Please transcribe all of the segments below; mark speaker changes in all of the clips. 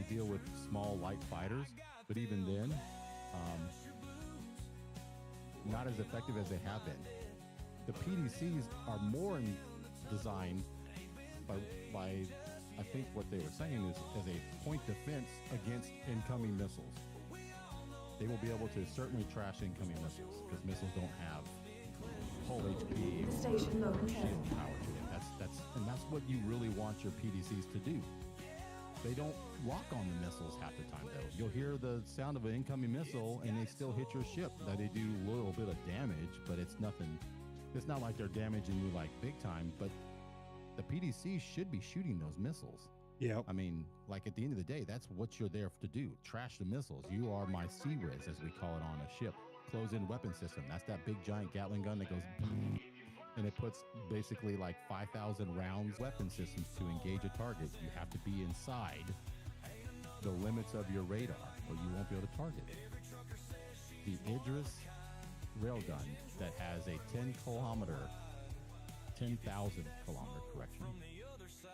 Speaker 1: deal with small light fighters, but even then, not as effective as they have been. The PDCs are more designed by I think what they were saying is as a point defense against incoming missiles. They will be able to certainly trash incoming missiles because missiles don't have whole HP or shield power to them. That's what you really want your PDCs to do. They don't lock on the missiles half the time, though. You'll hear the sound of an incoming missile, and they still hit your ship. Now, they do a little bit of damage, but it's nothing. It's not like they're damaging you like big time, but the PDC should be shooting those missiles.
Speaker 2: Yeah.
Speaker 1: I mean, like at the end of the day, that's what you're there to do. Trash the missiles. You are my C-Wiz, as we call it on a ship. Close-in weapon system. That's that big giant Gatling gun that goes and it puts basically like 5,000 rounds weapon systems to engage a target. You have to be inside the limits of your radar or you won't be able to target it. The Idris railgun that has a 10,000 kilometer correction.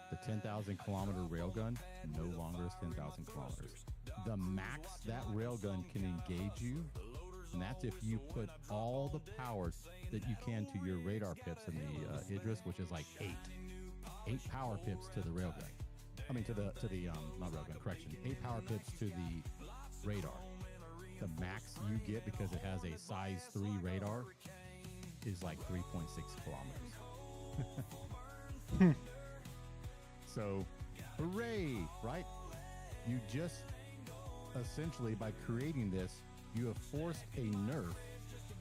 Speaker 1: The 10,000 kilometer railgun no longer is 10,000 kilometers. The max that railgun can engage you, and that's if you put all the power that you can to your radar pips in the Idris, which is like eight power pips to the railgun. I mean to the not railgun, correction, 8 power pips to the radar. The max you get because it has a size 3 radar is like 3.6 kilometers. So, hooray, right? You just essentially by creating this, you have forced a nerf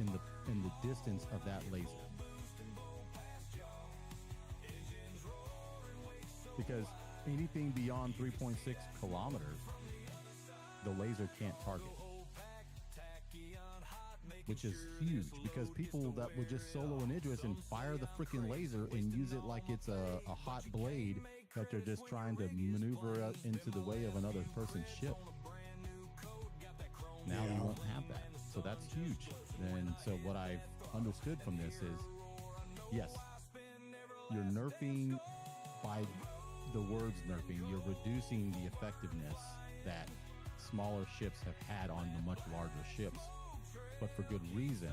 Speaker 1: in the distance of that laser. Because anything beyond 3.6 kilometers, the laser can't target. Which is huge because people that would just solo an Idris and fire the freaking laser and use it like it's a hot blade that they're just trying to maneuver into the way of another person's ship. Now you won't have that. So that's huge. And so what I've understood from this is, yes, you're nerfing by the words nerfing. You're reducing the effectiveness that smaller ships have had on the much larger ships. But for good reason.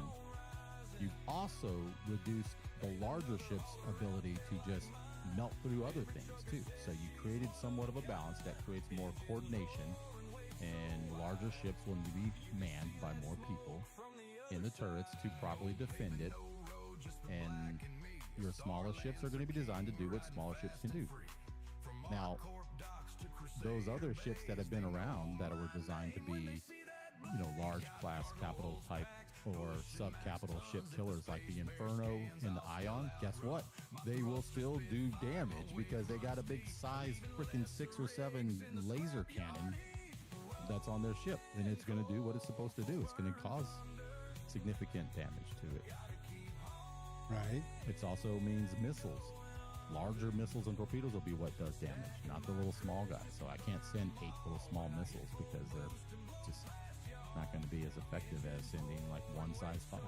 Speaker 1: You've also reduced the larger ship's ability to just melt through other things too. So you created somewhat of a balance that creates more coordination, and larger ships will be manned by more people in the turrets to properly defend it. And your smaller ships are going to be designed to do what smaller ships can do. Now, those other ships that have been around that were designed to be, large class capital type or sub-capital ship killers like the Inferno and the Ion, guess what? They will still do damage because they got a big size freaking 6 or 7 laser cannon that's on their ship, and it's going to do what it's supposed to do. It's going to cause significant damage to it.
Speaker 2: Right.
Speaker 1: It also means missiles. Larger missiles and torpedoes will be what does damage, not the little small guys. So I can't send 8 little small missiles because they're just not going to be as effective as sending like one size 5,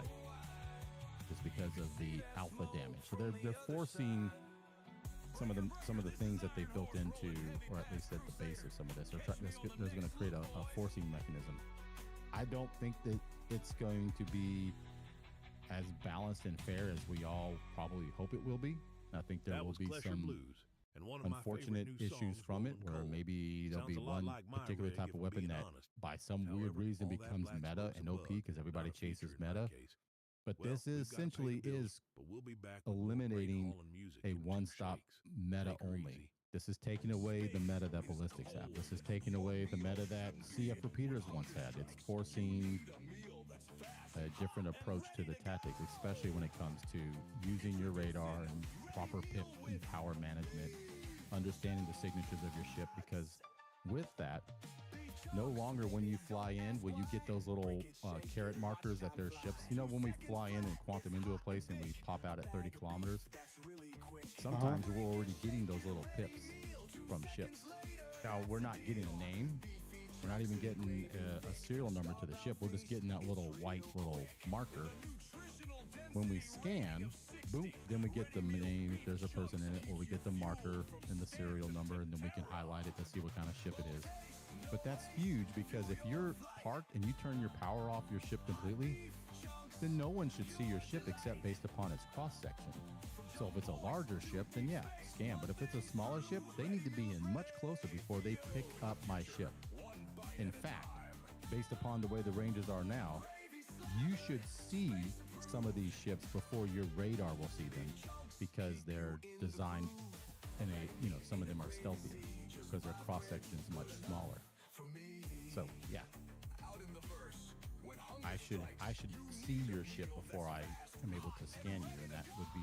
Speaker 1: just because of the alpha damage. So they're forcing some of the things that they've built into, or at least at the base of some of this. There's going to create a forcing mechanism. I don't think that it's going to be as balanced and fair as we all probably hope it will be. I think there will be some
Speaker 3: Blues, and one of
Speaker 1: unfortunate issues from it, where maybe there'll be one particular type of weapon that by some weird reason becomes meta and OP because everybody chases meta. But this essentially is eliminating a one-stop meta only. This is taking away the meta that ballistics have. This is taking away the meta that CF repeaters once had. It's forcing a different approach to the tactics, especially when it comes to using your radar and proper pip and power management, understanding the signatures of your ship, because with that, no longer when you fly in will you get those little carrot markers at their ships. When we fly in and quantum into a place and we pop out at 30 kilometers, sometimes we're already getting those little pips from ships. Now, we're not getting a name. We're not even getting a serial number to the ship. We're just getting that little white little marker. When we scan, boom, then we get the name if there's a person in it, or we get the marker and the serial number, and then we can highlight it to see what kind of ship it is. That's huge, because if you're parked and you turn your power off your ship completely, then no one should see your ship except based upon its cross section. So if it's a larger ship, then yeah, scan. But if it's a smaller ship, they need to be in much closer before they pick up my ship. In fact, based upon the way the ranges are now, you should see some of these ships before your radar will see them, because they're designed in some of them are stealthier because their cross section is much smaller. So yeah, I should see your ship before I am able to scan you, and that would be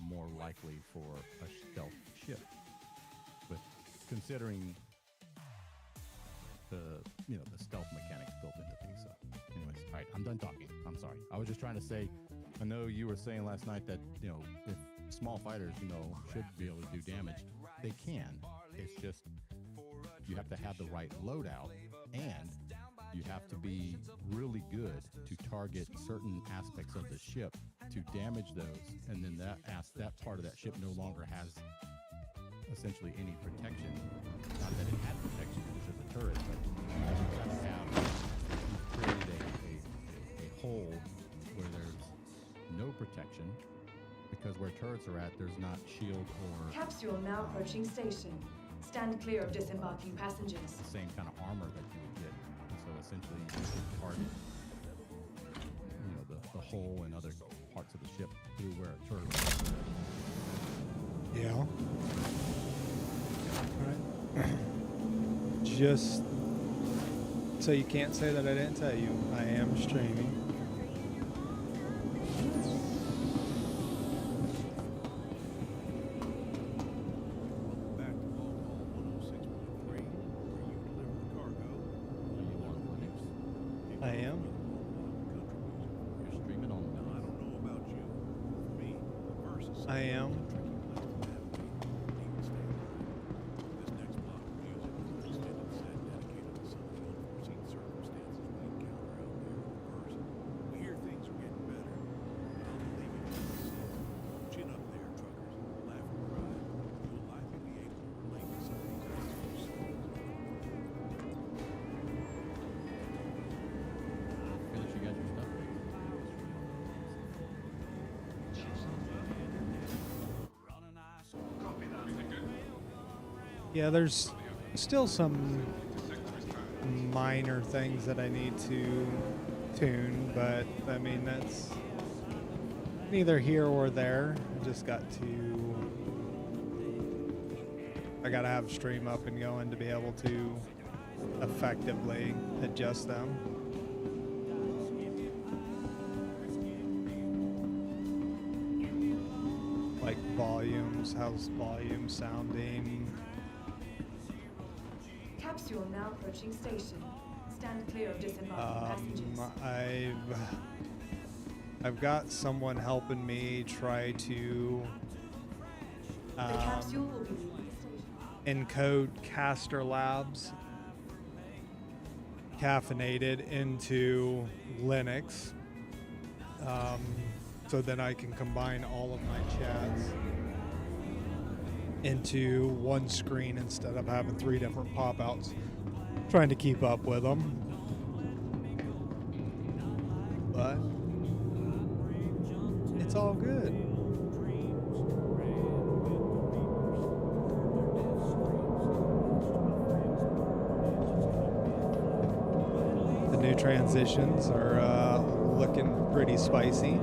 Speaker 1: more likely for a stealth ship. But considering the stealth mechanics built into things. So anyways, all right, I'm done talking. I'm sorry. I was just trying to say, I know you were saying last night that, if small fighters, should be able to do damage. They can. It's just you have to have the right loadout, and you have to be really good to target certain aspects of the ship to damage those, and then that part of that ship no longer has essentially any protection. Not that it had protection, it was just a turret, but you have to have created a hole where there's no protection, because where turrets are at, there's not shield or
Speaker 3: Capsule now approaching station. Stand clear of disembarking passengers.
Speaker 1: the same kind of armor that you would get. And so essentially you can target the hole and other parts of the ship through where a turret is.
Speaker 2: Yeah. All right. Just so you can't say that I didn't tell you, I am streaming. I am.
Speaker 1: You're streaming on.
Speaker 4: I don't know about you. For me, the verse is
Speaker 2: I am.
Speaker 4: This next block of music is an extended set dedicated to some of the unforeseen circumstances we encounter out there in the verse. We hear things are getting better. I'll leave it to the scene. Chin up there, truckers. Laugh and cry. You'll likely be able to relate to some of these messages.
Speaker 1: Finish, you got your stuff.
Speaker 2: Yeah, there's still some minor things that I need to tune, but I mean, that's neither here or there. I gotta have stream up and going to be able to effectively adjust them. Like volumes, how's volume sounding?
Speaker 3: Capsule now approaching station. Stand clear of disembarking passengers.
Speaker 2: I've got someone helping me try to
Speaker 3: The capsule will be leaving the station.
Speaker 2: encode Caster Labs caffeinated into Linux, so then I can combine all of my chats into one screen instead of having 3 different pop-outs, trying to keep up with them. But it's all good. The new transitions are looking pretty spicy.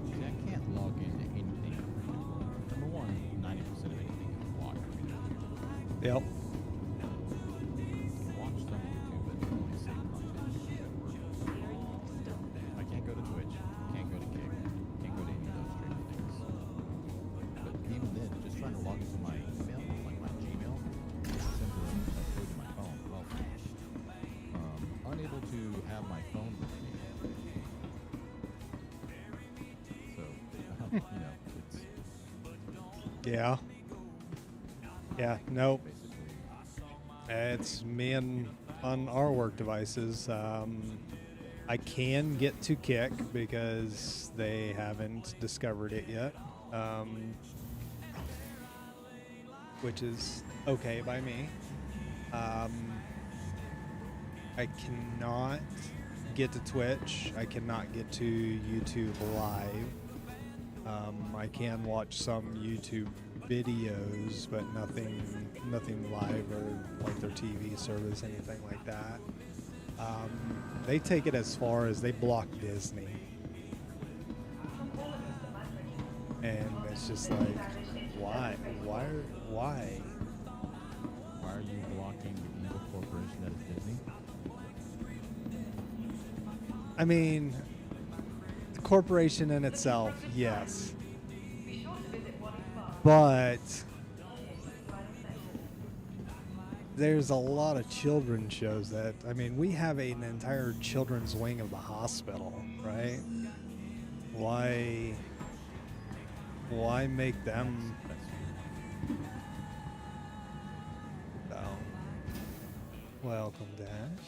Speaker 1: See, I can't log into anything. Number one, 90% of anything is blocked.
Speaker 2: Yep.
Speaker 1: Watch some YouTube, but only save content. I can't go to Twitch, can't go to Kick, can't go to any of those streaming things. But even then, just trying to log into my email, like my Gmail, sends a code to my phone. Well, unable to have my phone with me. it's
Speaker 2: Yeah. Yeah. Nope.
Speaker 1: basically.
Speaker 2: It's me and on our work devices. I can get to Kick because they haven't discovered it yet, which is okay by me. I cannot get to Twitch. I cannot get to YouTube Live. I can watch some YouTube videos, but nothing live or like their TV service, anything like that. They take it as far as they block Disney, and it's just like, why?
Speaker 1: Why are you blocking the evil corporation that is Disney?
Speaker 2: I mean, the corporation in itself, yes, but there's a lot of children's shows that, I mean, we have an entire children's wing of the hospital, right? Why make them? Oh, welcome, Dash.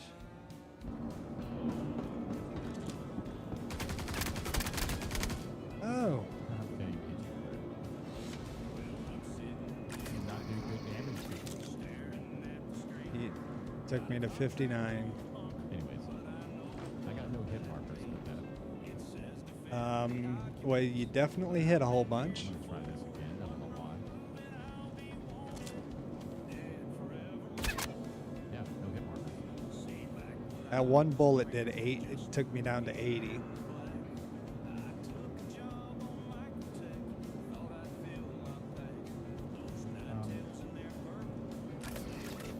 Speaker 2: Oh,
Speaker 1: Okay. You're not doing good damage to you.
Speaker 2: he took me to 59.
Speaker 1: Anyways, I got no hit markers with that.
Speaker 2: Well, you definitely hit a whole bunch.
Speaker 1: I'm gonna try this again. I don't know why. Yeah, no hit markers.
Speaker 2: That one bullet did 8. It took me down to 80.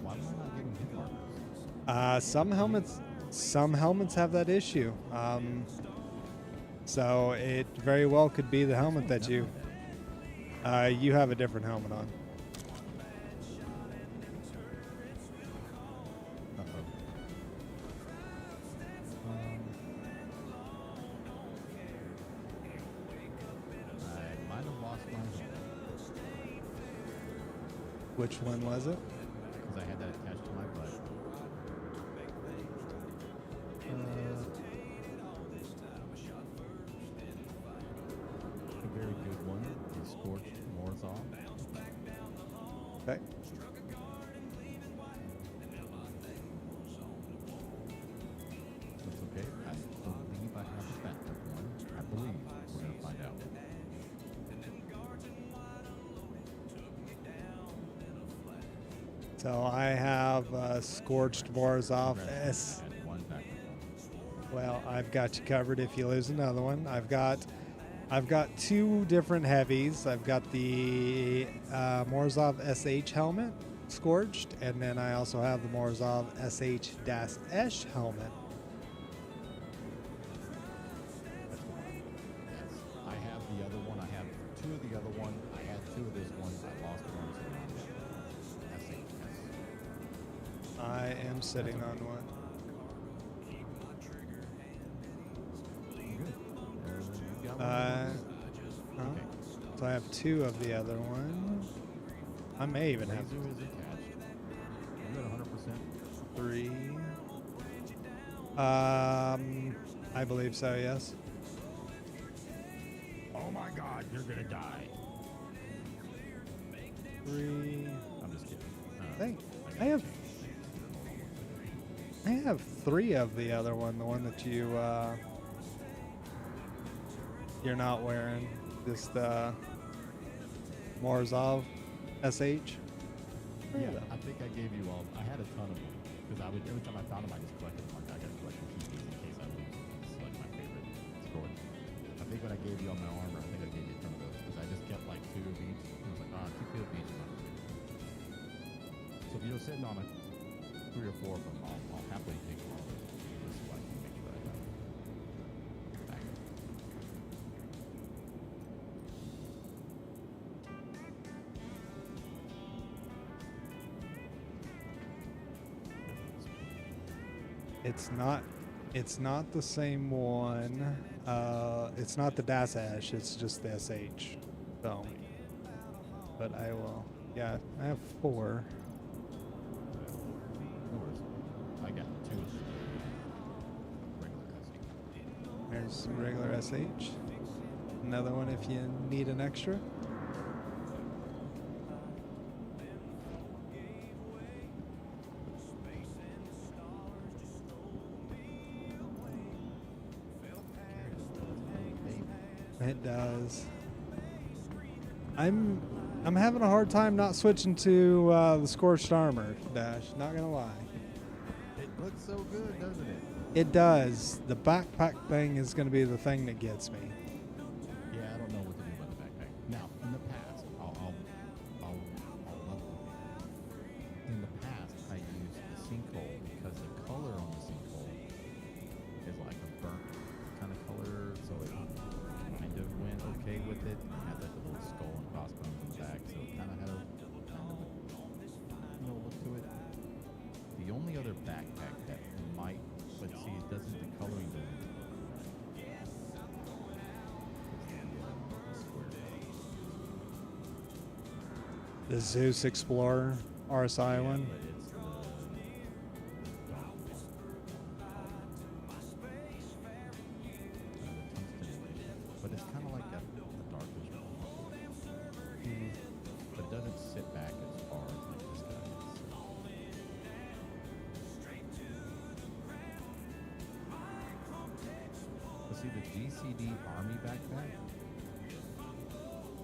Speaker 1: Why am I not getting hit markers?
Speaker 2: Some helmets have that issue. So it very well could be the helmet that you have a different helmet on.
Speaker 1: Uh-oh. I might have lost my helmet
Speaker 2: Which one was it?
Speaker 1: because I had that attached to my butt. A very good one is Scorched Morzov.
Speaker 2: Okay.
Speaker 1: That's okay. I believe I have the backup one. I believe. We're going to find out.
Speaker 2: So I have Scorched Morzov S.
Speaker 1: And one backup one.
Speaker 2: Well, I've got you covered if you lose another one. I've got 2 different heavies. I've got the Morzov SH helmet, Scorched, and then I also have the Morzov SH-S helmet.
Speaker 1: That's the one. Yes. I have the other one. I have 2 of the other one. I had 2 of this one. I lost one. So now I'm down. That's it. Yes.
Speaker 2: I am sitting on one.
Speaker 1: Good. You got one.
Speaker 2: Huh?
Speaker 1: Okay.
Speaker 2: So I have 2 of the other one. I may even have
Speaker 1: Laser is attached. You're at 100%.
Speaker 2: 3. I believe so, yes.
Speaker 1: Oh my God, you're gonna die.
Speaker 2: 3.
Speaker 1: I'm just kidding.
Speaker 2: Hey,
Speaker 1: got
Speaker 2: I have
Speaker 1: changed.
Speaker 2: I have 3 of the other one, the one that you're not wearing. Just Morzov SH.
Speaker 1: Yeah, I think I gave you all. I had a ton of them because every time I found them, I just collected them. Like I got to collect some keys in case I lose them. It's like my favorite score. I think when I gave you all my armor, I think I gave you a ton of those because I just kept like 2 of each. I was like, 2 of each. So if you're sitting on 3 or 4 of them, I'll happily take all of them. Just so I can make sure I got them. Back.
Speaker 2: It's not the same one. It's not the dash ash, it's just the SH. So, but I will. Yeah, I have 4.
Speaker 1: No worries. I got 2 of the regular SH.
Speaker 2: There's some regular SH. Another one if you need an extra. It does. I'm having a hard time not switching to the scorched armor dash. Not gonna lie.
Speaker 1: It looks so good, doesn't it?
Speaker 2: It does. The backpack thing is gonna be the thing that gets me.
Speaker 1: Yeah, I don't know what to do about the backpack. Now, in the past, I'll level with you. In the past, I used the sinkhole because the color on the sinkhole is like a burnt kind of color, so it kind of went okay with it. It had like a little skull and crossbones in the back, so it kind of had a look to it. The only other backpack that might, but see, it doesn't, the coloring doesn't.
Speaker 2: The Zeus Explorer RSI one.
Speaker 1: But it's the dark one. The tungsten edition. But it's kind of like a darkish one. But it doesn't sit back as far as like this guy is. But see, the GCD Army backpack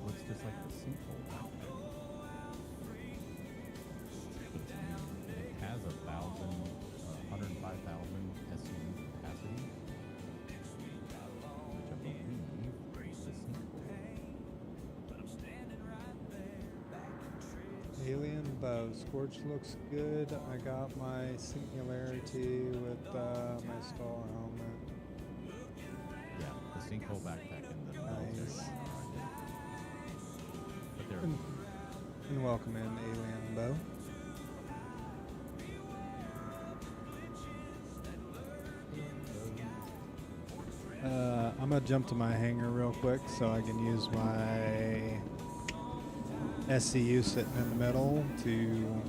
Speaker 1: looks just like the sinkhole backpack. It has 105,000 SU capacity, which I believe is the sinkhole.
Speaker 2: Alien bow. Scorch looks good. I got my singularity with my skull helmet.
Speaker 1: Yeah, the sinkhole backpack and the military
Speaker 2: Nice.
Speaker 1: one are identical. But they're
Speaker 2: And welcome in, Alien bow. I'm gonna jump to my hangar real quick so I can use my SCU sitting in the middle to.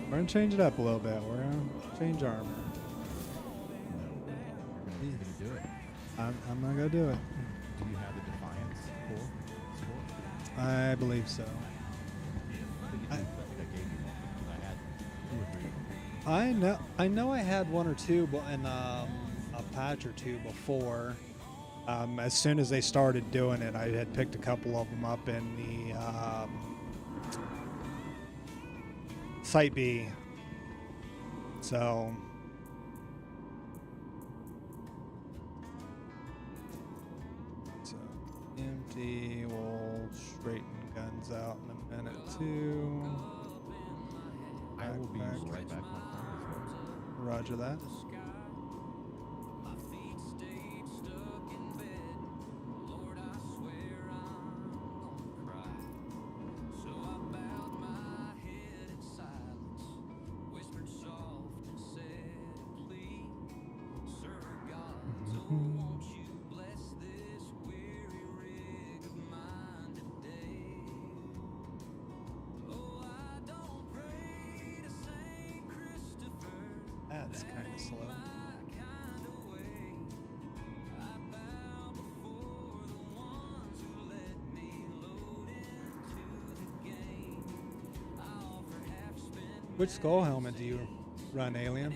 Speaker 2: We're gonna change it up a little bit. We're gonna change armor.
Speaker 1: no way. You're gonna do it.
Speaker 2: I'm gonna go do it.
Speaker 1: Do you have the Defiance score?
Speaker 2: I believe so.
Speaker 1: I think I gave you one. I had 2 or 3 of them.
Speaker 2: I know I had 1 or 2 in a patch or 2 before. As soon as they started doing it, I had picked a couple of them up in the Site B. So empty. We'll straighten guns out in a minute too.
Speaker 1: I will be
Speaker 2: Backpack.
Speaker 1: right back on phone as well.
Speaker 2: Roger that. That's kind of slow. Which skull helmet do you run, Alien?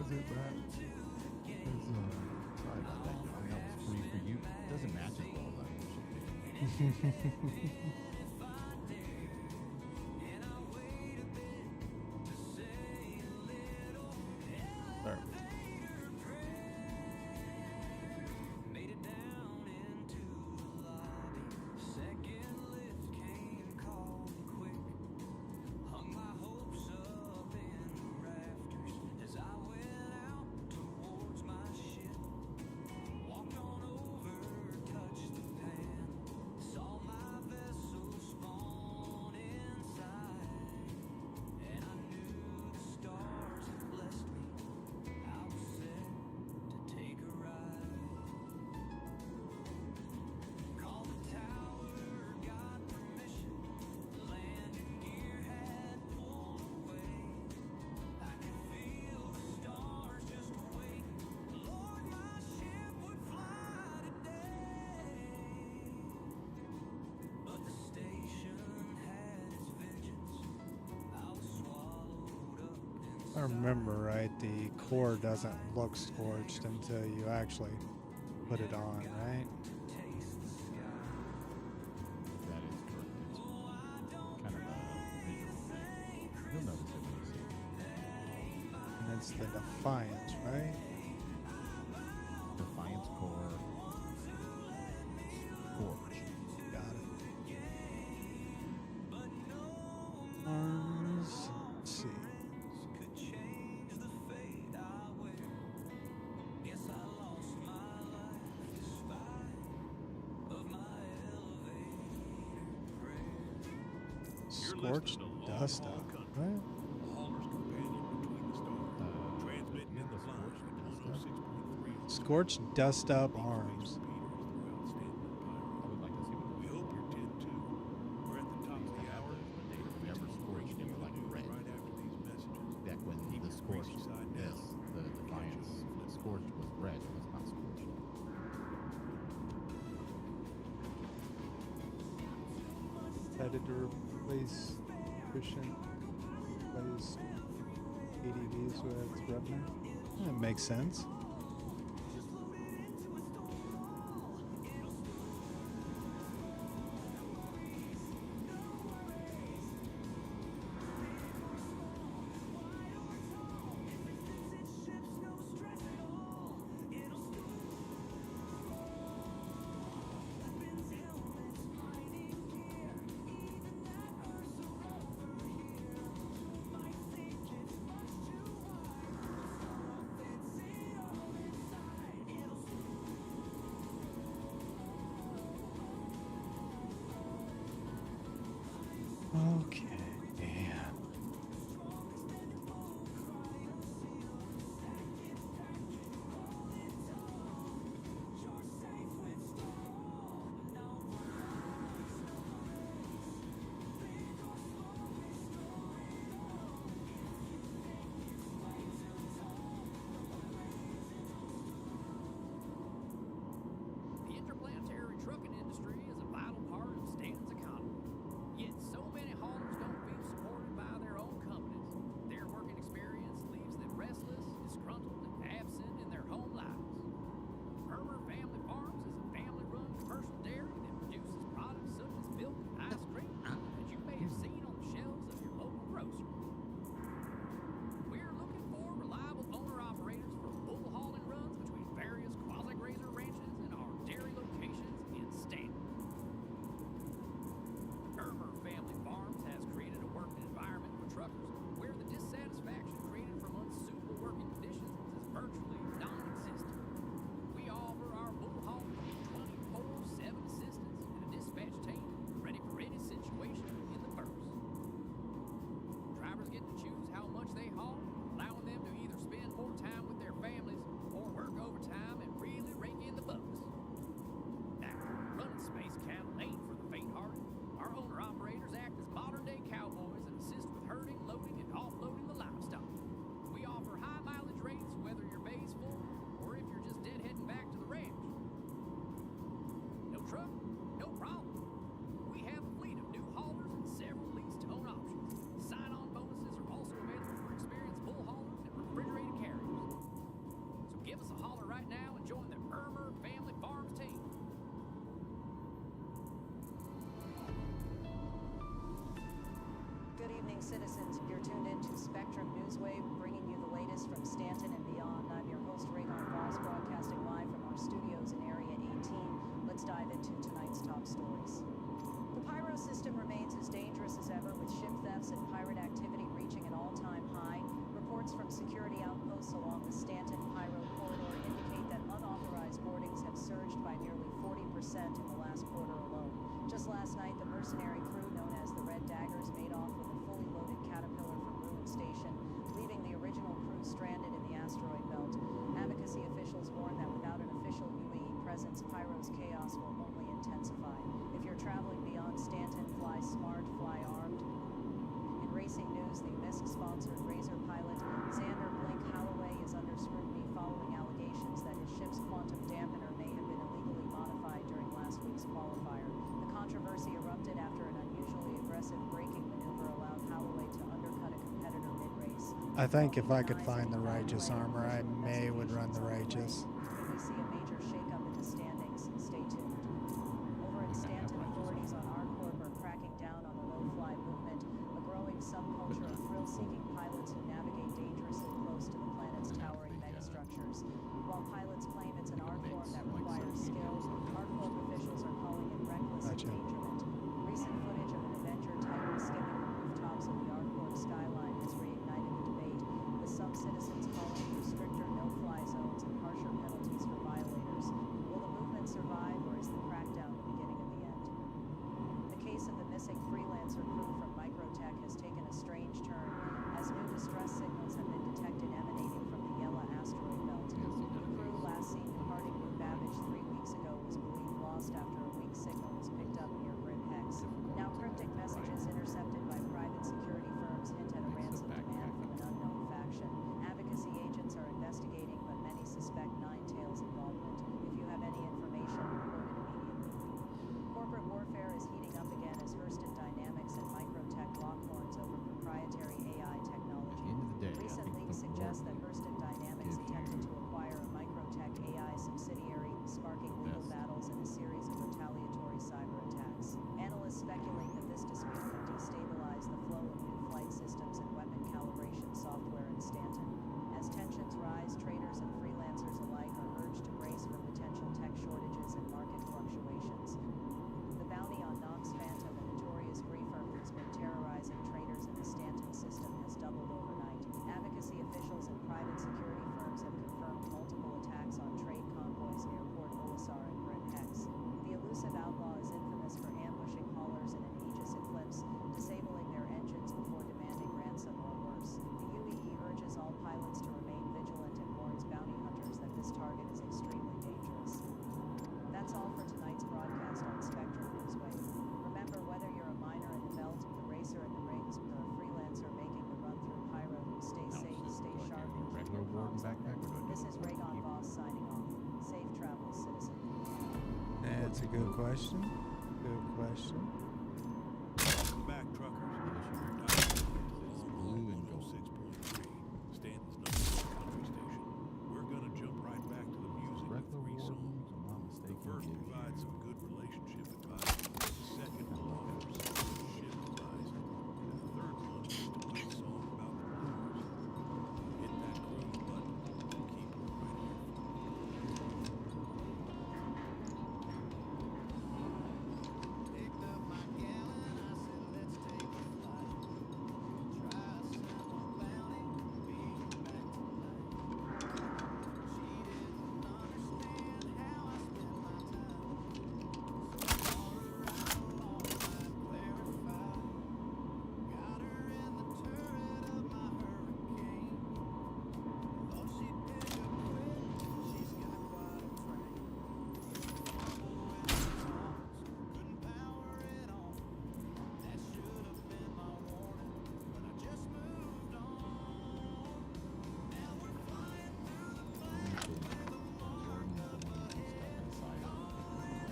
Speaker 1: was it, Matt? Sorry about that. I think that was free for you. It doesn't match as well as I wish it did.
Speaker 2: There. If I remember right, the core doesn't look scorched until you actually put it on, right?
Speaker 1: That is correct. It's kind of a visual thing. You'll notice it when you see it.
Speaker 2: And it's the Defiance, right?
Speaker 1: Defiance core. Scorch.
Speaker 2: Got it. Arms. Let's see. Scorched dust up, right?
Speaker 4: Hauler's companion between the stars. Transmitting in the line at 106.3.
Speaker 2: Scorched dust up arms.
Speaker 1: I would like to see what
Speaker 4: We hope you're 10 too. We're at the top of the hour.
Speaker 1: never scorched him like red.
Speaker 4: Right after these messages.
Speaker 1: Back when the scorched, yes, the Defiance, the scorched was red, it was not scorched.
Speaker 2: Headed to replace Christian. Replace ADVs with Revenant. That makes sense.
Speaker 5: in the last quarter alone. Just last night, the mercenary crew known as the Red Daggers made off with a fully loaded Caterpillar from Ruin Station, leaving the original crew stranded in the asteroid belt. Advocacy officials warn that without an official UAE presence, Pyro's chaos will only intensify. If you're traveling beyond Stanton, fly smart, fly armed. In racing news, the MISC-sponsored Razor pilot Xander Blink Holloway is under scrutiny following allegations that his ship's quantum dampener may have been illegally modified during last week's qualifier. The controversy erupted after an unusually aggressive braking maneuver allowed Holloway to undercut a competitor mid-race.
Speaker 2: I think if I could find the Righteous armor, I would run the Righteous.
Speaker 5: If we see a major shakeup in the standings, stay tuned. Over in Stanton, authorities on ArcCorp are cracking down on the low-fly movement, a growing subculture of thrill-seeking pilots who navigate dangerously close to the planet's towering megastructures. While pilots claim it's an art form that requires skill, ArcCorp officials are calling it reckless endangerment. Recent footage of an Avenger Titan skimming the rooftops of the ArcCorp skyline has reignited the debate, with some citizens calling for stricter no-fly zones and harsher penalties for violators. Will the movement survive, or is the crackdown the beginning of the end? The case of the missing freelancer crew from Microtech has taken a strange turn, as new distress signals have been detected emanating from the Yela asteroid belt. The crew last seen departing New Babbage 3 weeks ago was believed lost after a weak signal was picked up near Grim Hex. Now cryptic messages intercepted by private security firms hint at a ransom demand from an unknown faction. Advocacy agents are investigating, but many suspect Ninetales' involvement. If you have any information, report it immediately. Corporate warfare is heating up again as Hurston Dynamics and Microtech lock horns over proprietary AI technology.
Speaker 1: At the end of the day, I
Speaker 5: Recent
Speaker 1: think
Speaker 5: leaks
Speaker 1: the
Speaker 5: suggest that
Speaker 1: war
Speaker 5: Hurston Dynamics
Speaker 1: gives
Speaker 5: attempted
Speaker 1: you
Speaker 5: to acquire a Microtech AI subsidiary, sparking legal
Speaker 1: best
Speaker 5: battles and a series of retaliatory cyber attacks. Analysts speculate that this dispute could destabilize the flow of new flight systems and weapon calibration software in Stanton. As tensions rise, traders and freelancers alike are urged to brace for potential tech shortages and market fluctuations. The bounty on Nox Phantom, a notorious griefer who's been terrorizing traders in the Stanton system, has doubled overnight. Advocacy officials and private security firms have confirmed multiple attacks on trade convoys near Port Olisar and Grim Hex. The elusive outlaw is infamous for ambushing haulers in an Aegis Eclipse, disabling their engines before demanding ransom or worse. The UAE urges all pilots to remain vigilant and warns bounty hunters that this target is extremely dangerous. That's all for tonight's broadcast on Spectrum Newswave. Remember, whether you're a miner in the belt, a racer in the rings, or a freelancer making the run through Pyro, stay safe, stay sharp, and keep
Speaker 1: regular
Speaker 5: your
Speaker 1: warden
Speaker 5: comms open.
Speaker 1: backpack, or do I do
Speaker 5: This is
Speaker 1: the
Speaker 5: Raygon
Speaker 1: warden
Speaker 5: Voss signing off. Safe travels, citizen.
Speaker 2: That's a good question. Good question.
Speaker 4: Welcome back, truckers.
Speaker 1: blue and gold.
Speaker 4: 106.3, Stanton's #1 country station. We're gonna jump right back to the music with
Speaker 1: Regular
Speaker 4: 3 songs.
Speaker 1: wardens, if I'm not
Speaker 4: The
Speaker 1: mistaken,
Speaker 4: first
Speaker 1: give you
Speaker 4: provides some good relationship advice. The second will offer some good ship advice. And the third one is a nice song about the blues. Hit that cruise button and keep it right here.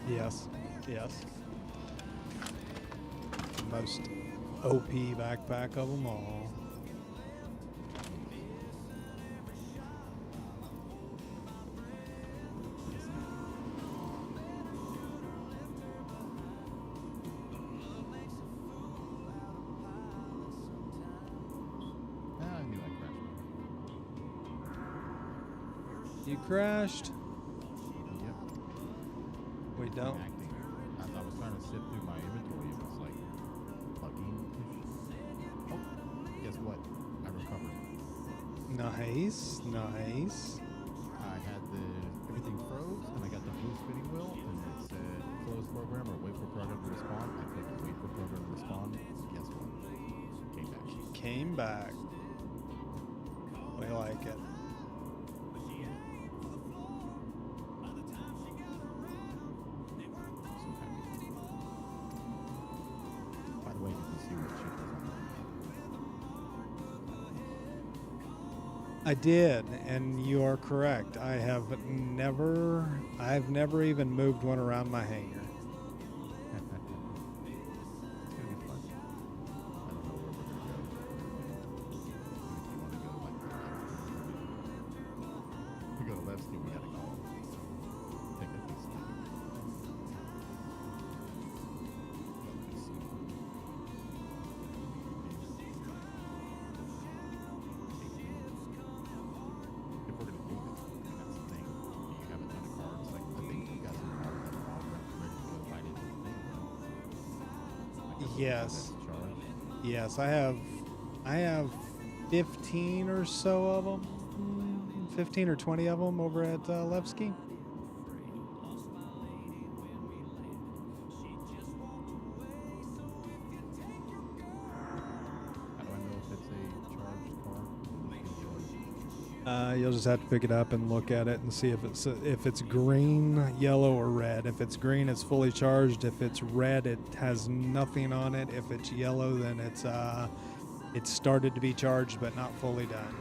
Speaker 2: Yes. Yes. Most OP backpack of them all.
Speaker 1: I knew I crashed.
Speaker 2: You crashed?
Speaker 1: Yep.
Speaker 2: We don't.
Speaker 1: Acting. As I was trying to sift through my inventory, it was like plugging-ish. Oh, guess what? I recovered.
Speaker 2: Nice. Nice.
Speaker 1: I had everything froze, and I got the blue spinning wheel, and it said program or wait for program to respond. I clicked wait for program to respond. Guess what? Came back.
Speaker 2: Came back. We like it.
Speaker 1: So happy. By the way, did you see what ship was on?
Speaker 2: I did, and you are correct. I've never even moved one around my hangar.
Speaker 1: It's gonna be fun. I don't know where we're gonna go. If you want to go like we go to Levski, we gotta go. Take a piece of if we're gonna do this, that's the thing. Do you have a ton of cards? Like, I think you got some cards that are all ready to go right into the thing. Like a
Speaker 2: Yes.
Speaker 1: that's charged.
Speaker 2: Yes, I have 15 or so of them. 15 or 20 of them over at Levski.
Speaker 1: How do I know if it's a charged card?
Speaker 2: You'll just have to pick it up and look at it and see if it's green, yellow, or red. If it's green, it's fully charged. If it's red, it has nothing on it. If it's yellow, then it's started to be charged but not fully done.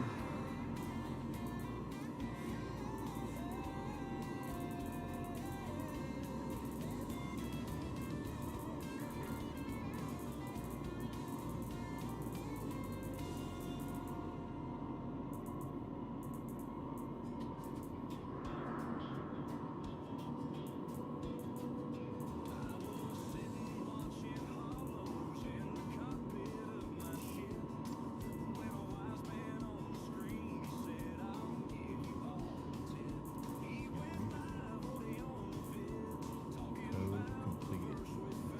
Speaker 1: Code completed. It's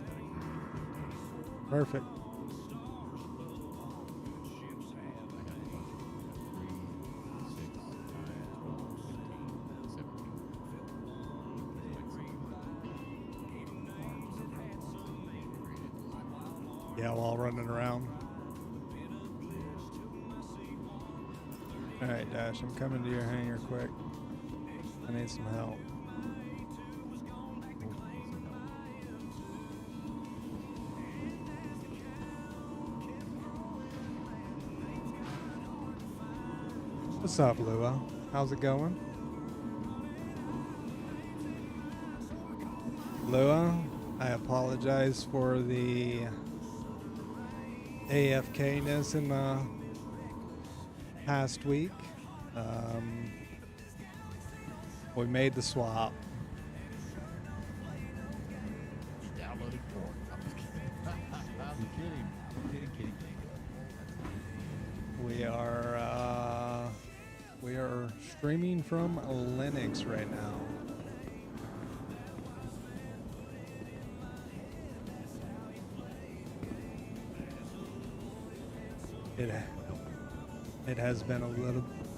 Speaker 1: got a green notation.
Speaker 2: Perfect.
Speaker 1: I got a bunch of them. I got 3, 6, 9, 12, 15, 17.
Speaker 2: Yeah, while running around. All right, Dash, I'm coming to your hangar quick. I need some help. What's up, Lua? How's it going? Lua, I apologize for the AFK-ness in the past week. We made the swap.
Speaker 1: Downloading porn. I'm just kidding. I'm kidding.
Speaker 2: We are streaming from Linux right now. It has been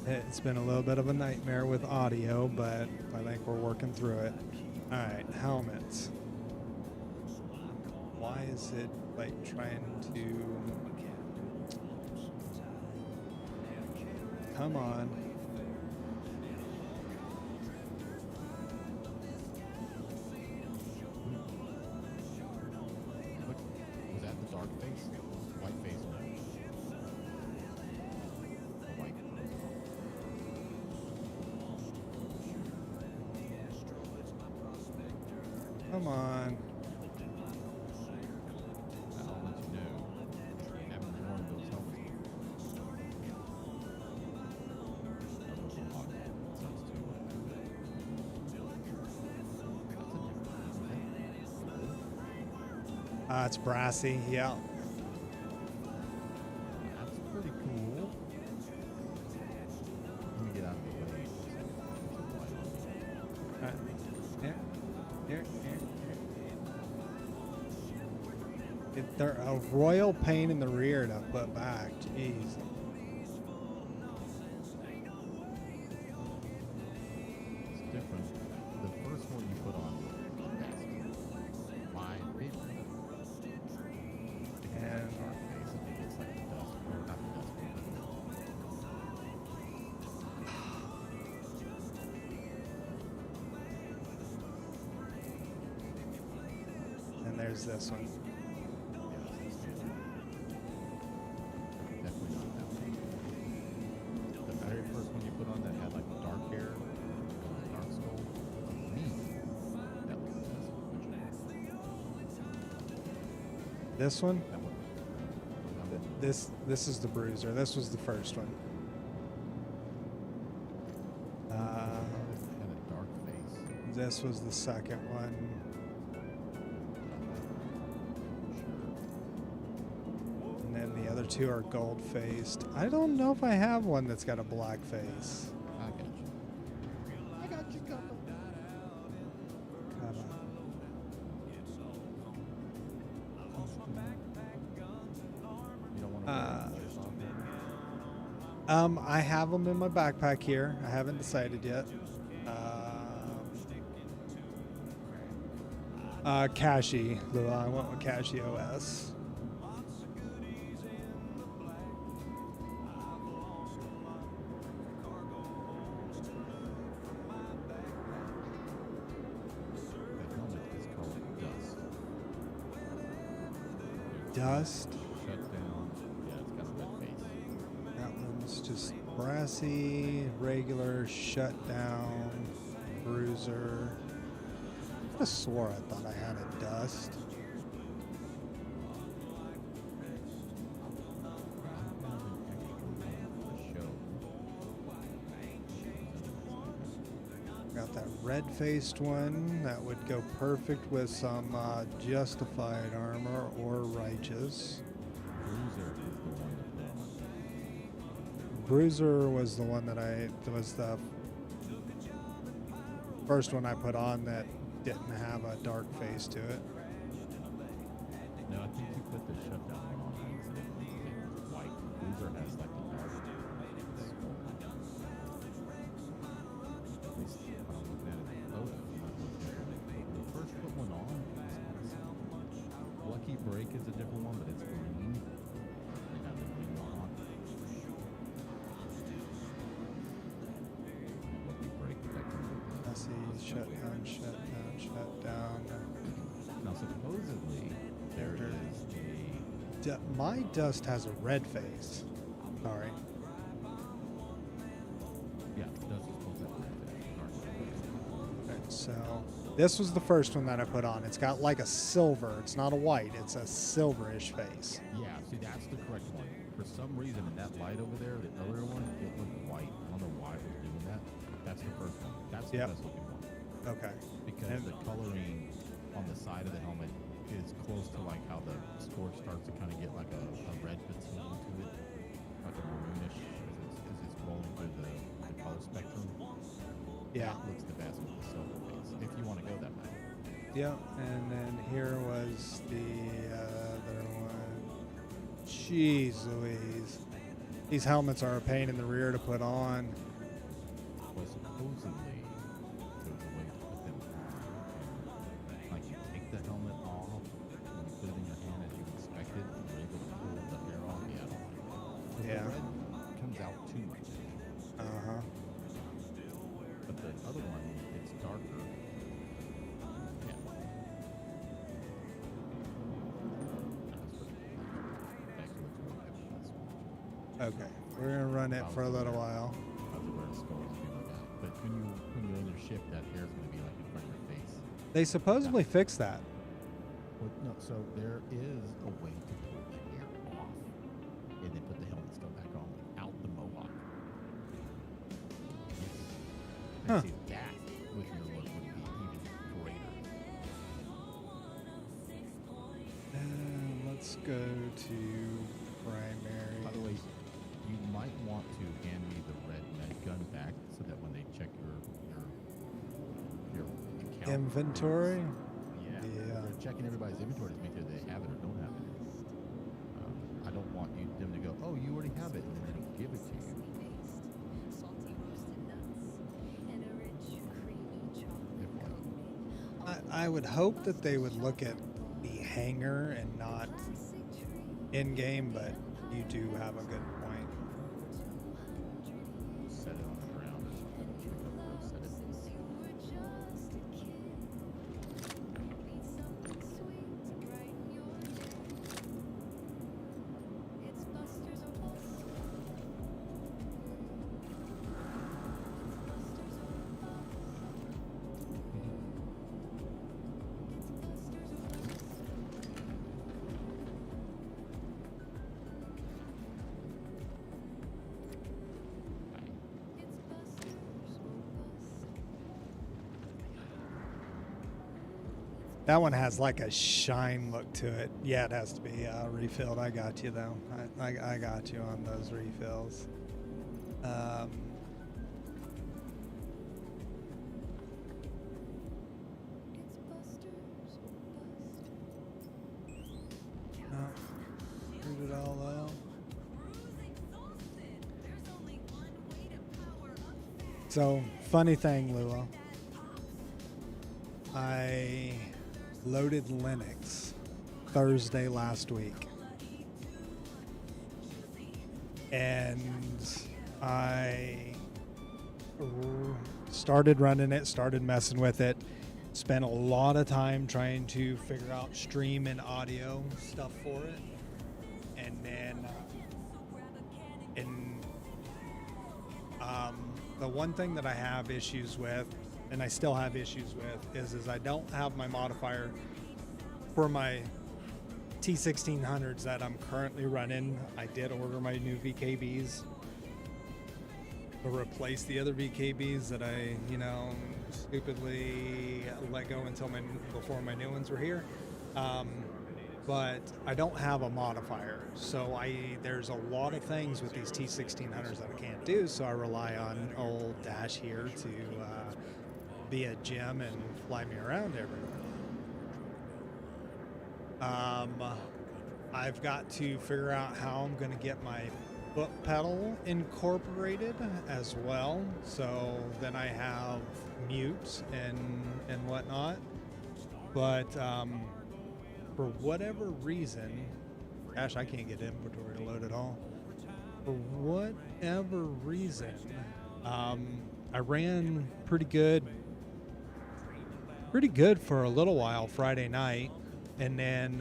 Speaker 2: it's been a little bit of a nightmare with audio, but I think we're working through it. All right, helmets. Why is it like trying to? Come on.
Speaker 1: Look, was that the dark face? White face, no. The white.
Speaker 2: Come on.
Speaker 1: I'll let you know. You haven't worn those helmets.
Speaker 2: It's brassy, yeah.
Speaker 1: That's pretty cool. Let me get out of the way.
Speaker 2: Here. They're a royal pain in the rear to put back. Jeez.
Speaker 1: It's different. The first one you put on was the best.
Speaker 2: is this one?
Speaker 1: Definitely not that one. The very first one you put on that had like dark hair, dark skull. Me. That was
Speaker 2: This one?
Speaker 1: that one.
Speaker 2: This is the bruiser. This was the first one.
Speaker 1: Had a dark face.
Speaker 2: This was the second one. And then the other two are gold faced. I don't know if I have one that's got a black face.
Speaker 1: I got you. I got you covered.
Speaker 2: Come on.
Speaker 1: You don't want to wear those on there?
Speaker 2: I have them in my backpack here. I haven't decided yet. Kashi. I went with Kashi OS.
Speaker 1: The helmet is called Dust.
Speaker 2: Dust.
Speaker 1: Shut down. Yeah, it's got a red face.
Speaker 2: That one's just brassy, regular, shut down, bruiser. I could have swore I thought I had a dust. Got that red-faced one that would go perfect with some justified armor or righteous.
Speaker 1: Bruiser is the one that put on.
Speaker 2: Bruiser was the one that was the first one I put on that didn't have a dark face to it.
Speaker 1: No, I think you put the shutdown one on instead of the white. Bruiser has like a dark skull. At least when I'm looking at it in photo, I'm not looking at it. When you first put one on, Lucky Break is a different one, but it's green. They have the green one on. Lucky Break, that comes with the
Speaker 2: I see, shut down, shut down, shut down.
Speaker 1: Now, supposedly, there is a...
Speaker 2: My dust has a red face. Sorry.
Speaker 1: Yeah, it does supposed to have a red face, dark red face.
Speaker 2: Okay, so this was the first one that I put on. It's got like a silver. It's not a white. It's a silverish face.
Speaker 1: Yeah, see, that's the correct one. For some reason, in that light over there, the earlier one, it looked white. I don't know why it was doing that. That's the first one. That's the
Speaker 2: Yep.
Speaker 1: best looking one.
Speaker 2: Okay.
Speaker 1: Because
Speaker 2: And-
Speaker 1: the coloring on the side of the helmet is close to like how the scorch starts to kind of get like a red patina to it, like a maroonish as it's rolling through the color spectrum.
Speaker 2: Yeah.
Speaker 1: That looks the best with the silver face, if you want to go that way.
Speaker 2: Yep. And then here was the other one. Jeez Louise. These helmets are a pain in the rear to put on.
Speaker 1: Well, supposedly, there's a way to put them on. Like, you take the helmet off, and you put it in your hand as you inspect it, and you're able to pull the hair off. Yeah, I don't like that. 'Cause
Speaker 2: Yeah.
Speaker 1: the red comes out too much.
Speaker 2: Uh-huh.
Speaker 1: But the other one, it's darker. Yeah. Actually looks really good with this one.
Speaker 2: Okay. We're going to run it for a little while.
Speaker 1: I was aware of skulls and things like that. But when you're in your ship, that hair's going to be like in front of your face.
Speaker 2: They supposedly fixed that.
Speaker 1: Well, no, so there is a way to pull the hair off and then put the helmet still back on without the mohawk. Yes.
Speaker 2: Huh.
Speaker 1: And see, that with your look would be even greater.
Speaker 2: Let's go to primary.
Speaker 1: By the way, you might want to hand me the red med gun back so that when they check your account
Speaker 2: Inventory?
Speaker 1: Yeah.
Speaker 2: Yeah.
Speaker 1: They're checking everybody's inventory to make sure they have it or don't have it. I don't want them to go, oh, you already have it, and then they don't give it to you.
Speaker 2: I would hope that they would look at the hanger and not in game, but you do have a good point.
Speaker 1: Set it on the ground or something. Pick up and go set it.
Speaker 2: That one has like a shine look to it. Yeah, it has to be refilled. I got you though. I got you on those refills. Read it all out. So, funny thing, Lua. I loaded Linux Thursday last week. And I started running it, started messing with it. Spent a lot of time trying to figure out stream and audio stuff for it. And then the one thing that I have issues with, and I still have issues with, is I don't have my modifier for my T1600s that I'm currently running. I did order my new VKBs to replace the other VKBs that I, stupidly let go before my new ones were here. But I don't have a modifier, so there's a lot of things with these T1600s that I can't do, so I rely on old Dash here to be a gem and fly me around everywhere. I've got to figure out how I'm going to get my foot pedal incorporated as well, so then I have mute and whatnot. But for whatever reason, gosh, I can't get inventory to load at all. For whatever reason, I ran pretty good for a little while Friday night, and then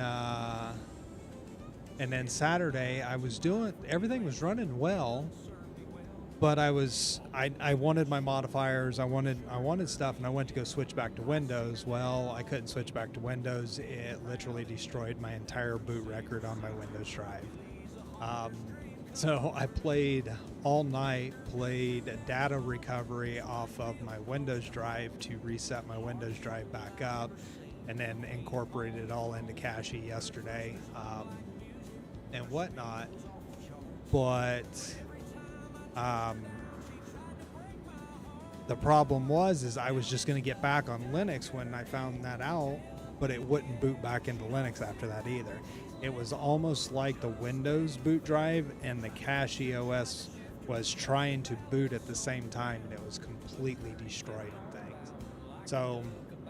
Speaker 2: Saturday everything was running well, but I wanted my modifiers, I wanted stuff, and I went to go switch back to Windows. Well, I couldn't switch back to Windows. It literally destroyed my entire boot record on my Windows drive. So I played all night, played data recovery off of my Windows drive to reset my Windows drive back up, and then incorporated it all into cache yesterday, and whatnot. But the problem was I was just going to get back on Linux when I found that out, but it wouldn't boot back into Linux after that either. It was almost like the Windows boot drive and the cache OS was trying to boot at the same time, and it was completely destroying things. So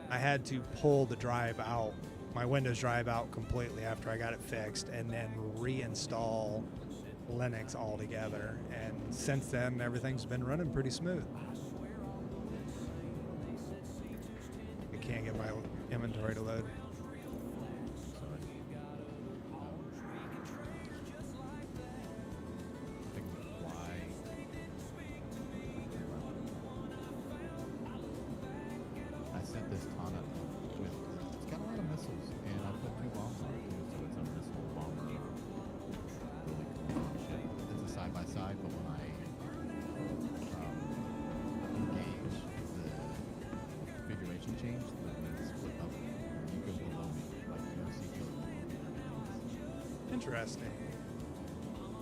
Speaker 2: I had to pull the drive out, my Windows drive out completely after I got it fixed, and then reinstall Linux altogether. And since then, everything's been running pretty smooth. I can't get my inventory to load.
Speaker 1: I set this ton up with, it's got a lot of missiles, and I put 2 bombs on it too, so it's a missile bomber. Really cool shit. It's a side-by-side, but when I engage, the configuration change, the wings split up. You go below me, like UFC goes below me.
Speaker 2: Interesting.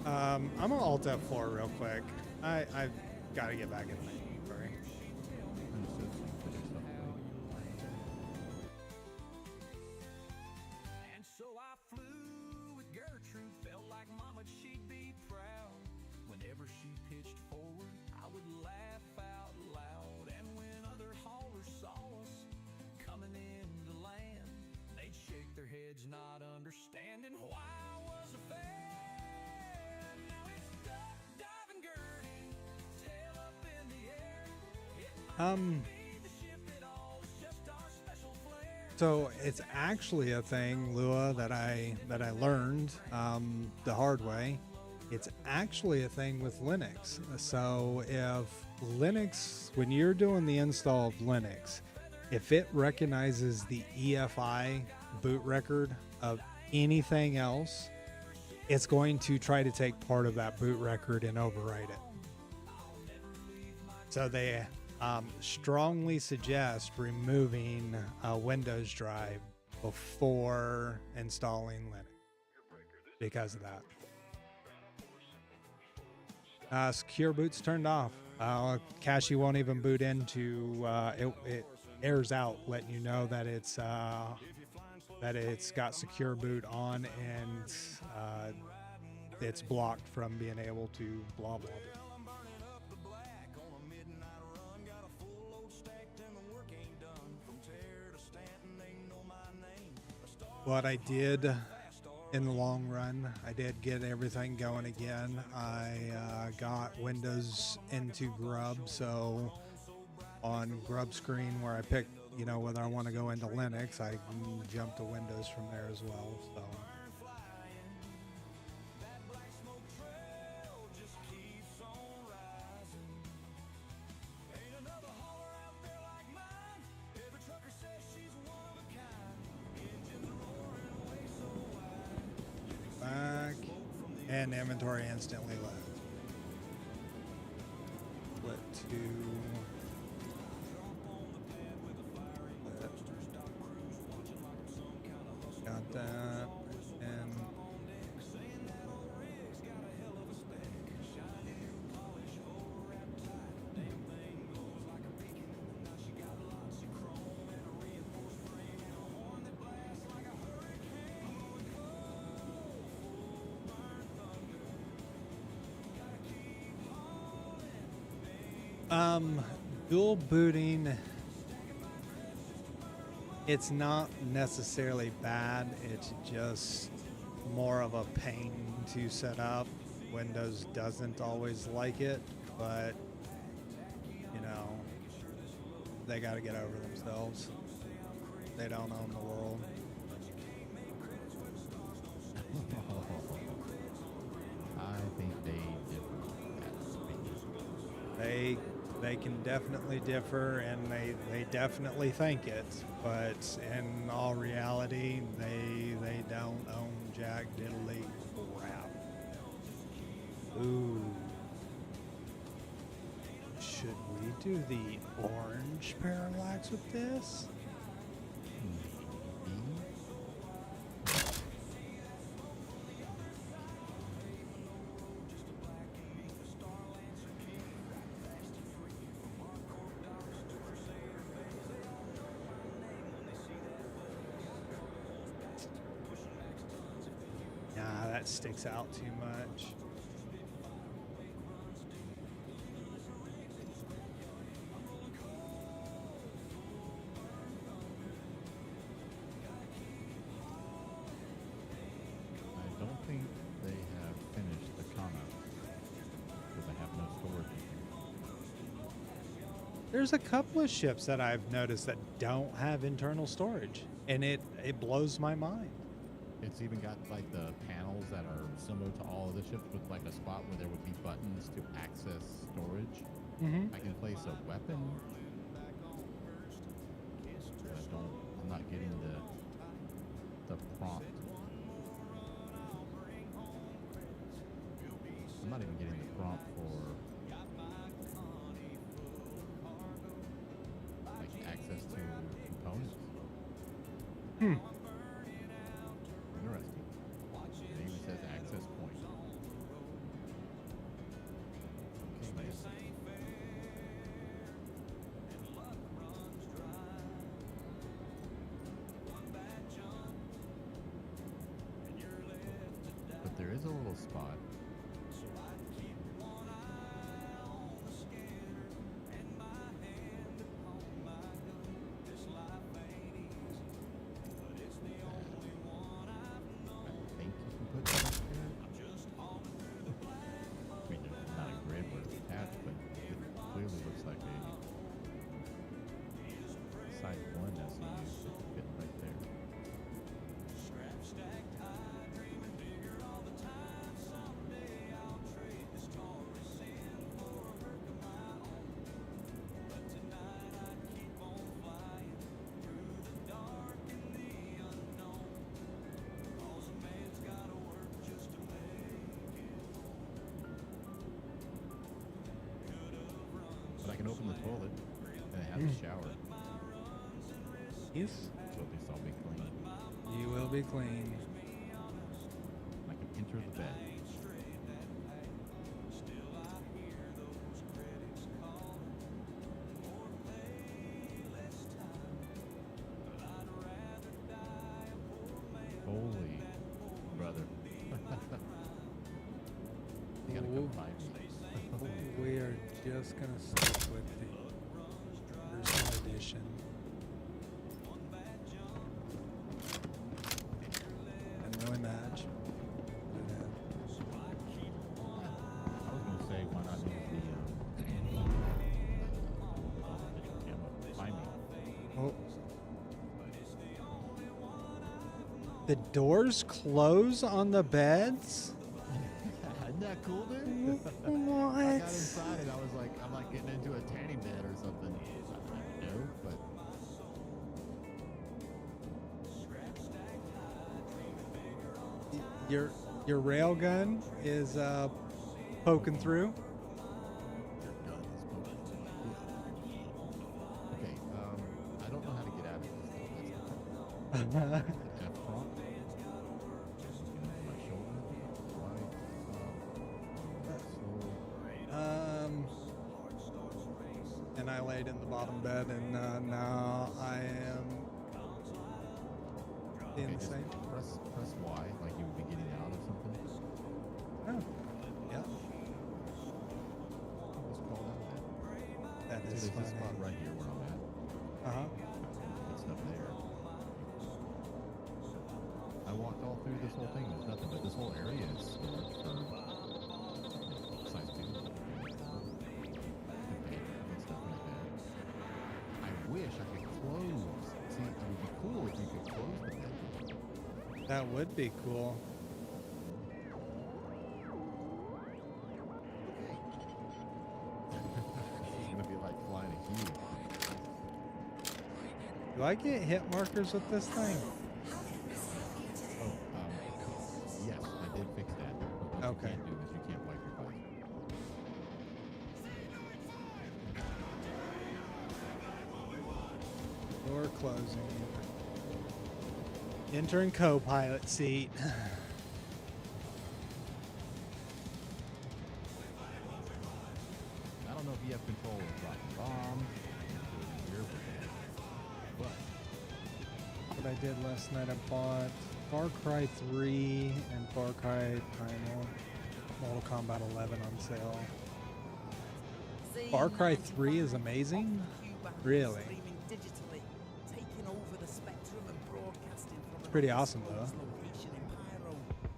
Speaker 2: I'm gonna Alt F4 real quick. I've got to get back in my inventory.
Speaker 1: Understood. Put your stuff away.
Speaker 6: And so I flew with Gertrude, felt like mama, she'd be proud. Whenever she pitched forward, I would laugh out loud. And when other haulers saw us coming into land, they'd shake their heads, not understanding why I was a fan. Now it's duck diving Gertie, tail up in the air. It might be the ship at all, it's just our special flair.
Speaker 2: So it's actually a thing, Lua, that I learned the hard way. It's actually a thing with Linux. So if Linux, when you're doing the install of Linux, if it recognizes the EFI boot record of anything else, it's going to try to take part of that boot record and overwrite it. So they strongly suggest removing a Windows drive before installing Linux because of that. Secure boot's turned off. Cache won't even boot into it airs out, letting you know that it's got secure boot on, and it's blocked from being able to blah blah blah. What I did in the long run, I did get everything going again. I got Windows into Grub, so on Grub screen where I picked, whether I want to go into Linux, I can jump to Windows from there as well. So. Back, and inventory instantly load. Split to. Got that, and dual booting, it's not necessarily bad, it's just more of a pain to set up. Windows doesn't always like it, but they got to get over themselves. They don't own the world.
Speaker 1: I think they differ.
Speaker 2: They can definitely differ, and they definitely think it, but in all reality, they don't own jack diddly crap. Ooh. Should we do the orange parallax with this? Nah, that sticks out too much.
Speaker 1: I don't think they have finished the comment because I have no storage.
Speaker 2: There's a couple of ships that I've noticed that don't have internal storage, and it blows my mind.
Speaker 1: It's even got like the panels that are similar to all of the ships with like a spot where there would be buttons to access storage.
Speaker 2: Mm-hmm.
Speaker 1: I can place a weapon. But I'm not getting the prompt. I'm not even getting the prompt for like access to components. Interesting. It even says access point. Okay, yes. But there is a little spot. But I can open the toilet and it has a shower.
Speaker 2: Yes.
Speaker 1: So at least I'll be clean.
Speaker 2: will be clean.
Speaker 1: I can enter the bed. Holy brother. You gotta come find me.
Speaker 2: We are just gonna stick with the first edition. And really match.
Speaker 1: I was gonna say, why not use the camera? Find me.
Speaker 2: Oh. The doors close on the beds?
Speaker 1: Isn't that cool, dude?
Speaker 2: What?
Speaker 1: I got inside and I was like, I'm like getting into a tanning bed or something. I don't know, but
Speaker 2: Your rail gun is poking through.
Speaker 1: your gun is poking. Okay, I don't know how to get out of this though. That's the F prompt. My shoulder, right,
Speaker 2: And I laid in the bottom bed, and now I am
Speaker 1: okay, just
Speaker 2: insane.
Speaker 1: press Y like you would be getting out of something.
Speaker 2: Oh, yeah,
Speaker 1: What's called out of that?
Speaker 2: that
Speaker 1: See,
Speaker 2: is
Speaker 1: there's this spot
Speaker 2: funny.
Speaker 1: right here where I'm at. Good stuff there. I walked all through this whole thing. There's nothing, but this whole area is stored for size 2. And stuff like that. I wish I could close. See, it would be cool if you could close the bed.
Speaker 2: That would be cool.
Speaker 1: It's gonna be like flying a cube.
Speaker 2: Do I get hit markers with this thing?
Speaker 1: Oh, yes, I did fix that. But what
Speaker 2: Okay.
Speaker 1: you can't do is you can't wipe your visor.
Speaker 2: Door closing. Entering co-pilot seat.
Speaker 1: I don't know if you have control of dropping bombs, here, but
Speaker 2: What I did last night, I bought Far Cry 3 and Far Cry Primal, Mortal Kombat 11 on sale. Far Cry 3 is amazing? Really? It's pretty awesome though.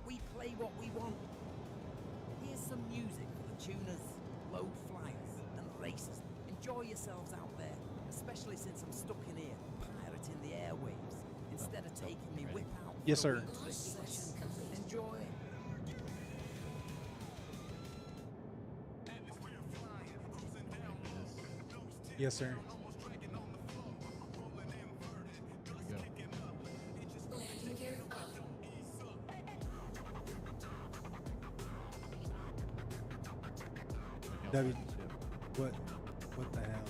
Speaker 7: We play what we want. Here's some music for the tuners, low flyers, and racers. Enjoy yourselves out there, especially since I'm stuck in here, pirating the airwaves, instead of taking me whip out.
Speaker 2: Yes, sir.
Speaker 7: for a weekly session. Enjoy.
Speaker 2: Yes, sir. W. What the hell?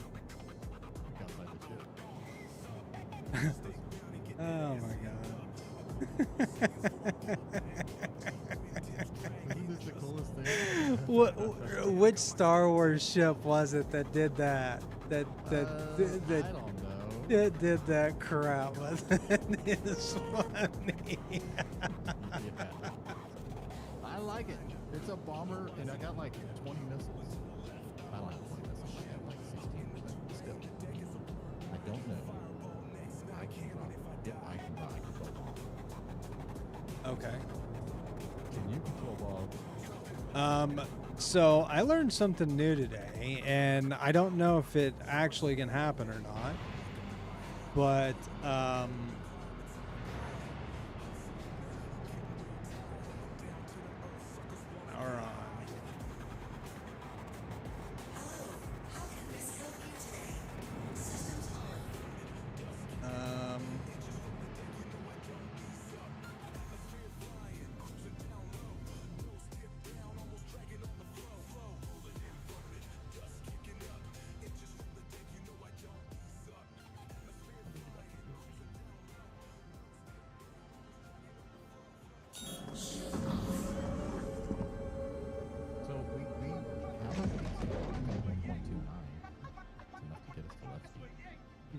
Speaker 2: Oh my god.
Speaker 1: Isn't this the coolest thing?
Speaker 2: Which Star Wars ship was it that did that? That
Speaker 1: I don't know.
Speaker 2: that did that crap? Wasn't it? It's funny.
Speaker 1: I like it. It's a bomber, and I got like 20 missiles. I don't have 20 missiles. I have like 16, but still. I don't know. I can drive a control bomb.
Speaker 2: Okay.
Speaker 1: Can you control bombs?
Speaker 2: So I learned something new today, and I don't know if it actually can happen or not. But all right.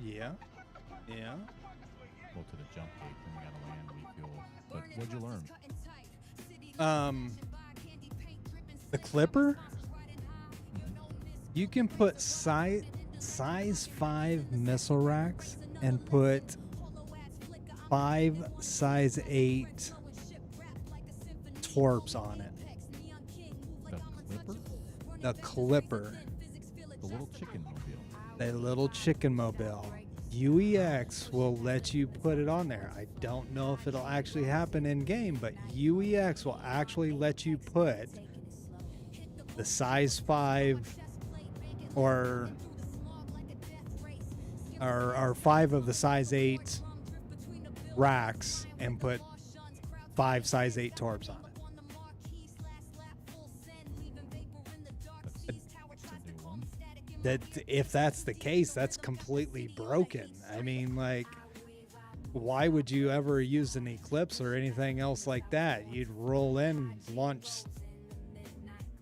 Speaker 2: Yeah. Yeah.
Speaker 1: Well, to the jump gate, then we gotta land, refuel. But what'd you learn?
Speaker 2: The Clipper. You can put size 5 missile racks and put 5 size 8 torps on it.
Speaker 1: The Clipper?
Speaker 2: The Clipper.
Speaker 1: The little chicken mobile.
Speaker 2: The little chicken mobile. UEX will let you put it on there. I don't know if it'll actually happen in game, but UEX will actually let you put the size 5 or 5 of the size 8 racks and put 5 size 8 torps on it.
Speaker 1: That's a new one.
Speaker 2: That if that's the case, that's completely broken. I mean, like, why would you ever use an Eclipse or anything else like that? You'd roll in, launch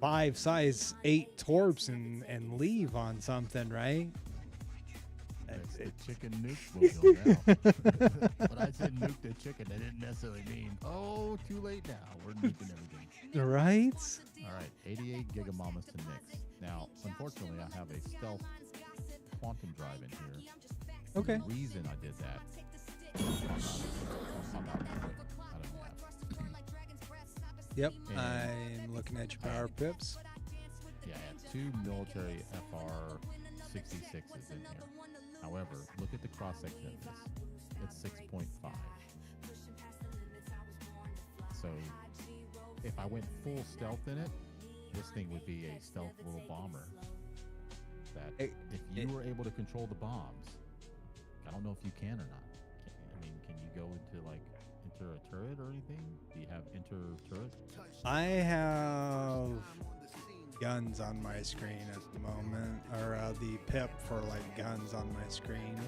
Speaker 2: 5 size 8 torps and leave on something, right?
Speaker 1: That's the chicken nuke mobile now. When I said nuke the chicken, I didn't necessarily mean, oh, too late now. We're nuking everything.
Speaker 2: Right?
Speaker 1: All right, 88 Gigamamas to Nix. Now, unfortunately, I have a stealth quantum drive in here.
Speaker 2: Okay.
Speaker 1: The reason I did that, I'm out of
Speaker 2: Yep.
Speaker 1: And-
Speaker 2: I'm looking at your power pips.
Speaker 1: Yeah, I have 2 military FR 66s in here. However, look at the cross section of this. It's 6.5. So, if I went full stealth in it, this thing would be a stealth little bomber. That if you were able to control the bombs, I don't know if you can or not. I mean, can you go into like enter a turret or anything? Do you have enter turret?
Speaker 2: I have guns on my screen at the moment, or the pip for like guns on my screen.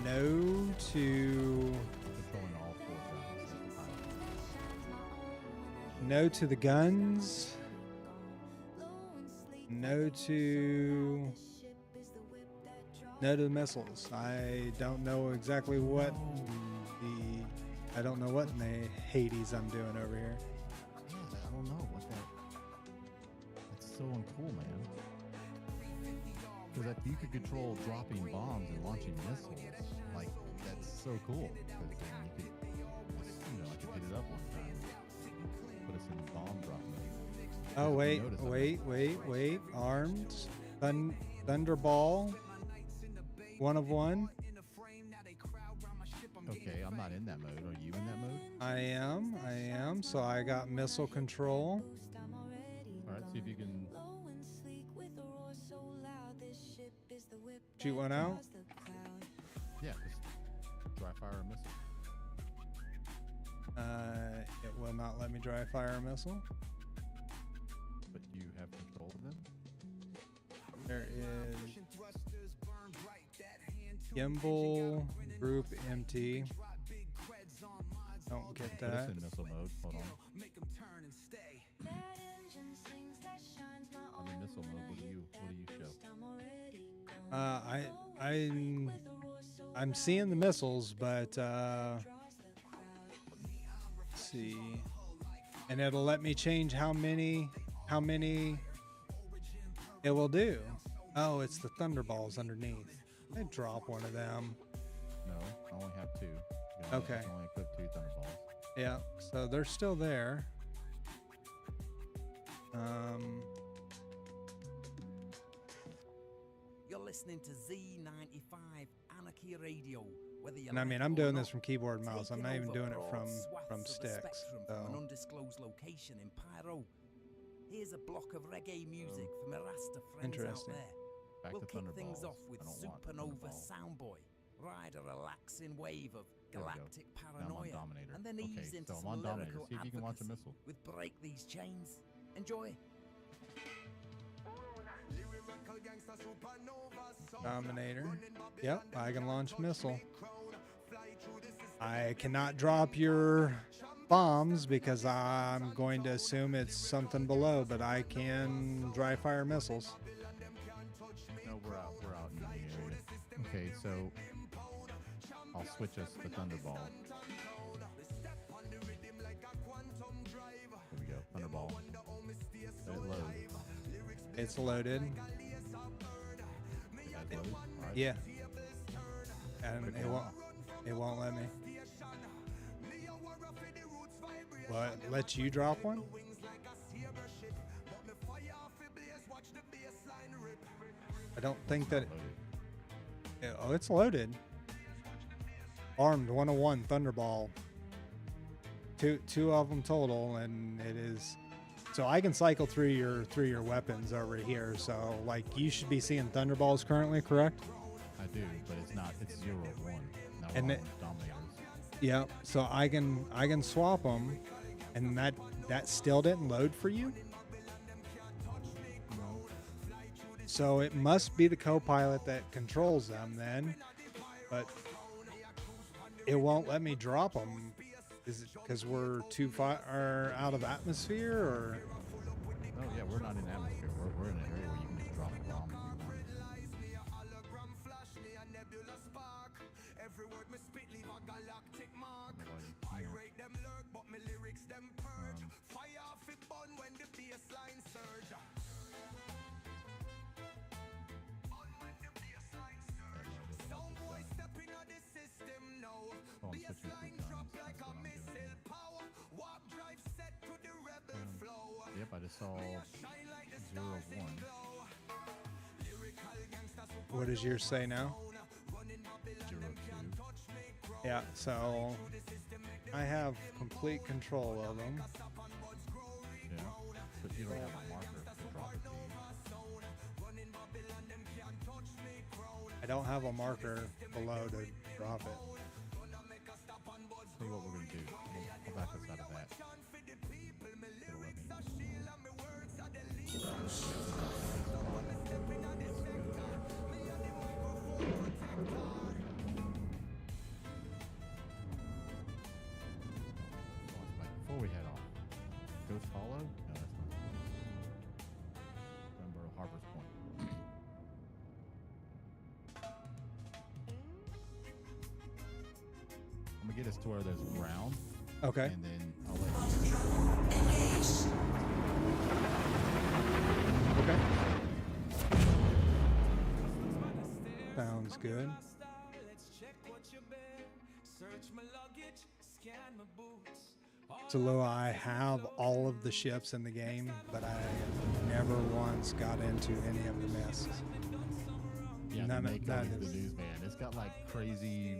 Speaker 2: No to
Speaker 1: Controlling all 4 guns at the time.
Speaker 2: no to the guns. No to the missiles. I don't know exactly what I don't know what in the Hades I'm doing over here.
Speaker 1: Yeah, I don't know what that. That's so uncool, man. Because if you could control dropping bombs and launching missiles, like that's so cool. Because then you could, just, I could hit it up one time, put us in bomb drop mode.
Speaker 2: Oh
Speaker 1: If you
Speaker 2: wait! Armed Thunderball. 1 of 1.
Speaker 1: Okay, I'm not in that mode. Are you in that mode?
Speaker 2: I am. So I got missile control.
Speaker 1: All right, see if you can.
Speaker 2: Shoot one out.
Speaker 1: Yeah, just dry fire a missile.
Speaker 2: It will not let me dry fire a missile.
Speaker 1: But you have control of them.
Speaker 2: There is gimbal group empty. Don't get
Speaker 1: Put us
Speaker 2: that.
Speaker 1: in missile mode. Hold on. I'm in missile mode. What do you show?
Speaker 2: I'm seeing the missiles, but let's see, and it'll let me change how many it will do. Oh, it's the thunderballs underneath. I drop one of them.
Speaker 1: No, I only have 2.
Speaker 2: Okay.
Speaker 1: I can only equip 2 thunderballs.
Speaker 2: Yeah, so they're still there.
Speaker 7: You're listening to Z95 Anarchy Radio. Whether you
Speaker 2: And I
Speaker 7: like
Speaker 2: mean,
Speaker 7: it
Speaker 2: I'm
Speaker 7: or
Speaker 2: doing
Speaker 7: not,
Speaker 2: this from keyboard and mouse. I'm not
Speaker 7: taking
Speaker 2: even
Speaker 7: over
Speaker 2: doing it
Speaker 7: broad
Speaker 2: from
Speaker 7: swaths of the
Speaker 2: sticks.
Speaker 7: spectrum
Speaker 2: So
Speaker 7: from an undisclosed location in Pyro. Here's a block of reggae music for my Rasta friends out
Speaker 2: Interesting.
Speaker 7: there.
Speaker 1: Back
Speaker 7: We'll
Speaker 1: to
Speaker 7: kick things
Speaker 1: thunderballs.
Speaker 7: off with
Speaker 1: I don't want
Speaker 7: Supernova
Speaker 1: thunderball.
Speaker 7: Soundboy. Ride a relaxing wave of
Speaker 1: There we go.
Speaker 7: galactic
Speaker 1: Now I'm on
Speaker 7: paranoia.
Speaker 1: Dominator.
Speaker 7: And then
Speaker 1: Okay,
Speaker 7: ease into
Speaker 1: so I'm
Speaker 7: some
Speaker 1: on Dominator.
Speaker 7: lyrical
Speaker 1: See if you can launch a
Speaker 7: advocacy
Speaker 1: missile.
Speaker 7: with Break These Chains. Enjoy.
Speaker 2: Dominator. Yep, I can launch missile. I cannot drop your bombs because I'm going to assume it's something below, but I can dry fire missiles.
Speaker 1: No, we're out. We're out in the area. Okay, so I'll switch us to Thunderball. Here we go. Thunderball. Let it load.
Speaker 2: It's loaded.
Speaker 1: Did that load? All right.
Speaker 2: Yeah. And
Speaker 1: Quick
Speaker 2: it
Speaker 1: one.
Speaker 2: won't let me. Well, it lets you drop one? I don't think that.
Speaker 1: Loaded.
Speaker 2: Oh, it's loaded. Armed 101 Thunderball. Two of them total, and it is. So I can cycle through your weapons over here. So like you should be seeing Thunderballs currently, correct?
Speaker 1: I do, but it's not. It's 0-1. Now
Speaker 2: And
Speaker 1: we're
Speaker 2: it-
Speaker 1: on Dominators.
Speaker 2: Yep. So I can swap them, and that still didn't load for you. So it must be the co-pilot that controls them then, but it won't let me drop them. Is it because we're too far or out of atmosphere, or?
Speaker 1: No, yeah, we're not in atmosphere. We're in an area where you can just drop a bomb if you want. Oh, I'm switching through guns. That's what I'm doing. Yep, I just saw 0-1.
Speaker 2: What does yours say now?
Speaker 1: 0-2.
Speaker 2: Yeah. So I have complete control of them.
Speaker 1: Yeah, but you don't have a marker to drop it to you.
Speaker 2: I don't have a marker below to drop it.
Speaker 1: Tell you what we're gonna do. We'll back us out of that. It'll let me. Before we head off, Ghost Hollow? No, that's not. Remember Harbor's Point. I'm gonna get us to where there's ground,
Speaker 2: Okay.
Speaker 1: and then I'll let you.
Speaker 2: Okay. Sounds good. So Lua, I have all of the ships in the game, but I never once got into any of the miscs.
Speaker 1: Yeah,
Speaker 2: None
Speaker 1: the
Speaker 2: of
Speaker 1: Mako
Speaker 2: that
Speaker 1: is the
Speaker 2: is-
Speaker 1: news, man. It's got like crazy,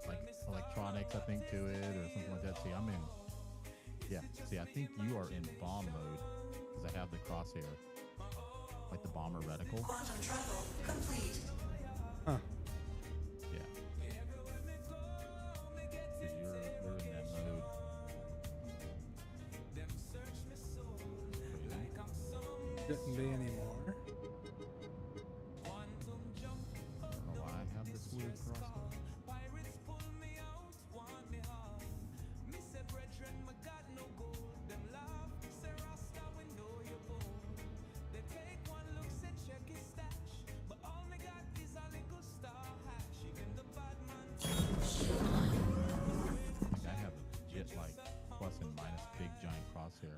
Speaker 1: like electronics, I think, to it or something like that. See, I'm in. Yeah. See, I think you are in bomb mode because I have the crosshair, like the bomber reticle.
Speaker 8: Quantum travel complete.
Speaker 2: Huh.
Speaker 1: Yeah. Because you're in that mode.
Speaker 2: Shouldn't be anymore.
Speaker 1: I don't know why I have this weird crosshair. I have a legit like plus and minus big giant crosshair.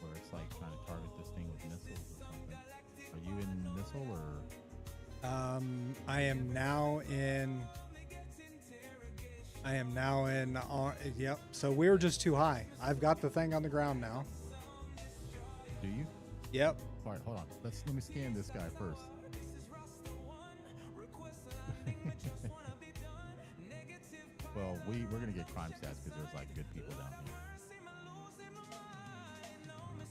Speaker 1: Where it's like trying to target this thing with missiles or something. Are you in missile or?
Speaker 2: I am now in. Yep. So we were just too high. I've got the thing on the ground now.
Speaker 1: Do you?
Speaker 2: Yep.
Speaker 1: All right, hold on. Let me scan this guy first. Well, we're gonna get crime stats because there's like good people down here.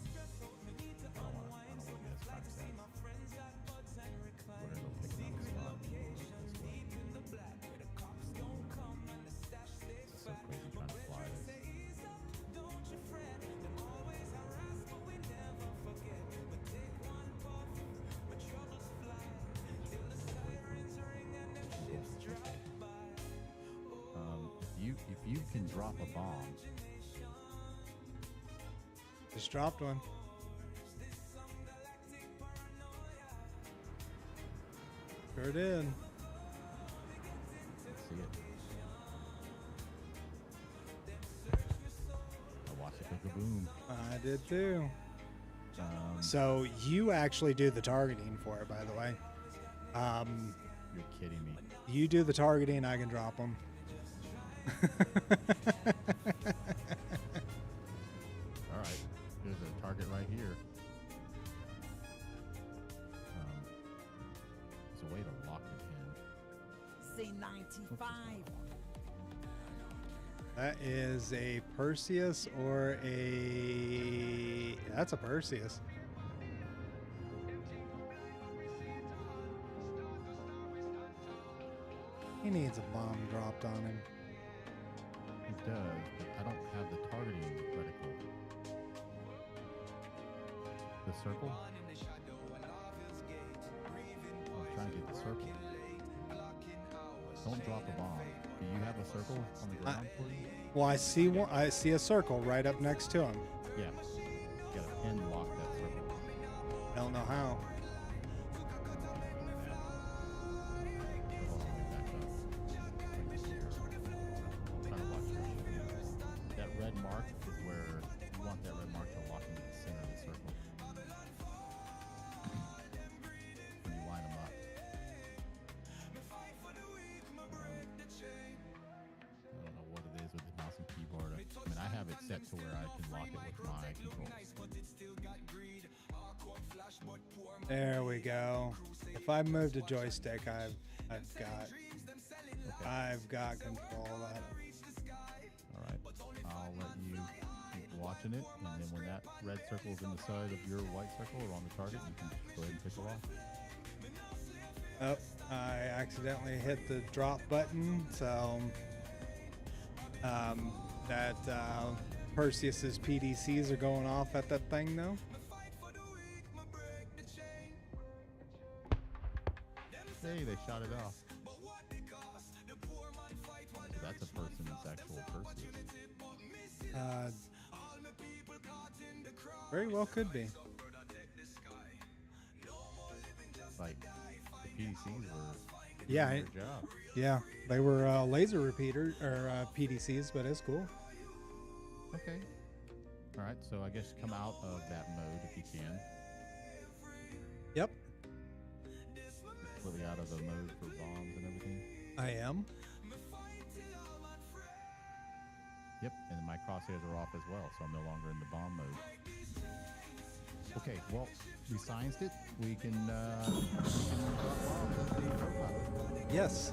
Speaker 1: I don't want to get us crime stats. We're gonna go pick another spot. This way. It's so crazy trying to fly this. you can drop a bomb,
Speaker 2: Just dropped one. Sure did.
Speaker 1: let's see it. I watched it go kaboom.
Speaker 2: I did too.
Speaker 1: Um,
Speaker 2: So you actually do the targeting for it, by the way.
Speaker 1: You're kidding me.
Speaker 2: You do the targeting, I can drop them.
Speaker 1: All right, there's a target right here. There's a way to lock it in.
Speaker 7: C95.
Speaker 2: That is a Perseus or a... That's a Perseus. He needs a bomb dropped on him.
Speaker 1: It does, but I don't have the targeting reticle. The circle? I'm trying to get the circle. Don't drop a bomb. Do you have a circle on the ground for you?
Speaker 2: Well, I see one. I see a circle right up next to him.
Speaker 1: Yeah. You gotta pin lock that circle.
Speaker 2: I don't know how.
Speaker 1: Hold on, let me back up. I'm trying to watch your screen. That red mark is where you want that red mark to lock into the center of the circle. When you line them up. I don't know what it is with the mouse and keyboard. I mean, I have it set to where I can lock it with my controls.
Speaker 2: There we go. If I move to joystick, I've got control of that.
Speaker 1: All right. I'll let you keep watching it, and then when that red circle is in the side of your white circle or on the target, you can go ahead and pick it off.
Speaker 2: Oh, I accidentally hit the drop button, so that Perseus's PDCs are going off at that thing now.
Speaker 1: Hey, they shot it off. So that's a person's actual Perseus.
Speaker 2: Very well could be.
Speaker 1: Like, the PDCs were
Speaker 2: Yeah,
Speaker 1: doing their job.
Speaker 2: Yeah, they were laser repeater or PDCs, but it's cool.
Speaker 1: Okay. All right, so I guess come out of that mode if you can.
Speaker 2: Yep,
Speaker 1: Completely out of the mode for bombs and everything.
Speaker 2: I am.
Speaker 1: Yep, and my crosshairs are off as well, so I'm no longer in the bomb mode. Okay, well, we scienced it. We can drop bombs as the co-pilot.
Speaker 2: Yes.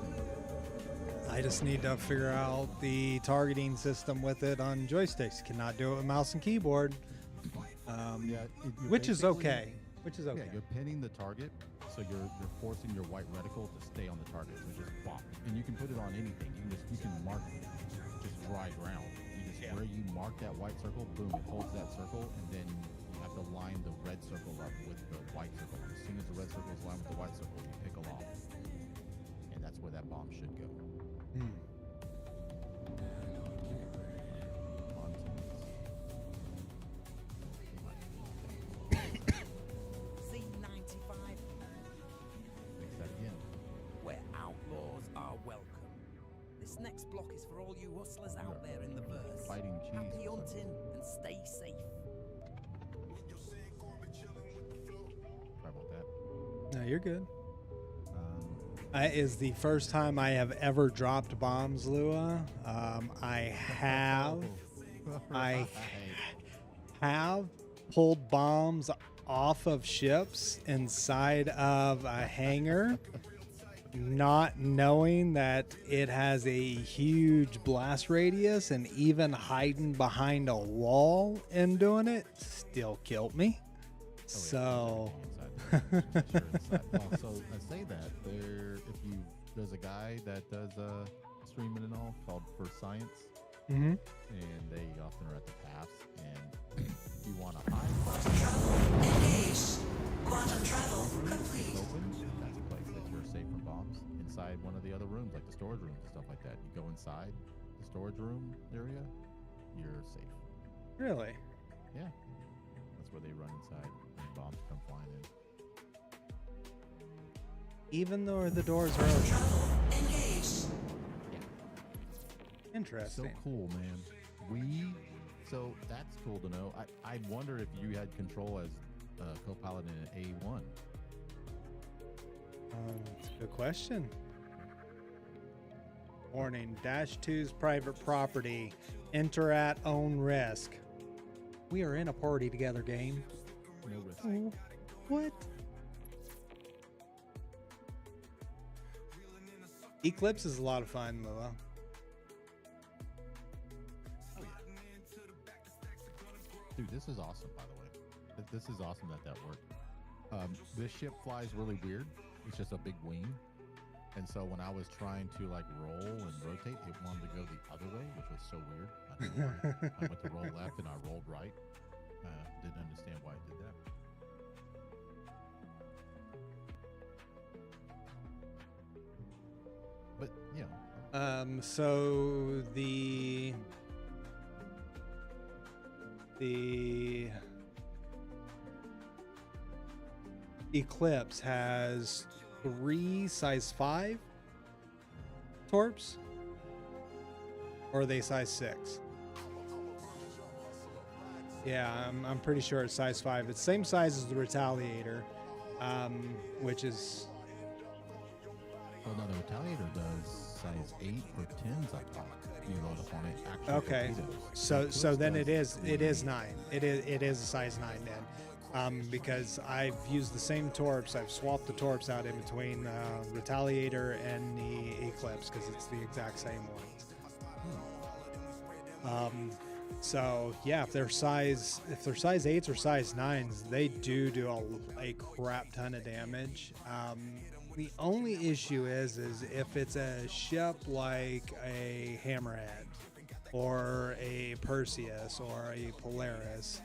Speaker 2: I just need to figure out the targeting system with it on joysticks. Cannot do it with mouse and keyboard,
Speaker 1: You're
Speaker 2: which is
Speaker 1: basically-
Speaker 2: okay. Which is okay.
Speaker 1: Yeah, you're pinning the target, so you're forcing your white reticle to stay on the target. So just bop, and you can put it on anything. You can mark just dry ground. Where you mark that white circle, boom, it holds that circle, and then you have to line the red circle up with the white circle. As soon as the red circle is lined with the white circle, you pick them off, and that's where that bomb should go. On to
Speaker 7: C95.
Speaker 1: Fix that again.
Speaker 7: Where outlaws are welcome. This next block is for all you hustlers out there in the verse.
Speaker 1: Fighting cheese
Speaker 7: Happy
Speaker 1: or something.
Speaker 7: hunting and stay safe.
Speaker 1: Sorry about that.
Speaker 2: No, you're good.
Speaker 1: Um,
Speaker 2: It is the first time I have ever dropped bombs, Lua. I have pulled bombs off of ships inside of a hangar, not knowing that it has a huge blast radius, and even hiding behind a wall and doing it still killed me. So
Speaker 1: Well, so I say that there's a guy that does streaming and all called For Science,
Speaker 2: Mhm.
Speaker 1: and they often are at the paths, and if you want to hide
Speaker 8: Engaged. Quantum travel
Speaker 1: it's
Speaker 8: complete.
Speaker 1: open, that's a place that you're safe from bombs inside one of the other rooms, like the storage rooms and stuff like that. You go inside the storage room area, you're safe.
Speaker 2: Really?
Speaker 1: Yeah. That's where they run inside when bombs come flying in.
Speaker 2: Even though the doors are open.
Speaker 8: Trouble engaged.
Speaker 1: Yeah.
Speaker 2: Interesting.
Speaker 1: So cool, man. So that's cool to know. I wonder if you had control as co-pilot in an A1.
Speaker 2: It's a good question. Warning, Dash 2's private property. Enter at own risk. We are in a party together game.
Speaker 1: No risk.
Speaker 2: Oh, what? Eclipse is a lot of fun, Lua.
Speaker 1: Oh, yeah. Dude, this is awesome, by the way. This is awesome that worked. This ship flies really weird. It's just a big wing. And so when I was trying to like roll and rotate, it wanted to go the other way, which was so weird. I don't know why. I went to roll left and I rolled right. Didn't understand why I did that. But, you know.
Speaker 2: So the Eclipse has 3 size 5 torps, or are they size 6? Yeah, I'm pretty sure it's size 5. It's same size as the Retaliator, which is
Speaker 1: Well, no, the Retaliator does size 8 or 10s, I thought. You load up on it. Actual
Speaker 2: okay.
Speaker 1: torpedoes.
Speaker 2: So then it
Speaker 1: does
Speaker 2: is 9. It is a size 9 then. Because I've used the same torps. I've swapped the torps out in between Retaliator and the Eclipse because it's the exact same ones. So yeah, if they're size 8s or size 9s, they do a crap ton of damage. The only issue is if it's a ship like a Hammerhead or a Perseus or a Polaris,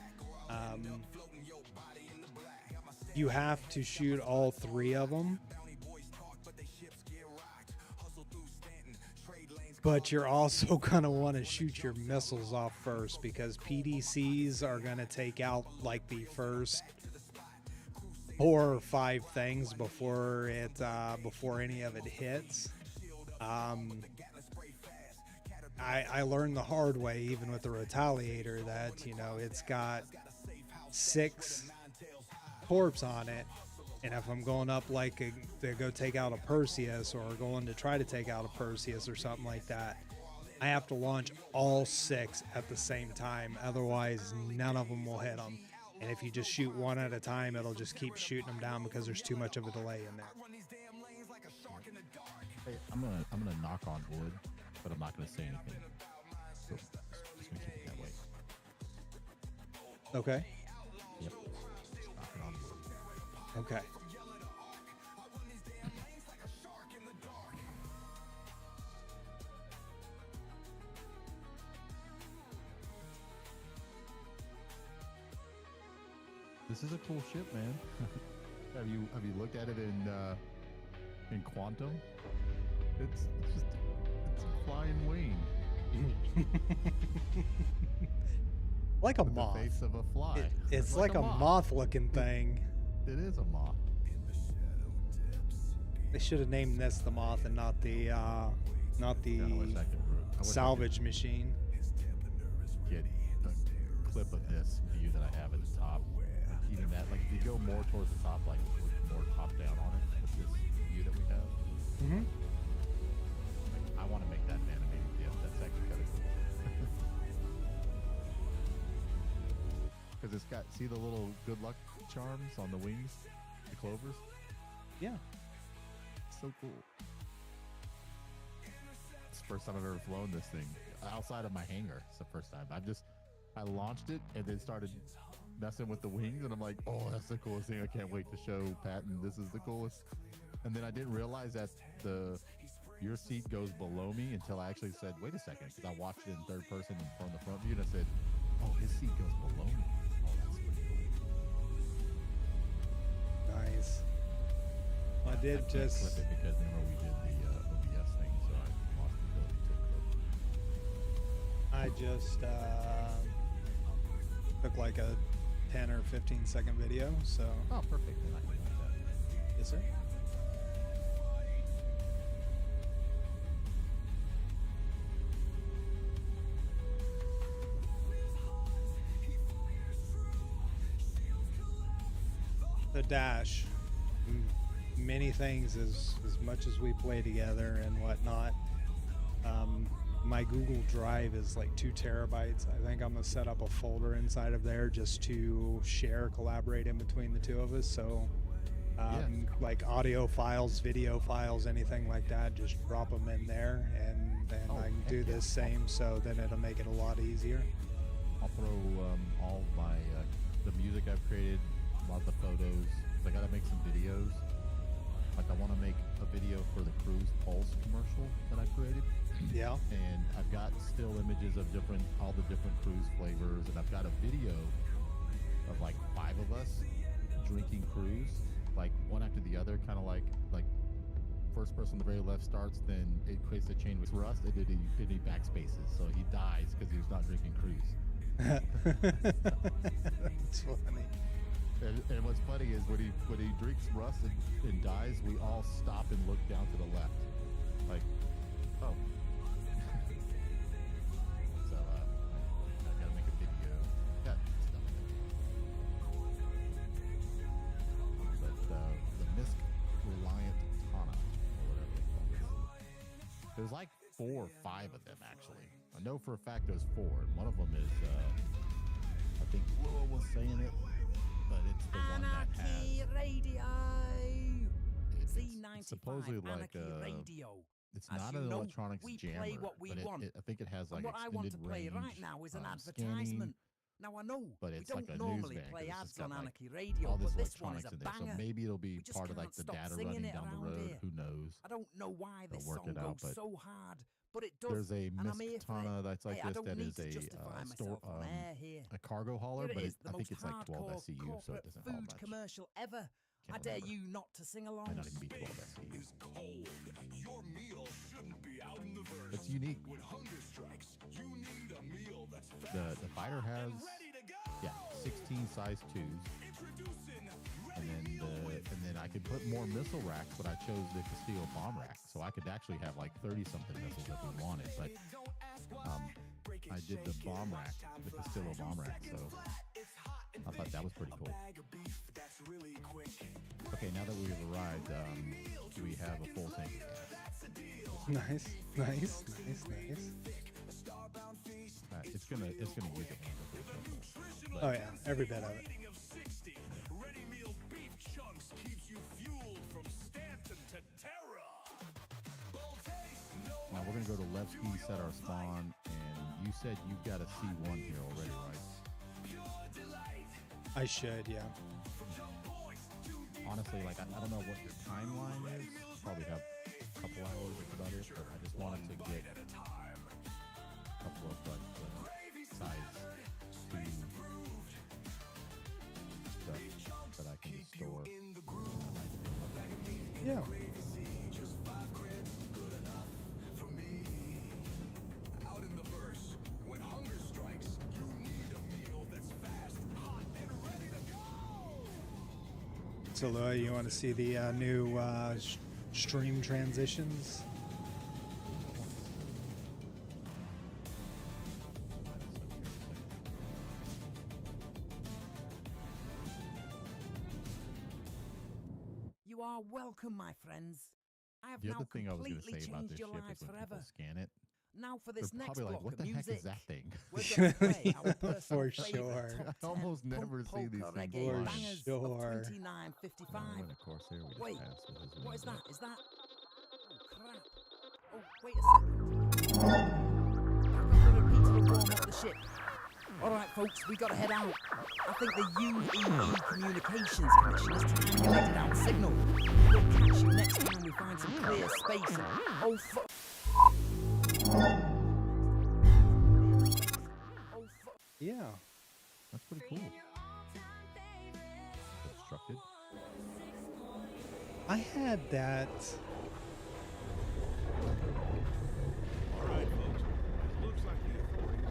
Speaker 2: you have to shoot all 3 of them. But you're also going to want to shoot your missiles off first because PDCs are going to take out like the first 4 or 5 things before any of it hits. I learned the hard way, even with the Retaliator, that it's got 6 torps on it, and if I'm going up to go take out a Perseus or going to try to take out a Perseus or something like that, I have to launch all 6 at the same time. Otherwise, none of them will hit them. And if you just shoot one at a time, it'll just keep shooting them down because there's too much of a delay in there.
Speaker 1: Hey, I'm gonna knock on wood, but I'm not gonna say anything. So just gonna keep it that way.
Speaker 2: Okay.
Speaker 1: Yep. Just knocking on wood.
Speaker 2: Okay.
Speaker 1: This is a cool ship, man. have you looked at it in Quantum? It's a flying wing.
Speaker 2: Like a
Speaker 1: With
Speaker 2: moth.
Speaker 1: the face of a fly.
Speaker 2: It's like a moth-looking thing.
Speaker 1: It is a moth.
Speaker 2: They should have named this the moth and not the
Speaker 1: Yeah, I wish I could
Speaker 2: salvage machine.
Speaker 1: get a clip of this view that I have at the top. Like even that, like if you go more towards the top, like more top down on it with this view that we have.
Speaker 2: Mm-hmm.
Speaker 1: Like, I want to make that an animated GIF. That's actually kind of cool. Because it's got, see the little good luck charms on the wings, the clovers?
Speaker 2: Yeah.
Speaker 1: So cool. It's the first time I've ever flown this thing outside of my hangar. It's the first time. I launched it and then started messing with the wings, and I'm like, oh, that's the coolest thing. I can't wait to show Patton this is the coolest. And then I didn't realize that your seat goes below me until I actually said, wait a second, because I watched it in third person from the front view, and I said, oh, his seat goes below me. Oh, that's pretty cool.
Speaker 2: Nice. I did
Speaker 1: can't
Speaker 2: just
Speaker 1: clip it because remember we did the OBS thing, so I lost the ability to clip.
Speaker 2: I just took like a 10 or 15-second video, so.
Speaker 1: Oh, perfect. Then I can use that.
Speaker 2: Yes, sir. The Dash. Many things as much as we play together and whatnot. My Google Drive is like 2 terabytes. I think I'm gonna set up a folder inside of there just to share, collaborate in between the two of us. So like audio files, video files, anything like that, just drop them in there, and then I can do the same. So then it'll make it a lot easier.
Speaker 1: I'll throw all my the music I've created, a lot of the photos. I gotta make some videos. Like I want to make a video for the Cruise Pulse commercial that I created.
Speaker 2: Yeah.
Speaker 1: And I've got still images of all the different cruise flavors, and I've got a video of like 5 of us drinking cruise, like one after the other, kind of like first person on the very left starts, then it creates a chain with Rust. It did he backspaces, so he dies because he was not drinking cruise.
Speaker 2: That's funny.
Speaker 1: And what's funny is when he drinks Rust and dies, we all stop and look down to the left, like, oh. So I gotta make a video. Got stuff. But the Misk Reliant Tana, or whatever they call it. There's like 4 or 5 of them actually. I know for a fact there's 4, and one of them is I think Willow was saying it. But it's the one that has
Speaker 7: Radio.
Speaker 1: it's supposedly like
Speaker 7: Radio.
Speaker 1: it's
Speaker 7: As
Speaker 1: not
Speaker 7: you
Speaker 1: an
Speaker 7: know,
Speaker 1: electronics
Speaker 7: we
Speaker 1: jammer,
Speaker 7: play what we
Speaker 1: but
Speaker 7: want.
Speaker 1: I think it has like
Speaker 7: And what I want to
Speaker 1: extended
Speaker 7: play
Speaker 1: range,
Speaker 7: right now is an
Speaker 1: scanning,
Speaker 7: advertisement. Now I know
Speaker 1: but
Speaker 7: we
Speaker 1: it's
Speaker 7: don't
Speaker 1: like a
Speaker 7: normally
Speaker 1: news van,
Speaker 7: play
Speaker 1: 'cause it's
Speaker 7: ads
Speaker 1: got,
Speaker 7: on
Speaker 1: like,
Speaker 7: Anarchy Radio,
Speaker 1: all this
Speaker 7: but this one is
Speaker 1: electronics
Speaker 7: a
Speaker 1: in there, so
Speaker 7: banger.
Speaker 1: maybe it'll be
Speaker 7: We just
Speaker 1: part of like
Speaker 7: can't
Speaker 1: the
Speaker 7: stop
Speaker 1: data
Speaker 7: singing
Speaker 1: running
Speaker 7: it
Speaker 1: down the
Speaker 7: around
Speaker 1: road.
Speaker 7: here.
Speaker 1: Who knows?
Speaker 7: I don't know why
Speaker 1: They'll
Speaker 7: this
Speaker 1: work
Speaker 7: song
Speaker 1: it out,
Speaker 7: goes
Speaker 1: but
Speaker 7: so hard, but it does.
Speaker 1: There's a
Speaker 7: and I'm here
Speaker 1: Misk
Speaker 7: for it.
Speaker 1: Tana that's like
Speaker 7: Hey, I
Speaker 1: this
Speaker 7: don't
Speaker 1: that
Speaker 7: need
Speaker 1: is
Speaker 7: to
Speaker 1: a
Speaker 7: justify myself on air here.
Speaker 1: a cargo hauler,
Speaker 7: Here it
Speaker 1: but
Speaker 7: is, the
Speaker 1: I think
Speaker 7: most
Speaker 1: it's like 12
Speaker 7: hardcore
Speaker 1: SCU, so
Speaker 7: corporate
Speaker 1: it doesn't haul
Speaker 7: food
Speaker 1: much.
Speaker 7: commercial ever. I
Speaker 1: Can't
Speaker 7: dare
Speaker 1: remember.
Speaker 7: you not to sing along.
Speaker 1: Might not even be 12 SCU.
Speaker 6: Is cold. Your meal shouldn't be out in the verse.
Speaker 1: It's unique.
Speaker 6: When hunger strikes, you need a meal that's fast
Speaker 1: The fighter has
Speaker 6: ready to go.
Speaker 1: 16 size 2s.
Speaker 6: Introducing
Speaker 1: And then I could put more missile racks, but I chose the Castillo bomb rack, so I could actually have like 30 something missiles if we wanted. But I did the bomb rack, the Castillo bomb rack, so I thought that was pretty cool. Okay, now that we've arrived, we have a full tank of gas.
Speaker 2: Nice.
Speaker 1: It's gonna use it when it's full.
Speaker 2: Oh yeah, every bit of it.
Speaker 6: ready meal beef chunks keeps you fueled from Stanton to Terra.
Speaker 1: Now we're gonna go to Levski, set our spawn, and you said you've got a C1 here already, right?
Speaker 2: I should, yeah.
Speaker 1: Honestly, like I don't know what your timeline is. Probably have a couple hours, that's about it. But I just wanted to get a couple of like size 2 stuff that I can store.
Speaker 2: Yeah.
Speaker 6: Out in the verse, when hunger strikes, you need a meal that's fast, hot, and ready to go.
Speaker 2: So, Louis, you want to see the new stream transitions?
Speaker 7: You are welcome, my friends. I have
Speaker 1: The
Speaker 7: now
Speaker 1: other thing I was
Speaker 7: completely
Speaker 1: gonna say about
Speaker 7: changed
Speaker 1: this
Speaker 7: your
Speaker 1: ship
Speaker 7: lives
Speaker 1: is when
Speaker 7: forever.
Speaker 1: people scan it,
Speaker 7: Now for
Speaker 1: they're
Speaker 7: this next
Speaker 1: probably like,
Speaker 7: block
Speaker 1: "What the
Speaker 7: of
Speaker 1: heck
Speaker 7: music,
Speaker 1: is that thing?"
Speaker 7: we're going to play our
Speaker 2: For
Speaker 7: personal
Speaker 2: sure.
Speaker 7: favorite top
Speaker 1: I almost
Speaker 7: 10
Speaker 1: never
Speaker 7: punk
Speaker 1: see these
Speaker 7: polka
Speaker 1: things
Speaker 7: reggae
Speaker 2: For
Speaker 7: bangers
Speaker 2: sure.
Speaker 7: of
Speaker 1: Now
Speaker 7: 2955.
Speaker 1: we're in a Corsair, we just
Speaker 7: Wait,
Speaker 1: passed with his
Speaker 7: what is
Speaker 1: wings
Speaker 7: that?
Speaker 1: up.
Speaker 7: Is that? Oh crap! Oh wait a second. I've got to repeat to warm up the ship. All right, folks, we got to head out. I think the UEE Communications Commission has triangulated our signal. We'll catch you next time we find some clear space. Oh fuck!
Speaker 2: Yeah.
Speaker 1: That's pretty cool. Obstructed.
Speaker 2: I had that.
Speaker 4: All right, folks. It looks like the authorities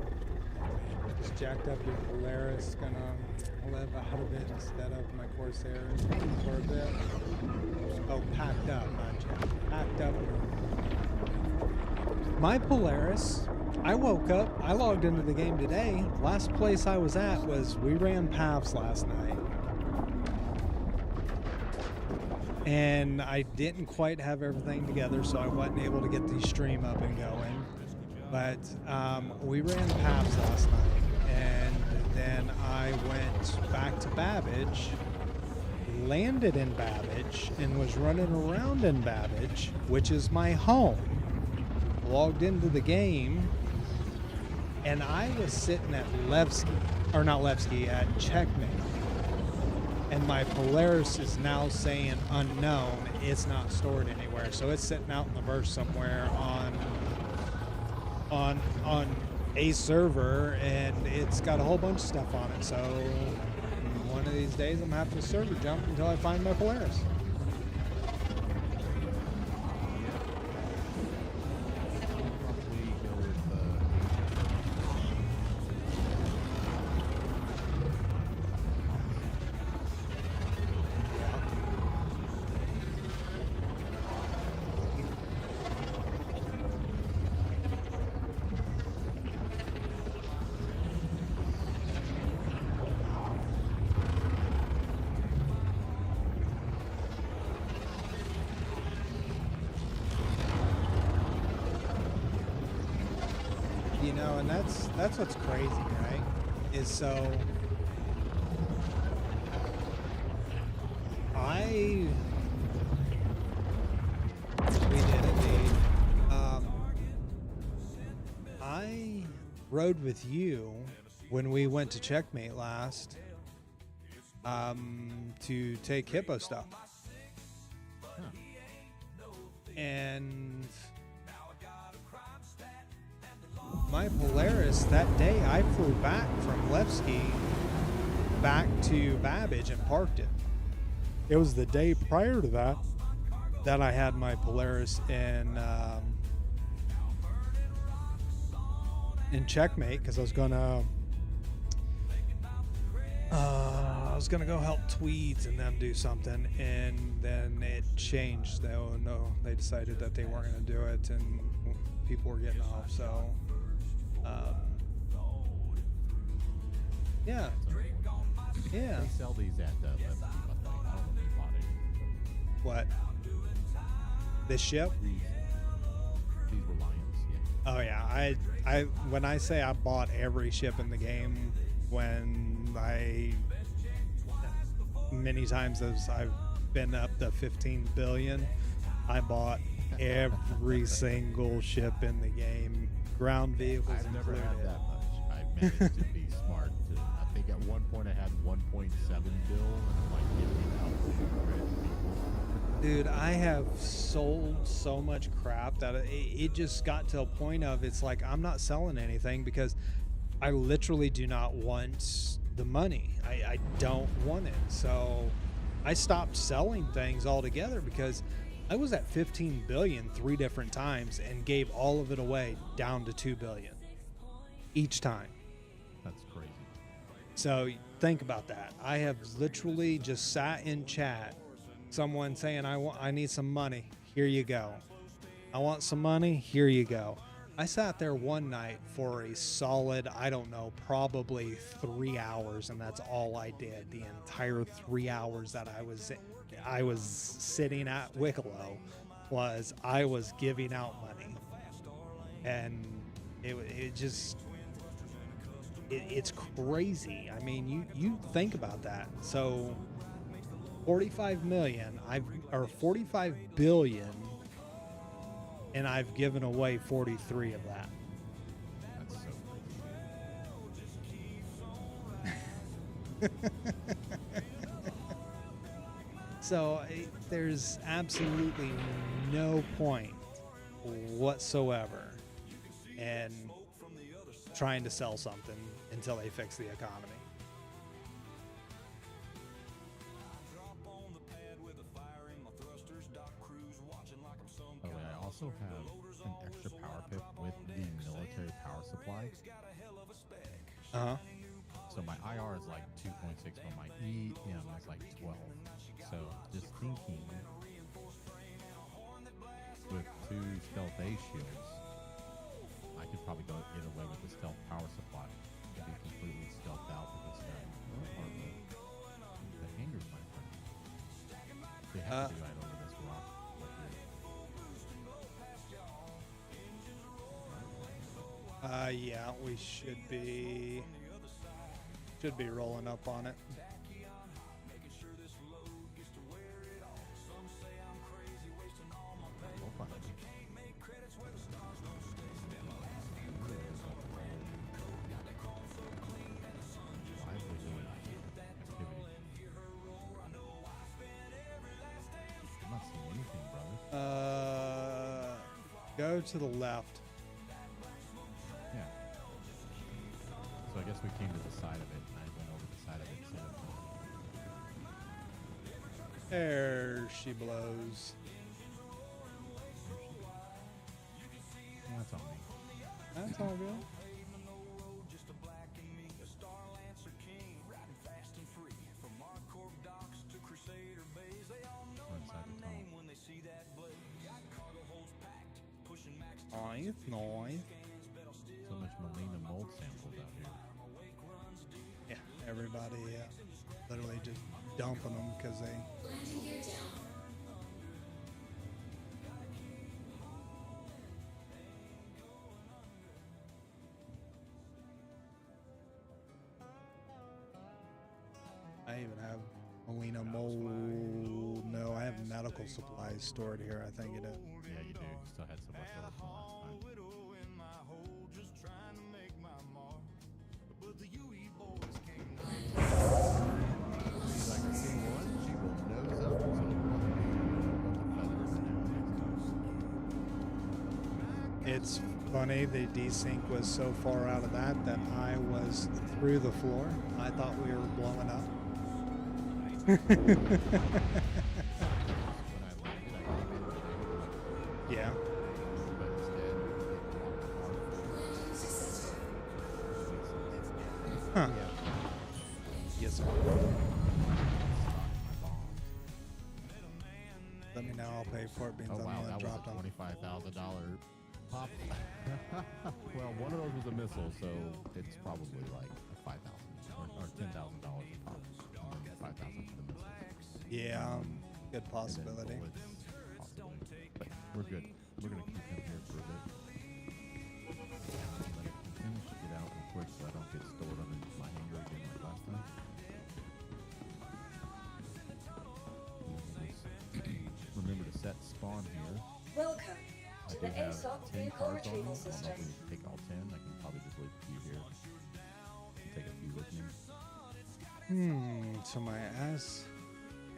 Speaker 2: jacked up your Polaris, gonna live out of it instead of my Corsair for a bit. Oh, packed up, not jacked. Packed up. My Polaris, I woke up, I logged into the game today. Last place I was at was, we ran paths last night. And I didn't quite have everything together, so I wasn't able to get the stream up and going. But we ran paths last night, and then I went back to Babbage, landed in Babbage, and was running around in Babbage, which is my home. Logged into the game, and I was sitting at Levski, or not Levski, at Checkmate. And my Polaris is now saying unknown. It's not stored anywhere, so it's sitting out in the verse somewhere on a server, and it's got a whole bunch of stuff on it. So one of these days, I'm gonna have to server jump until I find my Polaris. You know, and that's what's crazy, right? Is so we did indeed. I rode with you when we went to Checkmate last to take hippo stuff. And my Polaris, that day I flew back from Levski back to Babbage and parked it. It was the day prior to that I had my Polaris in Checkmate, because I was gonna go help Tweeds and them do something, and then it changed. They decided that they weren't gonna do it, and people were getting off. So yeah.
Speaker 1: They sell these at Levski, by the way. I don't know if you bought it.
Speaker 2: What? This ship?
Speaker 1: These were Lions, yeah.
Speaker 2: Oh yeah, I when I say I bought every ship in the game, when many times as I've been up to 15 billion, I bought every single ship in the game, ground vehicles
Speaker 1: I've never
Speaker 2: included.
Speaker 1: had that much. I managed to be smart. I think at one point I had 1.7 bill, and like giving out to random people.
Speaker 2: Dude, I have sold so much crap that it just got to a point of, it's like, I'm not selling anything because I literally do not want the money. I don't want it. So I stopped selling things altogether because I was at 15 billion 3 different times and gave all of it away down to 2 billion each time.
Speaker 1: That's crazy.
Speaker 2: So think about that. I have literally just sat in chat, someone saying, I need some money. Here you go. I want some money. Here you go. I sat there one night for a solid, I don't know, probably 3 hours, and that's all I did. The entire 3 hours that I was sitting at Wicklow was I was giving out money, and it's crazy. I mean, you think about that. So 45 billion, and I've given away 43 of that.
Speaker 1: That's so
Speaker 2: So there's absolutely no point whatsoever in trying to sell something until they fix the economy.
Speaker 1: Oh, and I also have an extra power pip with the military power supply.
Speaker 2: Uh huh.
Speaker 1: So my IR is like 2.6, but my EM is like 12. So just thinking, with 2 stealth A shields, I could probably get away with the stealth power supply and be completely stealthed out with this gun. Hardly. The hangers, my friend. They have to be right over this rock. Right here.
Speaker 2: Yeah, we should be rolling up on it.
Speaker 1: We'll find it. Why is we doing activity? I'm not seeing anything, brother.
Speaker 2: Go to the left.
Speaker 1: Yeah. So I guess we came to the side of it, and I went over the side of it instead of.
Speaker 2: There she blows.
Speaker 1: That's on me.
Speaker 2: That's all good.
Speaker 1: We're inside the tunnel.
Speaker 2: Nice, nice.
Speaker 1: So much Molina mold samples out here.
Speaker 2: Yeah, everybody literally just dumping them because they.
Speaker 8: Landing gear down.
Speaker 2: I even have Molina mold. No, I have medical supplies stored here. I think it is.
Speaker 1: Yeah, you do. You still had some left over from last time. She's like, "See what? She will nose up until the feathers and now
Speaker 2: It's funny, the desync was so far out of that I was through the floor. I thought we were blowing up.
Speaker 1: When I landed, I came in
Speaker 2: Yeah.
Speaker 1: but instead,
Speaker 2: Huh. Yes, sir.
Speaker 1: my bombs.
Speaker 2: Let me know. I'll pay for it. Being
Speaker 1: Oh wow,
Speaker 2: I
Speaker 1: that was
Speaker 2: dropped
Speaker 1: a
Speaker 2: on.
Speaker 1: $25,000 pop. Well, one of those was a missile, so it's probably like $5,000 or $10,000 a pop. And then $5,000 for the missiles.
Speaker 2: Yeah, good
Speaker 1: And then
Speaker 2: possibility.
Speaker 1: bullets, possibly. But we're good. We're gonna keep him here for a bit. Let it finish, get out real quick so I don't get stored underneath my hanger again like last time. Remember to set spawn here.
Speaker 8: Welcome
Speaker 1: I
Speaker 8: to
Speaker 1: do
Speaker 8: the
Speaker 1: have
Speaker 8: ASOC
Speaker 1: 10
Speaker 8: vehicle
Speaker 1: cards on me. I
Speaker 8: retrieval
Speaker 1: don't know if
Speaker 8: system.
Speaker 1: we need to take all 10. I can probably just leave a few here. And take a few with me.
Speaker 2: So my I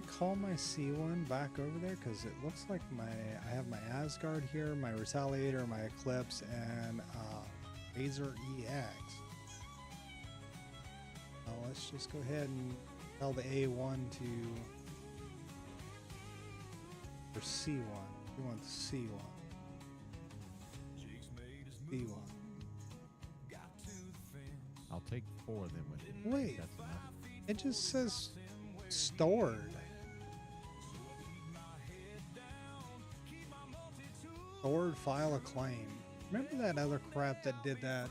Speaker 2: call my C1 back over there because it looks like I have my Asgard here, my Retaliator, my Eclipse, and Razor EX. Now let's just go ahead and tell the A1 to or C1. We want the C1. C1.
Speaker 1: I'll take 4 of them with me.
Speaker 2: Wait.
Speaker 1: That's enough.
Speaker 2: It just says stored. Stored file a claim. Remember that other crap that did that?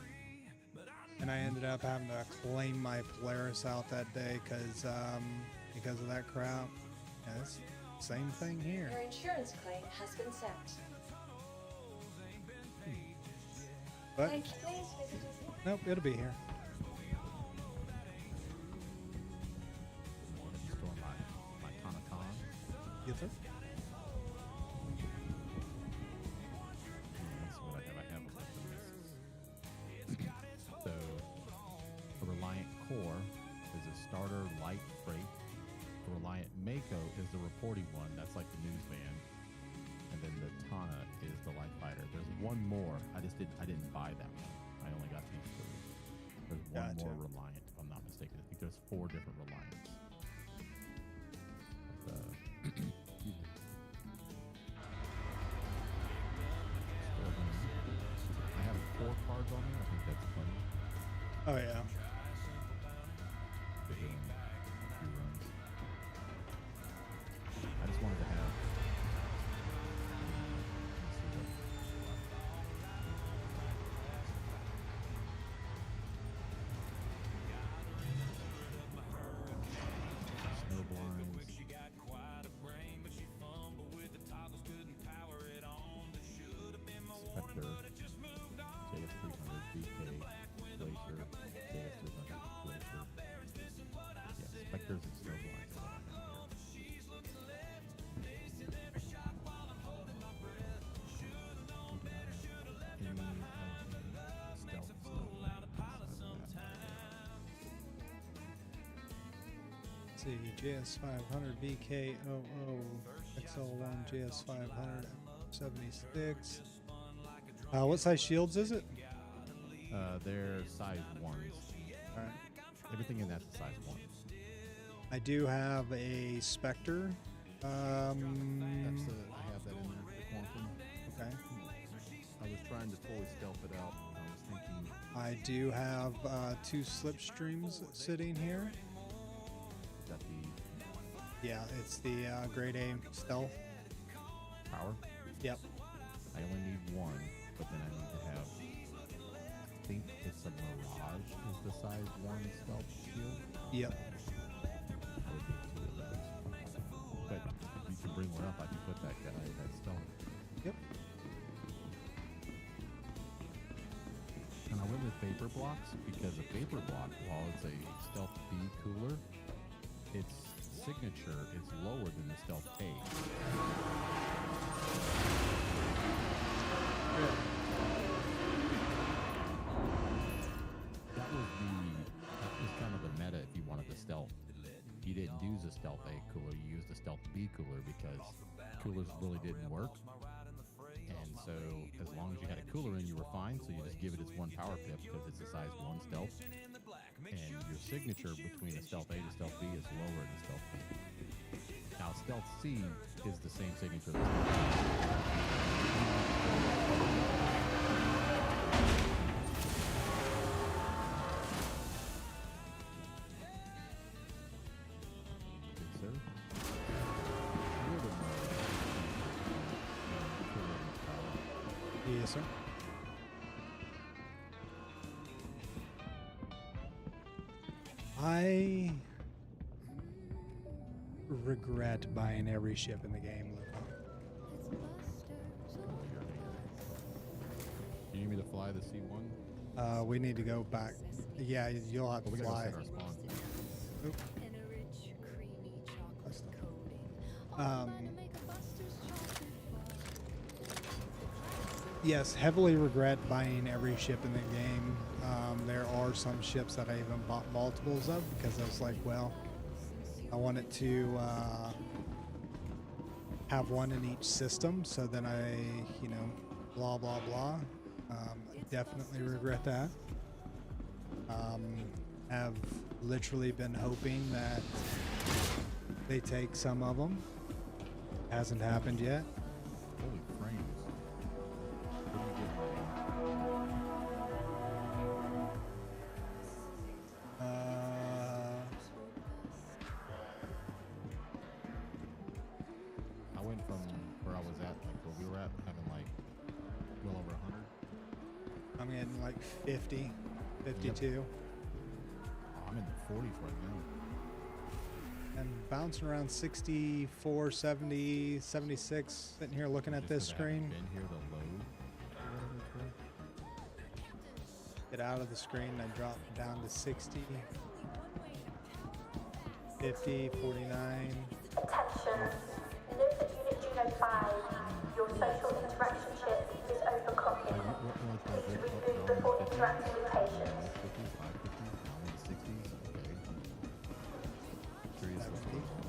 Speaker 2: And I ended up having to claim my Polaris out that day because of that crap. Yeah, it's the same thing here.
Speaker 8: Your insurance claim has been sent.
Speaker 2: But
Speaker 8: Thank you. Please visit us.
Speaker 2: nope, it'll be here.
Speaker 1: Store my Tanakan.
Speaker 2: Yes, sir.
Speaker 1: That's what I have a list of misses. So, a Reliant Core is a starter light freight. A Reliant Mako is the reporting one. That's like the news van. And then the Tana is the light fighter. There's one more. I didn't buy that one. I only got these 3. There's one
Speaker 2: Gotcha.
Speaker 1: more Reliant, if I'm not mistaken. I think there's 4 different Reliants. But, excuse me. I have 4 cards on me. I think that's plenty.
Speaker 2: Oh yeah. see, JS 500 BKOO XL1 JS 500 76. What size shields is it?
Speaker 1: They're size 1s.
Speaker 2: All right.
Speaker 1: Everything in that's a size 1.
Speaker 2: I do have a Spectre.
Speaker 1: That's I have that in there, the Quantum.
Speaker 2: Okay.
Speaker 1: I was trying to fully stealth it out. I was thinking,
Speaker 2: I do have 2 Slipstreams sitting here.
Speaker 1: got the
Speaker 2: Yeah, it's the Grade A Stealth.
Speaker 1: power.
Speaker 2: Yep.
Speaker 1: I only need 1, but then I need to have, I think it's a Mirage is the size 1 stealth shield.
Speaker 2: Yep.
Speaker 1: I would need 2 of those. But if you can bring one up, I can put that guy, that stealth.
Speaker 2: Yep.
Speaker 1: And I went with vapor blocks because a vapor block, while it's a stealth B cooler, its signature is lower than the stealth A. That was kind of the meta if you wanted the stealth. You didn't use a stealth A cooler, you used a stealth B cooler because coolers really didn't work. And so as long as you had a cooler in, you were fine. So you just give it its 1 power pip because it's a size 1 stealth. And your signature between a stealth A to stealth B is lower than stealth B. Now stealth C is the same signature as stealth Good, sir.
Speaker 2: Yes, sir. I regret buying every ship in the game, Luca.
Speaker 1: You need me to fly the C1?
Speaker 2: We need to go back. Yeah, you'll have
Speaker 1: Oh,
Speaker 2: to
Speaker 1: we gotta
Speaker 2: fly.
Speaker 1: set our spawn.
Speaker 2: Oop.
Speaker 5: And a rich, creamy chocolate coating.
Speaker 2: Yes, heavily regret buying every ship in the game. There are some ships that I even bought multiples of because I was like, well, I wanted to have one in each system. So then I, blah, blah, blah. Definitely regret that. Have literally been hoping that they take some of them. Hasn't happened yet.
Speaker 1: Holy frames. What are you getting? I went from where I was at, like where we were at, having like well over 100.
Speaker 2: I'm getting like 50, 52.
Speaker 1: Oh, I'm in the 40s right now.
Speaker 2: And bouncing around 64, 70, 76, sitting here looking at this
Speaker 1: Just 'cause I haven't
Speaker 2: screen.
Speaker 1: been here to load.
Speaker 2: Get out of the screen, I drop down to 60, 50, 49.
Speaker 9: Attention. Note that Unit Juno 5, your social interaction chip is overclocking. Please reboot before interacting with patients.
Speaker 1: 50s, 550s, now I'm in the 60s. Okay. Curious what's going on.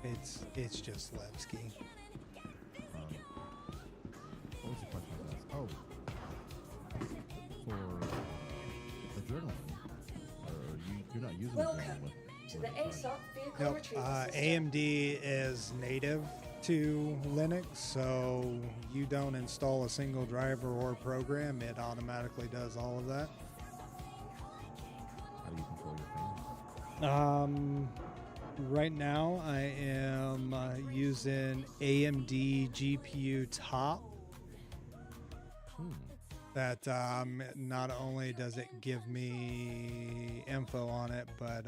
Speaker 1: It's crazy.
Speaker 2: It's just Levski.
Speaker 1: What was the question I was asked? Oh, for adrenaline, you're not using
Speaker 8: Welcome
Speaker 1: adrenaline with
Speaker 8: to the ASOC vehicle
Speaker 2: Nope.
Speaker 8: retrieval system.
Speaker 2: AMD is native to Linux, so you don't install a single driver or program. It automatically does all of that.
Speaker 1: How do you control your fan?
Speaker 2: Right now, I am using AMD GPU Top. That not only does it give me info on it, but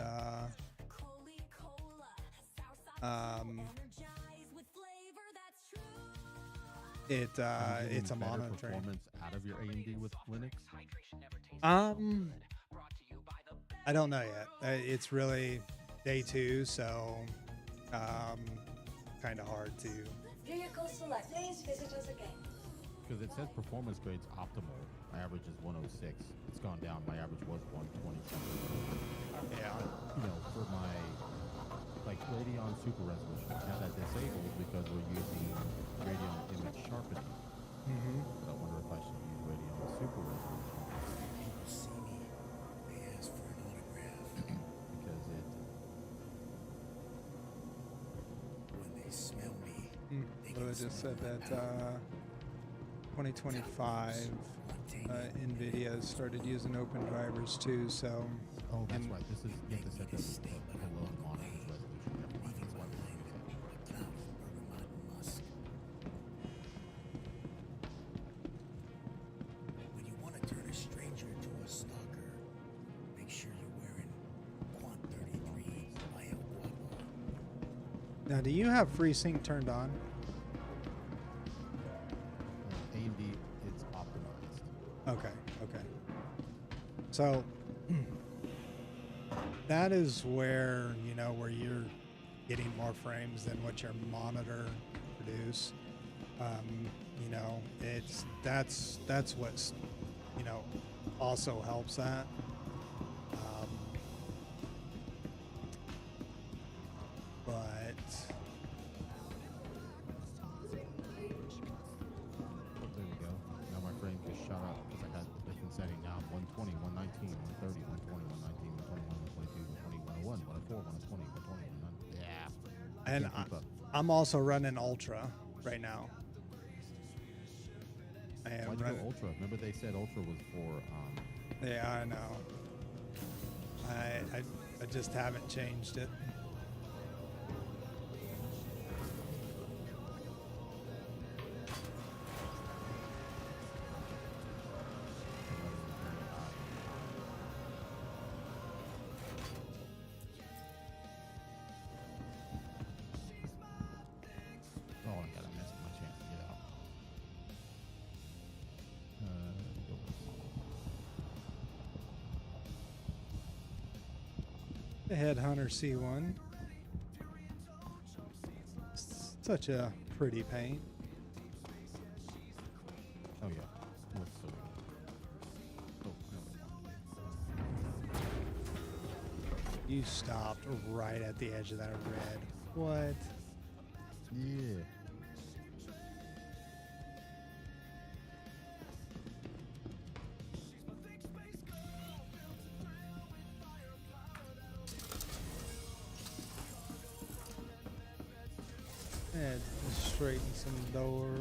Speaker 2: it's
Speaker 1: Are you
Speaker 2: a
Speaker 1: getting better
Speaker 2: monitoring.
Speaker 1: performance out of your AMD with Linux.
Speaker 2: I don't know yet. It's really day 2, so kind of hard to.
Speaker 8: Vehicle select. Please visit us again.
Speaker 1: Because it says performance grades optimal. My average is 106. It's gone down. My average was 120 something.
Speaker 2: Yeah.
Speaker 1: You know, for my like Radeon Super Resolution, I have that disabled because we're using Radeon image sharpening.
Speaker 2: Mm-hmm.
Speaker 1: But I wonder if I should use Radeon Super Resolution
Speaker 7: People see me, they ask for an autograph.
Speaker 1: because it.
Speaker 7: When they smell me, they
Speaker 2: So
Speaker 7: can
Speaker 2: I just
Speaker 7: smell
Speaker 2: said
Speaker 7: my
Speaker 2: that
Speaker 7: power.
Speaker 2: 2025 NVIDIA started using open drivers too. So
Speaker 1: Oh, that's
Speaker 2: and
Speaker 1: right. This is you have to set the below the monitor's resolution. Never mind. That's why we're doing that.
Speaker 7: Cloud from Bergamot and Musk. When you want to turn a stranger into a stalker, make sure you're wearing Quant 33 by El Guapo.
Speaker 2: now, do you have FreeSync turned on?
Speaker 1: AMD, it's optimized.
Speaker 2: Okay. So that is where where you're getting more frames than what your monitor produce. That's what's also helps that. But
Speaker 1: There we go. Now my frame just shot up because I got different setting now. 120, 119, 130, 120, 119, 121, 122, 120, 101, 104, 120, 120, 109. Yeah.
Speaker 2: and
Speaker 1: Can't keep up.
Speaker 2: I'm also running Ultra right now. I am
Speaker 1: Why'd you
Speaker 2: running.
Speaker 1: go Ultra? Remember they said Ultra was for
Speaker 2: Yeah, I know. I just haven't changed it.
Speaker 1: Oh, I gotta miss my chance to get out. Go with small.
Speaker 2: The Headhunter C1. Such a pretty paint.
Speaker 1: Oh yeah. Looks so good. Oh, no.
Speaker 2: You stopped right at the edge of that red. What?
Speaker 1: Yeah.
Speaker 2: And straighten some doors.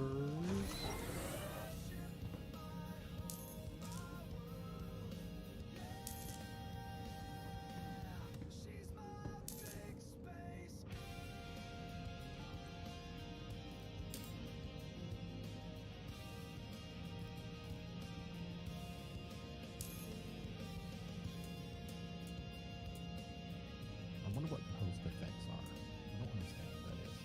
Speaker 1: I wonder what post effects are. I don't understand what that is.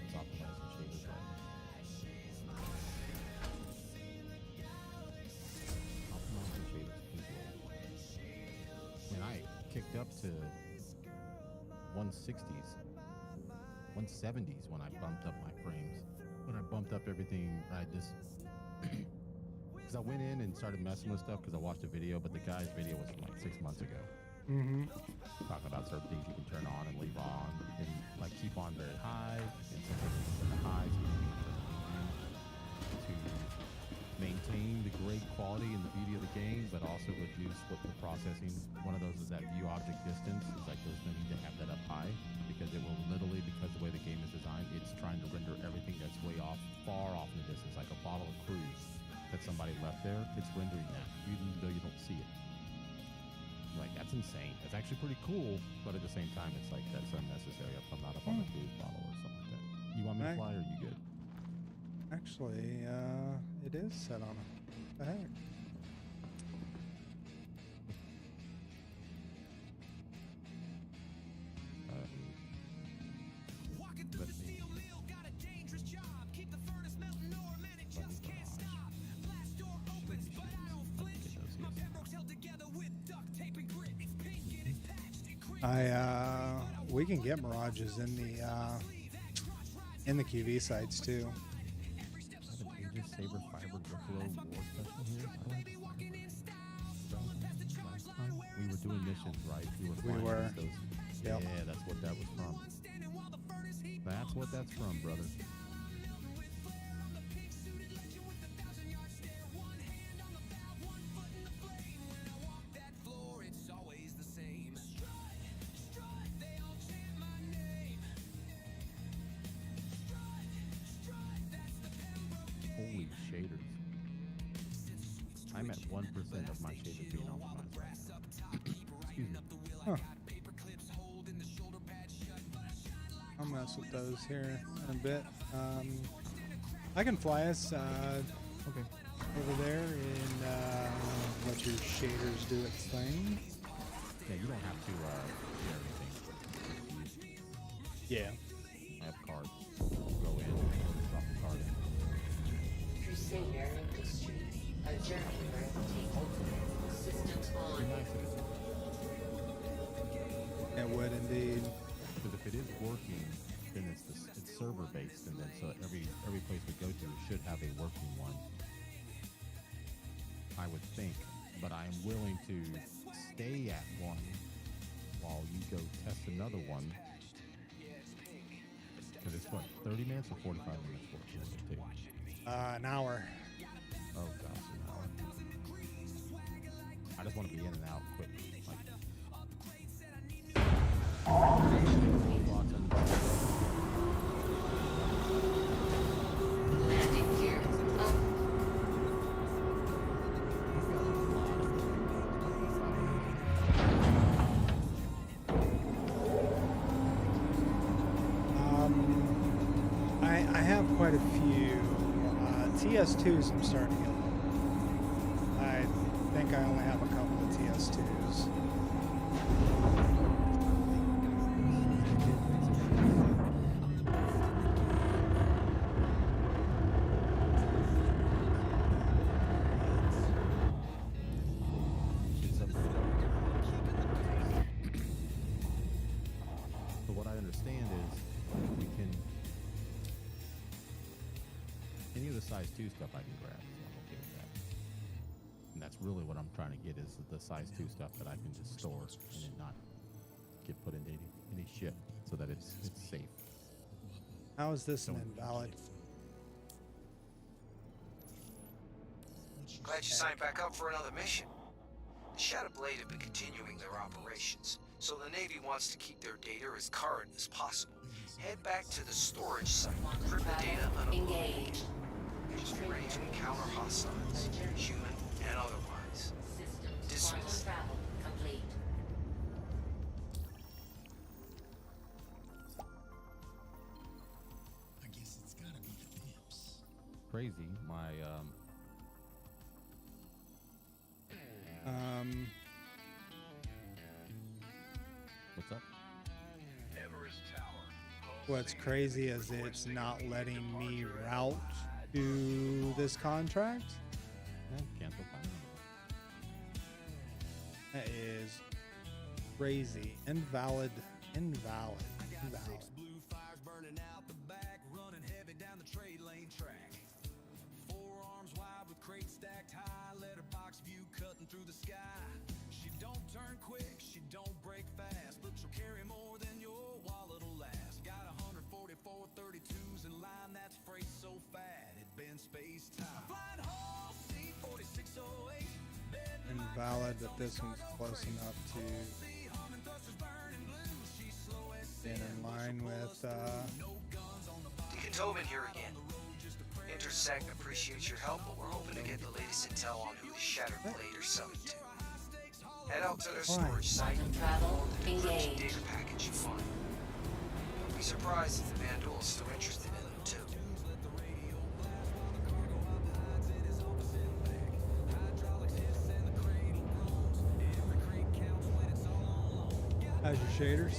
Speaker 1: It's optimizing shaders right. Optimizing shaders visually. And I kicked up to 160s, 170s when I bumped up my frames. When I bumped up everything, I just because I went in and started messing with stuff because I watched a video, but the guy's video was from like 6 months ago,
Speaker 2: Mm-hmm.
Speaker 1: talking about certain things you can turn on and leave on, and like keep on very high, and some things you can turn high so you can to maintain the great quality and the beauty of the game, but also reduce what the processing. One of those is that view object distance. It's like there's no need to have that up high because it will literally, because the way the game is designed, it's trying to render everything that's way off, far off in the distance, like a bottle of cruise that somebody left there. It's rendering that, even though you don't see it. Like, that's insane. It's actually pretty cool, but at the same time, it's like that's unnecessary. If I'm not up on the cruise bottle or something like that. You want me to
Speaker 2: Right.
Speaker 1: fly or are you good?
Speaker 2: Actually, it is set on it. What the heck?
Speaker 6: Walking through the steel mill, got a dangerous job. Keep the furnace melting ore, man, it just can't stop.
Speaker 2: We can get mirages in the QV sites too.
Speaker 1: Aegis Saber Fiber Buffalo War Special here. Last time we were doing missions, right?
Speaker 2: We
Speaker 1: flying
Speaker 2: were.
Speaker 1: against those.
Speaker 2: Yep.
Speaker 1: Yeah, that's what that was from. That's what that's from, brother. Holy shaders. I'm at 1% of my shaders being optimized right now. Excuse me.
Speaker 2: Huh. I'll mess with those here in a bit. I can fly us
Speaker 1: Okay.
Speaker 2: over there and let your shaders do its thing.
Speaker 1: Yeah, you don't have to share anything.
Speaker 2: Yeah.
Speaker 1: I have cards. Go in, drop the card in.
Speaker 10: Crusader Industries, a journey where it will take ultimate systems on.
Speaker 1: Be nice if it
Speaker 2: It would indeed.
Speaker 1: Because if it is working, then it's server based, and then so every place we go to should have a working one. I would think, but I'm willing to stay at one while you go test another one. Because it's what, 30 minutes or 45 minutes for it too?
Speaker 2: An hour.
Speaker 1: Oh gosh, an hour. I just want to be in and out quick.
Speaker 10: Landing gear up.
Speaker 2: I have quite a few TS2s. I'm starting to get low. I think I only have a couple of TS2s.
Speaker 1: So what I understand is we can any of the size 2 stuff I can grab, so I'm okay with that. And that's really what I'm trying to get is the size 2 stuff that I can just store and it not get put into any ship so that it's safe.
Speaker 2: How is this an invalid?
Speaker 11: Glad you signed back up for another mission. The Shadow Blade have been continuing their operations, so the Navy wants to keep their data as current as possible. Head back to the storage site, crypt the data
Speaker 10: Engage.
Speaker 11: just be ready to encounter hostiles, human and otherwise.
Speaker 10: Systems
Speaker 11: Dismissed.
Speaker 10: quantum travel complete.
Speaker 6: I guess it's gotta be the pimps.
Speaker 1: Crazy, my what's up?
Speaker 2: What's crazy is it's not letting me route to this contract.
Speaker 1: Cancel file.
Speaker 2: That is crazy. Invalid. Invalid. Invalid.
Speaker 6: Blue fires burning out the back, running heavy down the trade lane track. 4 arms wide with crates stacked high, letterbox view cutting through the sky. She don't turn quick, she don't break fast, but she'll carry more than your wallet will last. Got 144 32s in line, that's freight so fat it bends space time. Flying hall, C4608.
Speaker 2: Invalid, but this one's close enough to get in line with
Speaker 11: Deacon Tobin here again. Intersect appreciates your help, but we're hoping to get the latest intel on who the Shattered Blade are selling to. Head out to their storage site
Speaker 10: Quantum
Speaker 11: and
Speaker 10: travel
Speaker 11: the encrypted
Speaker 10: engage.
Speaker 11: data package you find. Don't be surprised if the Vandal is still interested in them too.
Speaker 2: how's your shaders?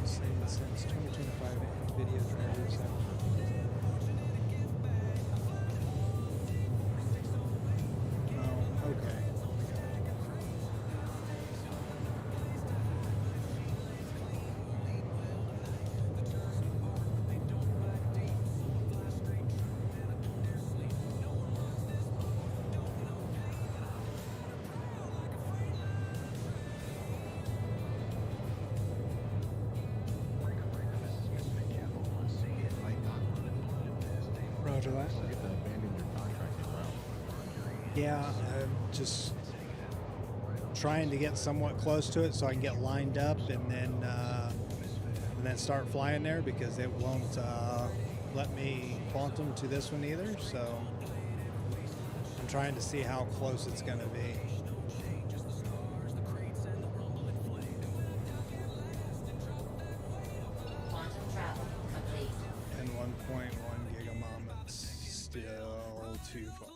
Speaker 2: Since 2025 video drivers have oh, okay. Roger that.
Speaker 1: You get to abandon your contracted route.
Speaker 2: Yeah, I'm just trying to get somewhat close to it so I can get lined up and then start flying there, because it won't let me quantum to this one either. So I'm trying to see how close it's going to be.
Speaker 10: Quantum travel complete.
Speaker 2: And 1.1 gigamoment's still too far.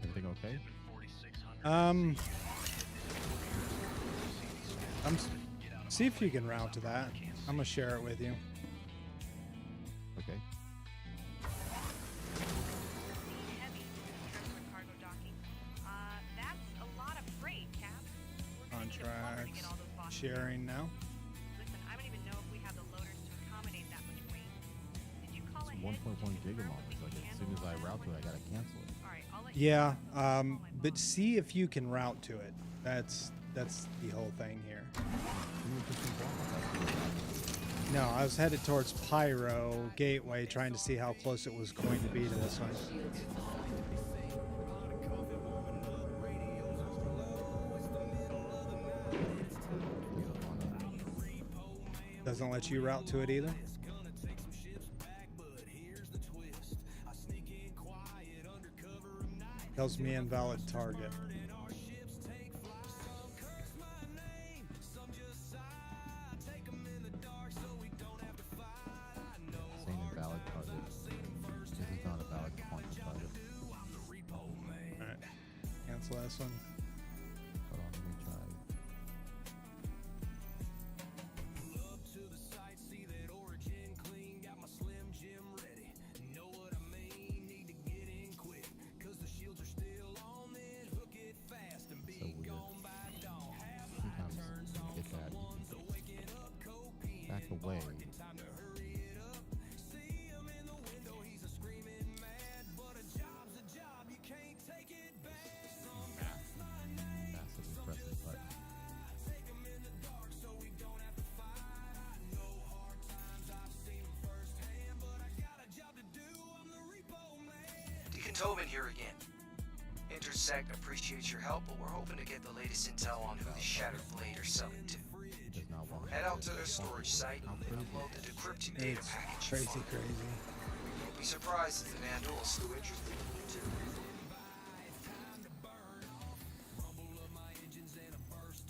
Speaker 1: Everything okay?
Speaker 2: See if you can route to that. I'm gonna share it with you.
Speaker 1: Okay.
Speaker 12: Heavy transfer cargo docking. That's a lot of freight, Cap. We're gonna need a plumber to get all those boxes.
Speaker 2: Sharing now.
Speaker 12: Listen, I don't even know if we have the loaders to accommodate that much weight. Did you call ahead?
Speaker 1: 1.1 gigamoms. Like as soon as I route to it, I gotta cancel it.
Speaker 12: All right, I'll let you
Speaker 2: Yeah, but see if you can route to it. That's the whole thing here. No, I was headed towards Pyro Gateway, trying to see how close it was going to be to this one. Doesn't let you route to it either. Tells me invalid target.
Speaker 1: Saying invalid target. This is not a valid quantum target.
Speaker 2: Alright. Cancel this one.
Speaker 1: Hold on, let me try. So weird. Sometimes you get that. Back away. Massively pressing button.
Speaker 11: Deacon Tobin here again. Intersect appreciates your help, but we're hoping to get the latest intel on who the Shattered Blade are selling to.
Speaker 1: Does not want
Speaker 11: Head out to their storage site and upload the decrypted data
Speaker 2: It's
Speaker 11: package.
Speaker 2: crazy,
Speaker 11: you find.
Speaker 2: crazy.
Speaker 11: Don't be surprised if the Vandal is still interested in you too.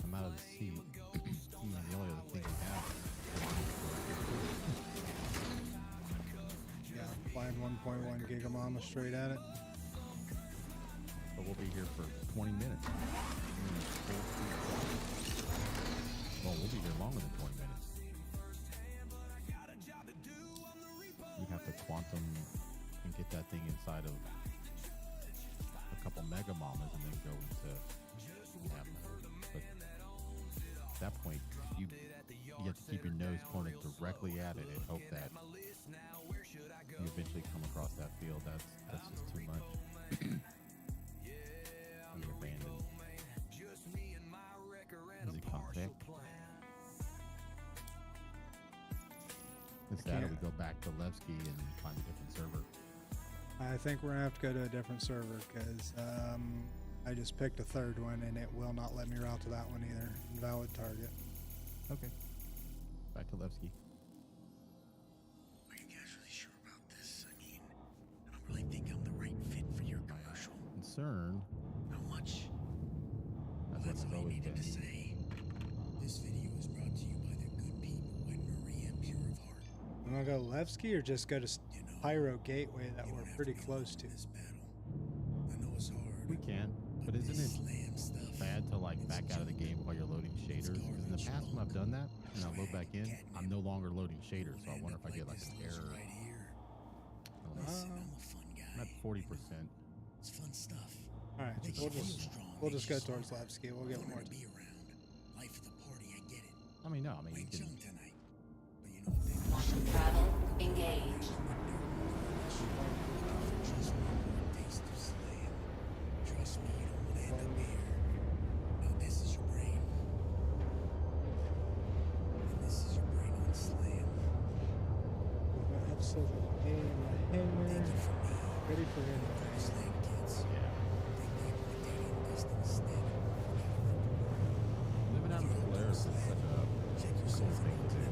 Speaker 1: I'm out of the seat. The only other thing we have.
Speaker 2: Yeah, flying 1.1 gigamama straight at it.
Speaker 1: But we'll be here for 20 minutes. Well, we'll be here longer than 20 minutes. You have to quantum and get that thing inside of a couple mega mamas and then go into half mode. But at that point, you have to keep your nose pointed directly at it and hope that you eventually come across that field. That's just too much. We abandoned. Is it contact? Instead, we go back to Levski and find a different server.
Speaker 2: I think we're gonna have to go to a different server because I just picked a third one and it will not let me route to that one either. Invalid target.
Speaker 1: Okay. Back to Levski.
Speaker 7: Are you guys really sure about this? I mean, I don't really think I'm the right fit for your commercial.
Speaker 1: Concern.
Speaker 7: How much?
Speaker 1: That's
Speaker 7: That's
Speaker 1: what
Speaker 7: all
Speaker 1: I've
Speaker 7: I
Speaker 1: always
Speaker 7: needed
Speaker 1: been.
Speaker 7: to say. This video is brought to you by the good people at Maria Pure of Heart.
Speaker 2: I'm gonna go to Levski or just go to Pyro Gateway that we're pretty close to.
Speaker 7: This battle. I know it's hard.
Speaker 1: We can, but isn't
Speaker 7: This
Speaker 1: it
Speaker 7: slam stuff.
Speaker 1: bad to like back out of the game while you're loading shaders? Because in the past when I've done that and I load back in, I'm no longer loading shaders, so I wonder if I get like an error.
Speaker 7: Right here.
Speaker 1: I don't know.
Speaker 7: Listen, I'm a fun guy.
Speaker 1: I'm at 40%.
Speaker 7: It's fun stuff.
Speaker 2: All right, we'll just go towards Levski. We'll get more.
Speaker 7: Be around. Life of the party, I get it.
Speaker 1: I mean, no, I mean, you can.
Speaker 7: Tonight. But you know what they
Speaker 10: Want to travel? Engage.
Speaker 7: just one more taste of slam. Trust me, you don't want to end up here. Now this is your brain. And this is your brain on slam.
Speaker 2: Episode of the Hammer. Ready for him.
Speaker 7: Slam kids.
Speaker 1: Yeah.
Speaker 7: Take that titanium dust instead.
Speaker 1: Living out in the Polaris is such a cool thing to do.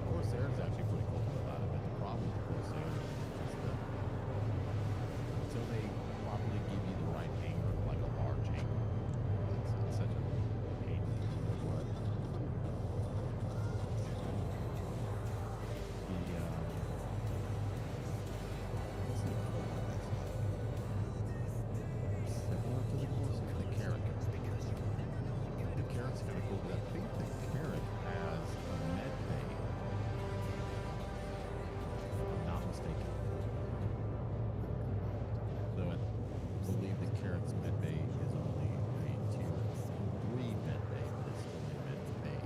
Speaker 1: Corsair is actually pretty cool about it, but the problem with Corsair is that until they properly give you the right hanger, like a large hanger, it's such a pain in the butt. Similar to the Corsair, the Carrot. The Carrot's kind of cool, but I think the Carrot has a med bay. If I'm not mistaken. Though I believe the Carrot's med bay is only a tier 3 med bay, but it's still a med bay.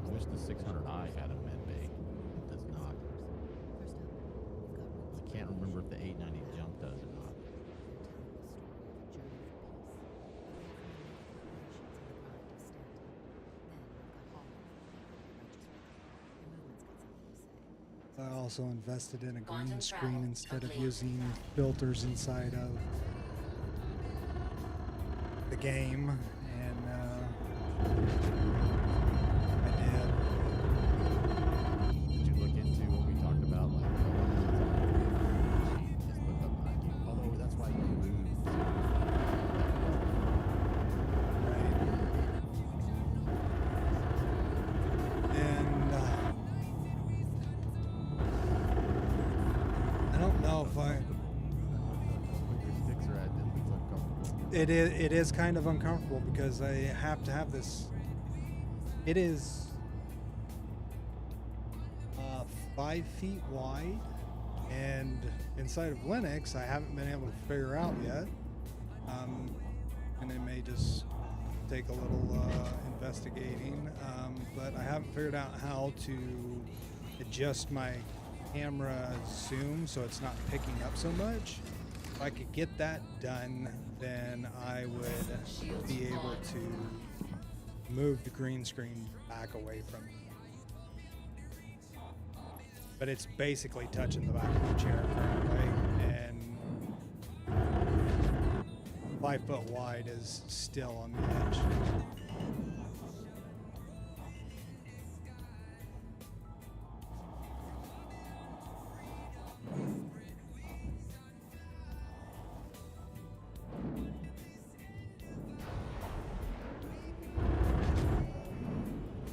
Speaker 1: I wish the 600i had a med bay. It does not. I can't remember if the 890 jump does or not.
Speaker 2: I also invested in a green screen instead of using filters inside of the game, and I did.
Speaker 1: Did you look into what we talked about, like just look up behind you? Although that's why you lose.
Speaker 2: And I don't know if I.
Speaker 1: Sticks are at, it's uncomfortable.
Speaker 2: It is kind of uncomfortable because I have to have this. It is 5 feet wide, and inside of Linux, I haven't been able to figure out yet. And it may just take a little investigating, but I haven't figured out how to adjust my camera zoom so it's not picking up so much. If I could get that done, then I would be able to move the green screen back away from me. But it's basically touching the back of the chair currently, and 5 foot wide is still on the edge.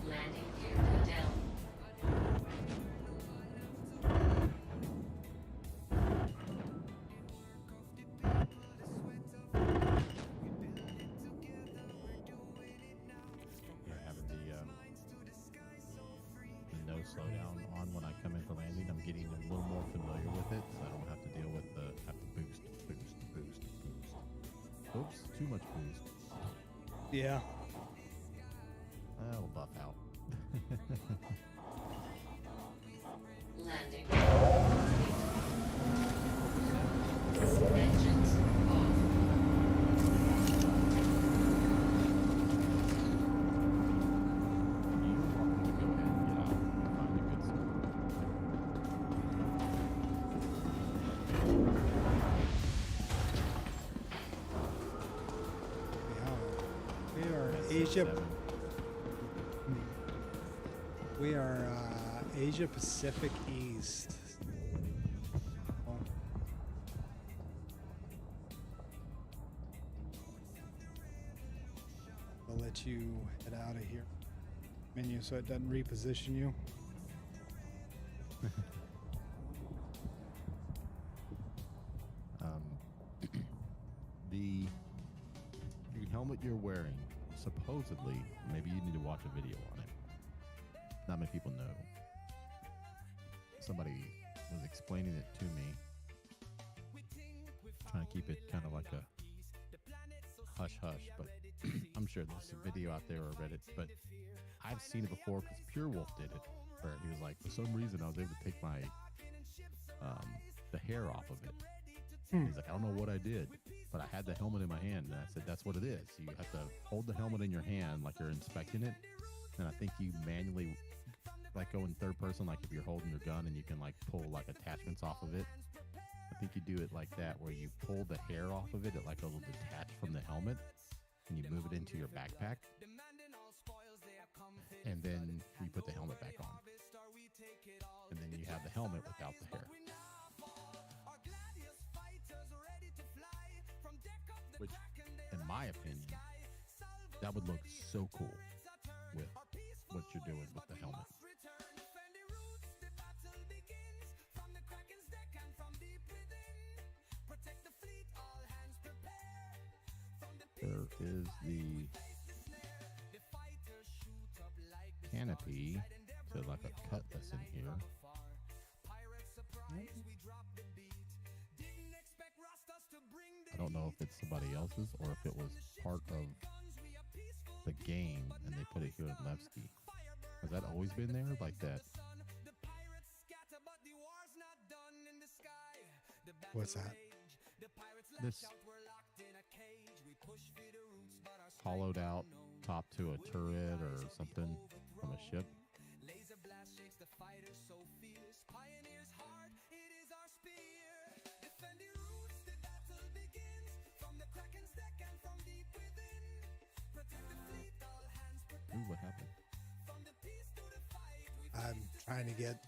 Speaker 10: Landing gear down.
Speaker 1: Yeah, having the no slowdown on when I come in for landing, I'm getting a little more familiar with it, so I don't have to deal with the have to boost. Oops, too much boost.
Speaker 2: Yeah.
Speaker 1: That'll buff out.
Speaker 10: Landing. Engines off.
Speaker 1: You want me to go ahead and get out and find a good spot.
Speaker 2: We are
Speaker 1: That's
Speaker 2: Asia.
Speaker 1: 7.
Speaker 2: We are Asia Pacific East. Oh. I'll let you head out of here. Menu so it doesn't reposition you.
Speaker 1: The helmet you're wearing, supposedly, maybe you need to watch a video on it. Not many people know. Somebody was explaining it to me, trying to keep it kind of like a hush hush, but I'm sure there's a video out there or Reddit, but I've seen it before because Pure Wolf did it, where he was like, for some reason I was able to take my the hair off of it. He's like, I don't know what I did, but I had the helmet in my hand, and I said, that's what it is. You have to hold the helmet in your hand like you're inspecting it, and I think you manually like go in third person, like if you're holding your gun and you can like pull like attachments off of it. I think you do it like that, where you pull the hair off of it, it like a little detached from the helmet, and you move it into your backpack, and then you put the helmet back on, and then you have the helmet without the hair. Which, in my opinion, that would look so cool with what you're doing with the helmet. There is the canopy, so like a cutlass in here. I don't know if it's somebody else's or if it was part of the game and they put it here in Levski. Has that always been there like that?
Speaker 2: What's that?
Speaker 1: This hollowed out top to a turret or something from a ship. Ooh, what happened?
Speaker 2: I'm trying to get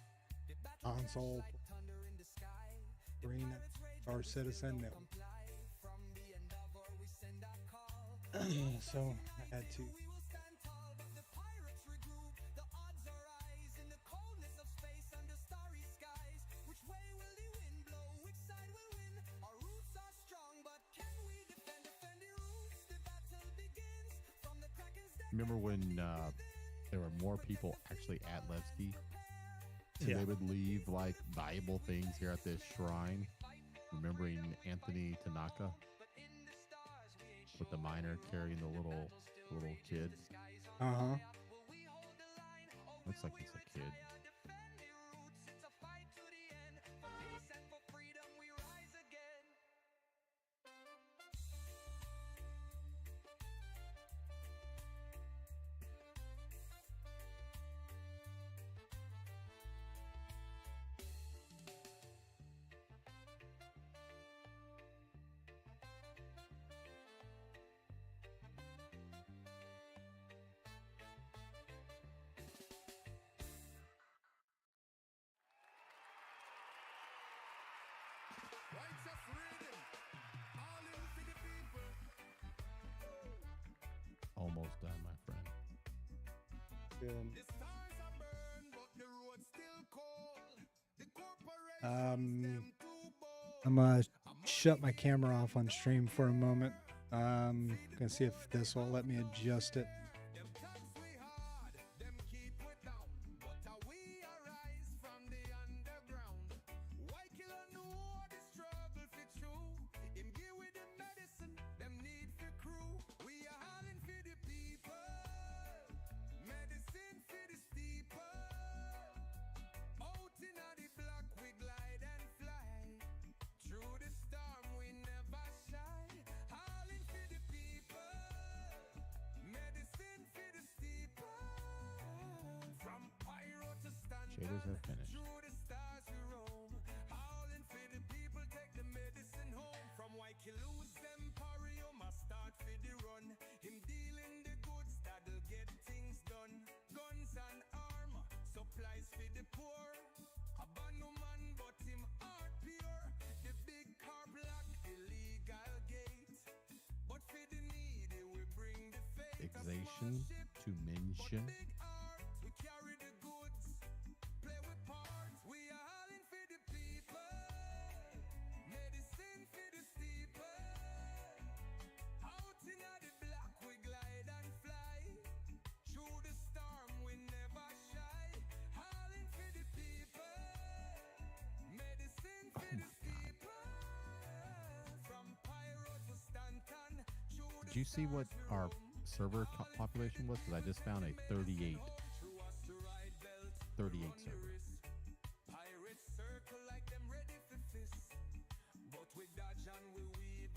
Speaker 2: console green Star Citizen. So I had to.
Speaker 1: Remember when there were more people actually at Levski? And
Speaker 2: Yeah.
Speaker 1: they would leave like valuable things here at this shrine, remembering Anthony Tanaka with the miner carrying the little kid.
Speaker 2: Uh-huh.
Speaker 1: Looks like he's a kid. Almost done, my friend.
Speaker 2: Good. I'm gonna shut my camera off on stream for a moment. Gonna see if this will let me adjust it.
Speaker 1: Shaders have finished. Exation to mention. Did you see what our server population was? Because I just found a 38 server.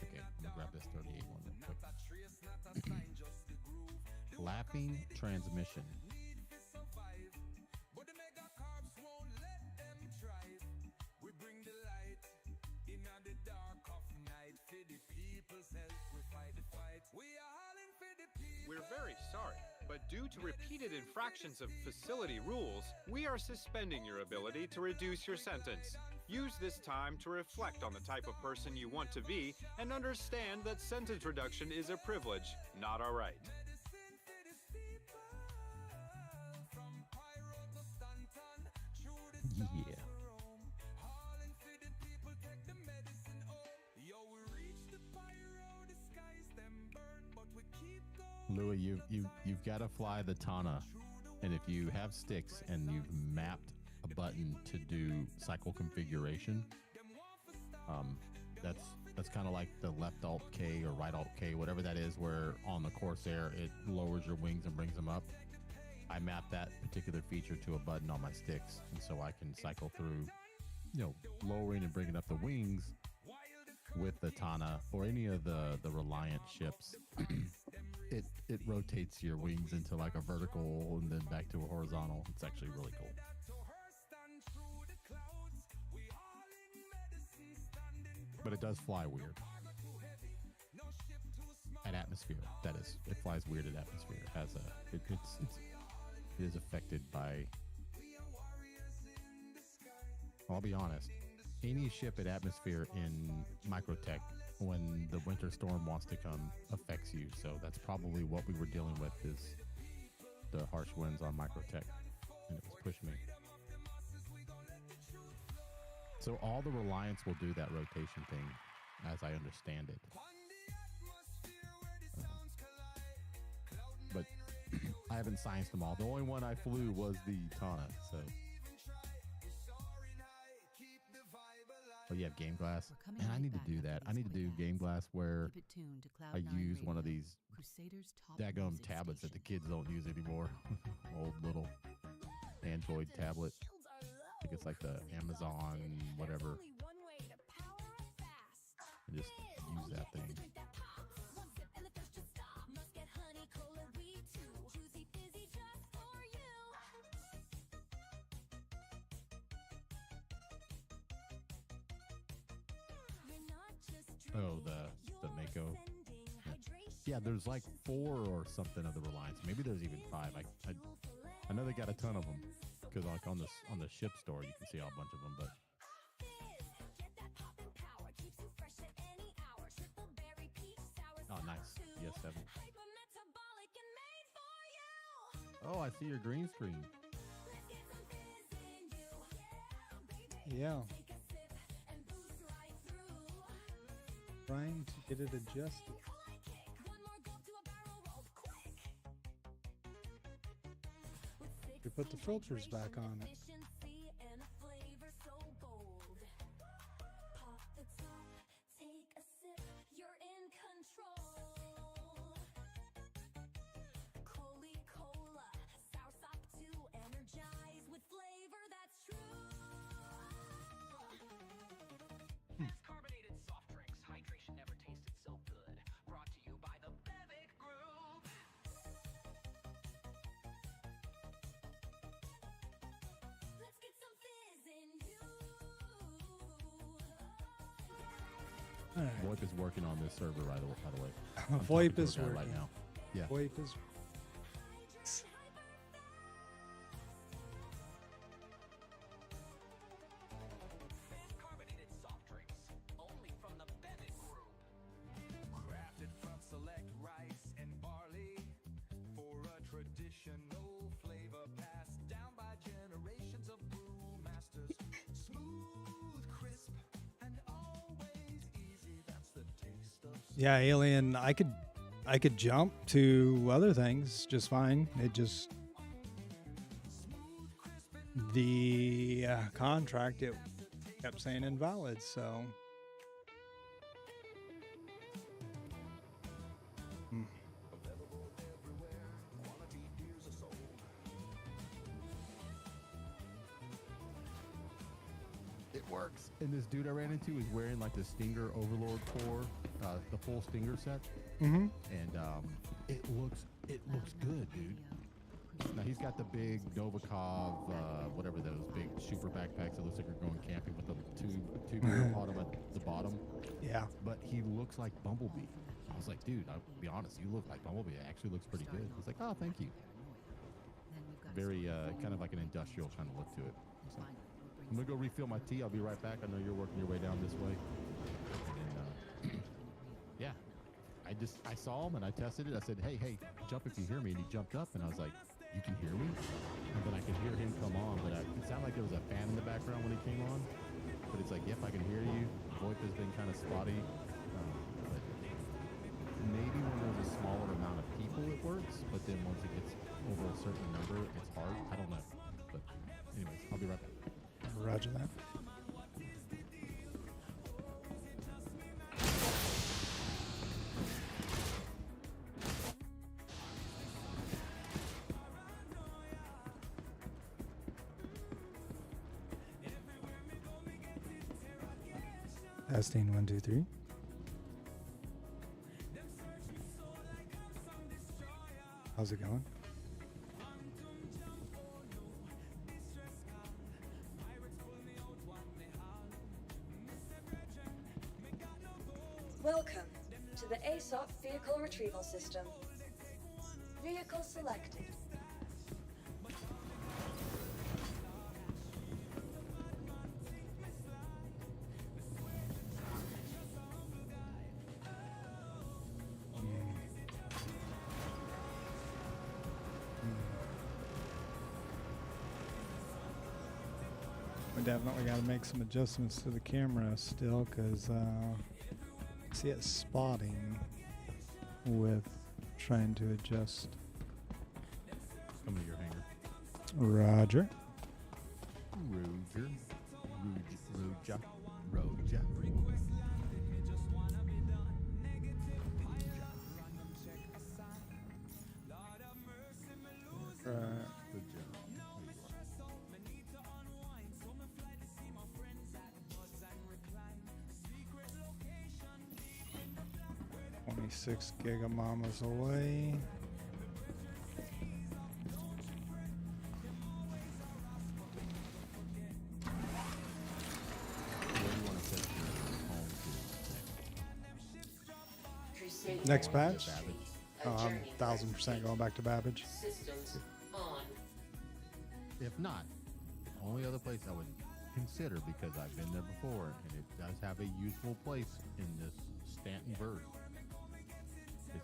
Speaker 1: Okay, I'm gonna grab this 38 one real quick. Laughing transmission.
Speaker 13: We're very sorry, but due to repeated infractions of facility rules, we are suspending your ability to reduce your sentence. Use this time to reflect on the type of person you want to be and understand that sentence reduction is a privilege, not a right.
Speaker 1: Yeah. Louis, you've got to fly the Tana, and if you have sticks and you've mapped a button to do cycle configuration, that's kind of like the left Alt K or right Alt K, whatever that is, where on the Corsair it lowers your wings and brings them up. I mapped that particular feature to a button on my sticks, and so I can cycle through, lowering and bringing up the wings with the Tana or any of the Reliant ships. It rotates your wings into like a vertical and then back to a horizontal. It's actually really cool. But it does fly weird. At atmosphere, that is. It flies weird at atmosphere. It has it is affected by, I'll be honest, any ship at atmosphere in Microtech, when the winter storm wants to come, affects you. So that's probably what we were dealing with, is the harsh winds on Microtech, and it was pushing me. So all the Reliance will do that rotation thing, as I understand it. But I haven't scienced them all. The only one I flew was the Tana, so. Oh, you have Game Glass? Man, I need to do that. I need to do Game Glass where I use one of these daggum tablets that the kids don't use anymore. Old little Android tablet. I think it's like the Amazon whatever. And just use that thing. Oh, the Mako. Yeah, there's like 4 or something of the Reliance. Maybe there's even 5. I know they got a ton of them, because like on the ship store you can see a bunch of them. But oh, nice. Yes, 7. Oh, I see your green screen.
Speaker 2: Yeah. Trying to get it adjusted. We put the filters back on it.
Speaker 1: VoIP is working on this server by the way.
Speaker 2: VoIP is working
Speaker 1: right now. Yeah.
Speaker 2: VoIP is.
Speaker 6: Carbonated soft drinks, only from the Bennett Group. Crafted from select rice and barley for a traditional flavor passed down by generations of brew masters. Smooth, crisp, and always easy. That's the taste of.
Speaker 2: Yeah, Alien. I could jump to other things just fine. It just the contract, it kept saying invalid. So
Speaker 1: works. And this dude I ran into is wearing like the Stinger Overlord core, the full Stinger set.
Speaker 2: Mm-hmm.
Speaker 1: And it looks good, dude. Now he's got the big Novikov, whatever those big super backpacks that looks like you're going camping with the tube bottom at the bottom.
Speaker 2: Yeah.
Speaker 1: But he looks like Bumblebee. I was like, dude, I'll be honest, you look like Bumblebee. It actually looks pretty good. He's like, oh, thank you. Very kind of like an industrial kind of look to it. So, I'm gonna go refill my tea. I'll be right back. I know you're working your way down this way. And, yeah, I saw him and I tested it. I said, hey, jump if you hear me. And he jumped up and I was like, you can hear me? And then I could hear him come on, but it sounded like there was a fan in the background when he came on. But it's like, yep, I can hear you. VoIP has been kind of spotty. But maybe when there's a smaller amount of people it works, but then once it gets over a certain number, it's hard. I don't know. But anyways, I'll be right back.
Speaker 2: Roger that. Testing 1, 2, 3. How's it going?
Speaker 8: Welcome to the ASOP Vehicle Retrieval System. Vehicle selected.
Speaker 2: We definitely got to make some adjustments to the camera still, because see it spotting with trying to adjust.
Speaker 1: Come to your hanger.
Speaker 2: Roger.
Speaker 1: Roger.
Speaker 2: Right.
Speaker 1: Good job.
Speaker 2: 26 gigamamas away. Next patch? 1000% going back to Babbage.
Speaker 10: Systems on.
Speaker 1: If not, the only other place I would consider, because I've been there before, and it does have a useful place in this Stanton verse, is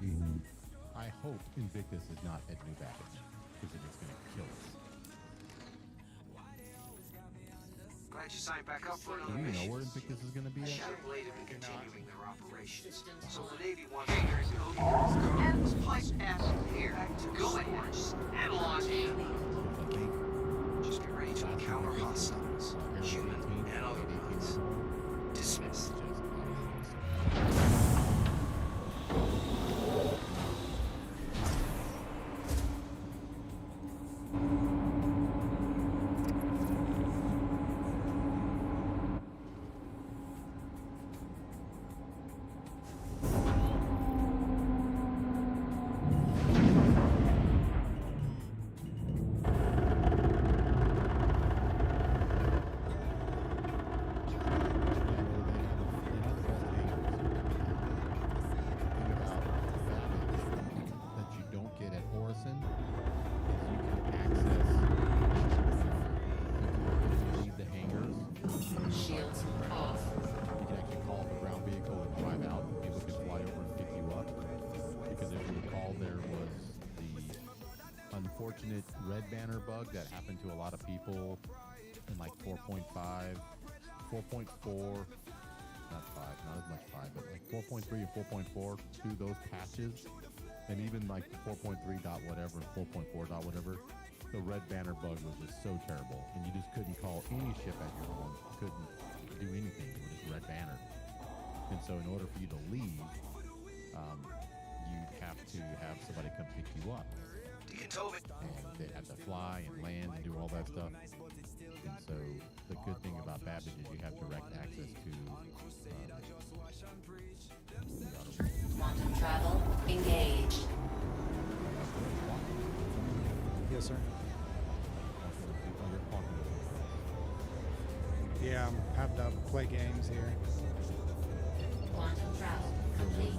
Speaker 1: 18. I hope Invictus is not at New Babbage, because it is going to kill us.
Speaker 11: Glad you signed back up for
Speaker 1: Do
Speaker 11: another
Speaker 1: you know
Speaker 11: mission.
Speaker 1: where Invictus is going to be at?
Speaker 11: Shadowblade have been continuing their operations, so the Navy wants
Speaker 7: Fingers
Speaker 11: to
Speaker 7: and plus pass here. Go ahead. Analog A.
Speaker 11: Just get ready to encounter hostiles, human and otherwise. Dismissed. Red banner bug that happened to a lot of people in like 4.5, 4.4, not 5, not as much 5, but like 4.3 and 4.4 to those patches, and even like 4.3 dot whatever, 4.4 dot whatever, the red banner bug was just so terrible, and you just couldn't call any ship at your home, couldn't do anything with this red banner. And so in order for you to leave, you'd have to have somebody come pick you up. You can tow it.
Speaker 1: And they have to fly and land and do all that stuff. And so the good thing about Babbage is you have direct access to
Speaker 14: Quantum travel engaged.
Speaker 2: Yes, sir. Yeah, I'm having to play games here.
Speaker 14: Quantum travel complete.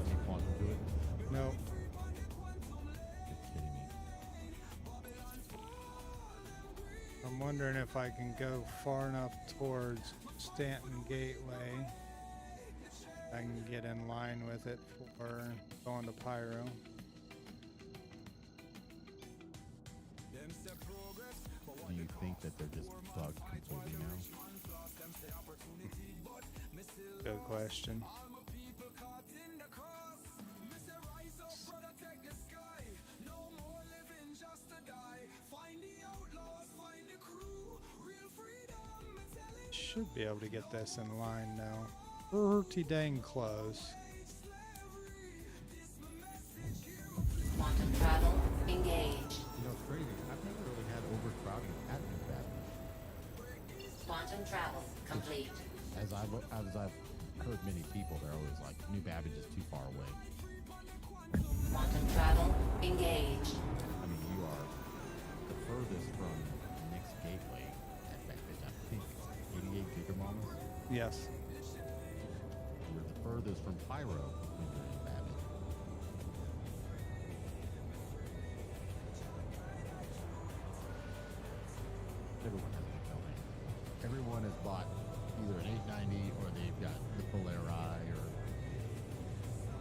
Speaker 2: No. I'm wondering if I can go far enough towards Stanton Gateway. I can get in line with it for going to Pyro.
Speaker 1: Do you think that they're just bugged completely now?
Speaker 2: Good question. Should be able to get this in line now. Pretty dang close.
Speaker 14: Quantum travel engaged.
Speaker 1: You know, it's crazy. I've never really had overcrowding at New Babbage.
Speaker 14: Quantum travel complete.
Speaker 1: As I've heard many people, they're always like, New Babbage is too far away.
Speaker 14: Quantum travel engaged.
Speaker 1: I mean, you are the furthest from Nick's Gateway at Babbage. I think 88 Gigamoms.
Speaker 2: Yes.
Speaker 1: You're the furthest from Pyro when you're in Babbage. Everyone has a big building. Everyone has bought either an 890 or they've got the Poleri or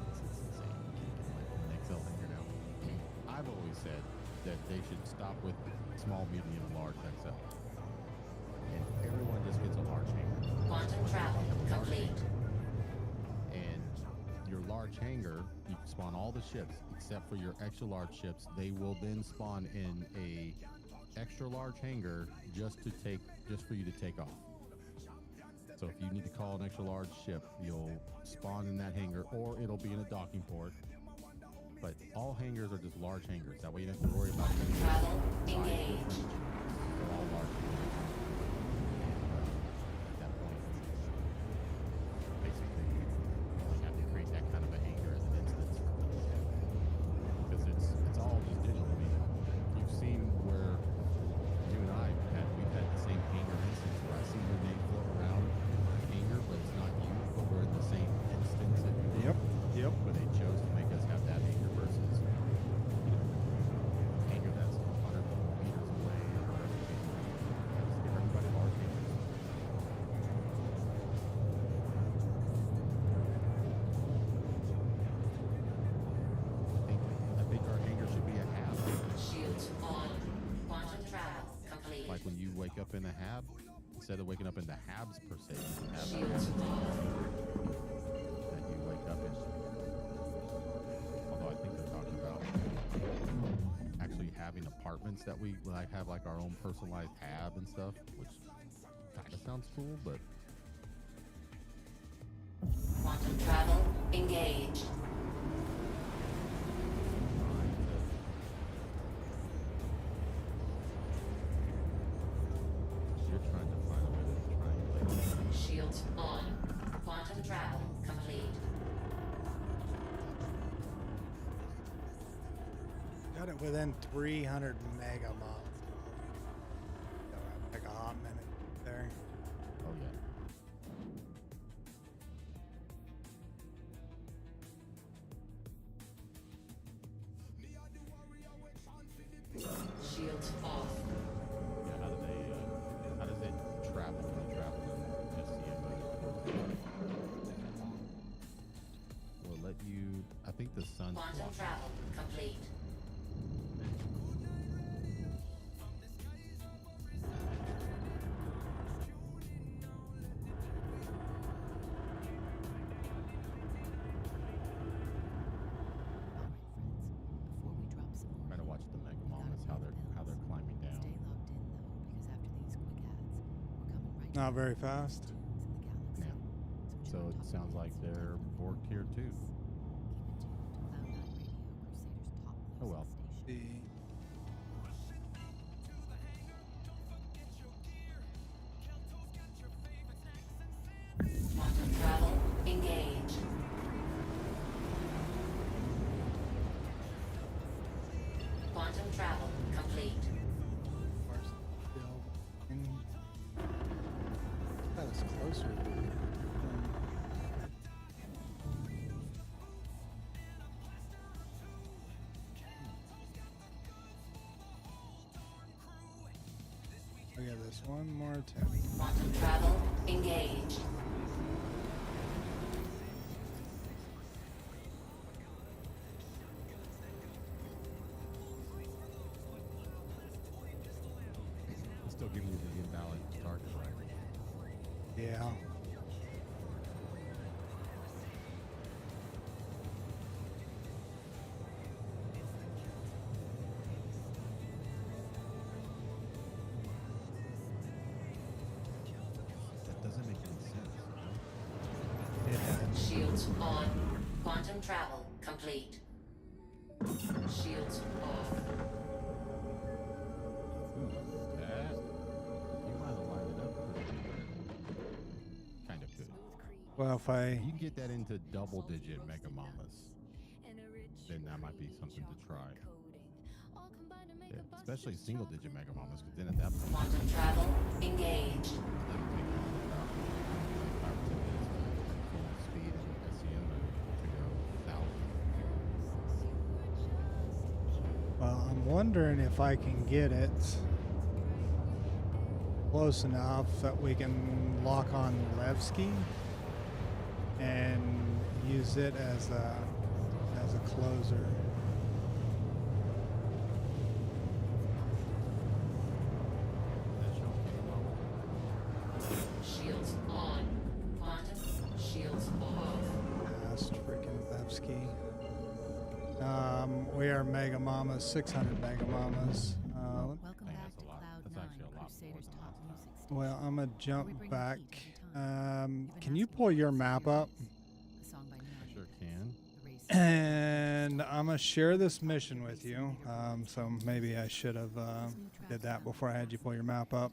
Speaker 1: it's insane. An XL hanger now. I've always said that they should stop with small, medium, and large XL. And everyone just gets a large hanger.
Speaker 14: Quantum travel complete.
Speaker 1: And your large hanger, you can spawn all the ships except for your extra large ships. They will then spawn in a extra large hangar just for you to take off. So if you need to call an extra large ship, you'll spawn in that hangar, or it'll be in a docking port. But all hangars are just large hangars. That way you don't have to worry about
Speaker 14: travel engaged.
Speaker 1: They're all large hangars. At that point, basically, you have to create that kind of a hangar as an instance. Because it's all just digital. I mean, you've seen where you and I we've had the same hangar instance where I see your name float around the hangar, but it's not you, but we're in the same instance.
Speaker 2: Yep.
Speaker 1: Where they chose to make us have that hangar versus hangar that's 100 meters away or whatever. Let's give everybody large hangars. I think our hangar should be a hab.
Speaker 14: Shields on. Quantum travel complete.
Speaker 1: Like when you wake up in a hab, instead of waking up in the habs per se, you have
Speaker 14: Shields on.
Speaker 1: that you wake up in. Although I think they're talking about actually having apartments that we like have like our own personalized hab and stuff, which kind of sounds cool, but
Speaker 14: Quantum travel engaged.
Speaker 1: you're trying to find a way to triangulate.
Speaker 14: Shields on. Quantum travel complete.
Speaker 2: Got it within 300 megamod. Like a hot minute there.
Speaker 1: Oh yeah.
Speaker 14: Shields off.
Speaker 1: Yeah, how does it travel when you travel in SCM? Will let you, I think the sun's
Speaker 14: Quantum
Speaker 1: blocking.
Speaker 14: travel complete.
Speaker 1: Trying to watch the Mega Mamas, how they're climbing down.
Speaker 2: Not very fast.
Speaker 1: Yeah. So it sounds like they're borked here too. Oh well.
Speaker 14: Quantum travel complete.
Speaker 2: That is closer. Okay, this one more time.
Speaker 14: Quantum travel engaged.
Speaker 1: Still giving you the invalid target, right?
Speaker 2: Yeah.
Speaker 1: That doesn't make any sense.
Speaker 14: Shields on. Quantum travel complete. Shields off.
Speaker 1: That, you might have lined it up kind of good.
Speaker 2: Well, if I...
Speaker 1: You can get that into double-digit Mega Mamas, then that might be something to try. Yeah, especially single-digit Mega Mamas, because then at that point...
Speaker 14: Quantum travel engaged.
Speaker 1: That'll take about 5 or 10 minutes to full speed and SCM to go 1,000.
Speaker 2: Well, I'm wondering if I can get it close enough that we can lock on Levski and use it as a closer.
Speaker 14: Shields on. Quantum shields off.
Speaker 2: That's freaking Levski. We are Mega Mamas, 600 Mega Mamas.
Speaker 1: Welcome back to Cloud 9, that's actually a lot more than last time.
Speaker 2: Well, I'm gonna jump back. Can you pull your map up?
Speaker 1: I sure can.
Speaker 2: And I'm gonna share this mission with you. So maybe I should have did that before I had you pull your map up.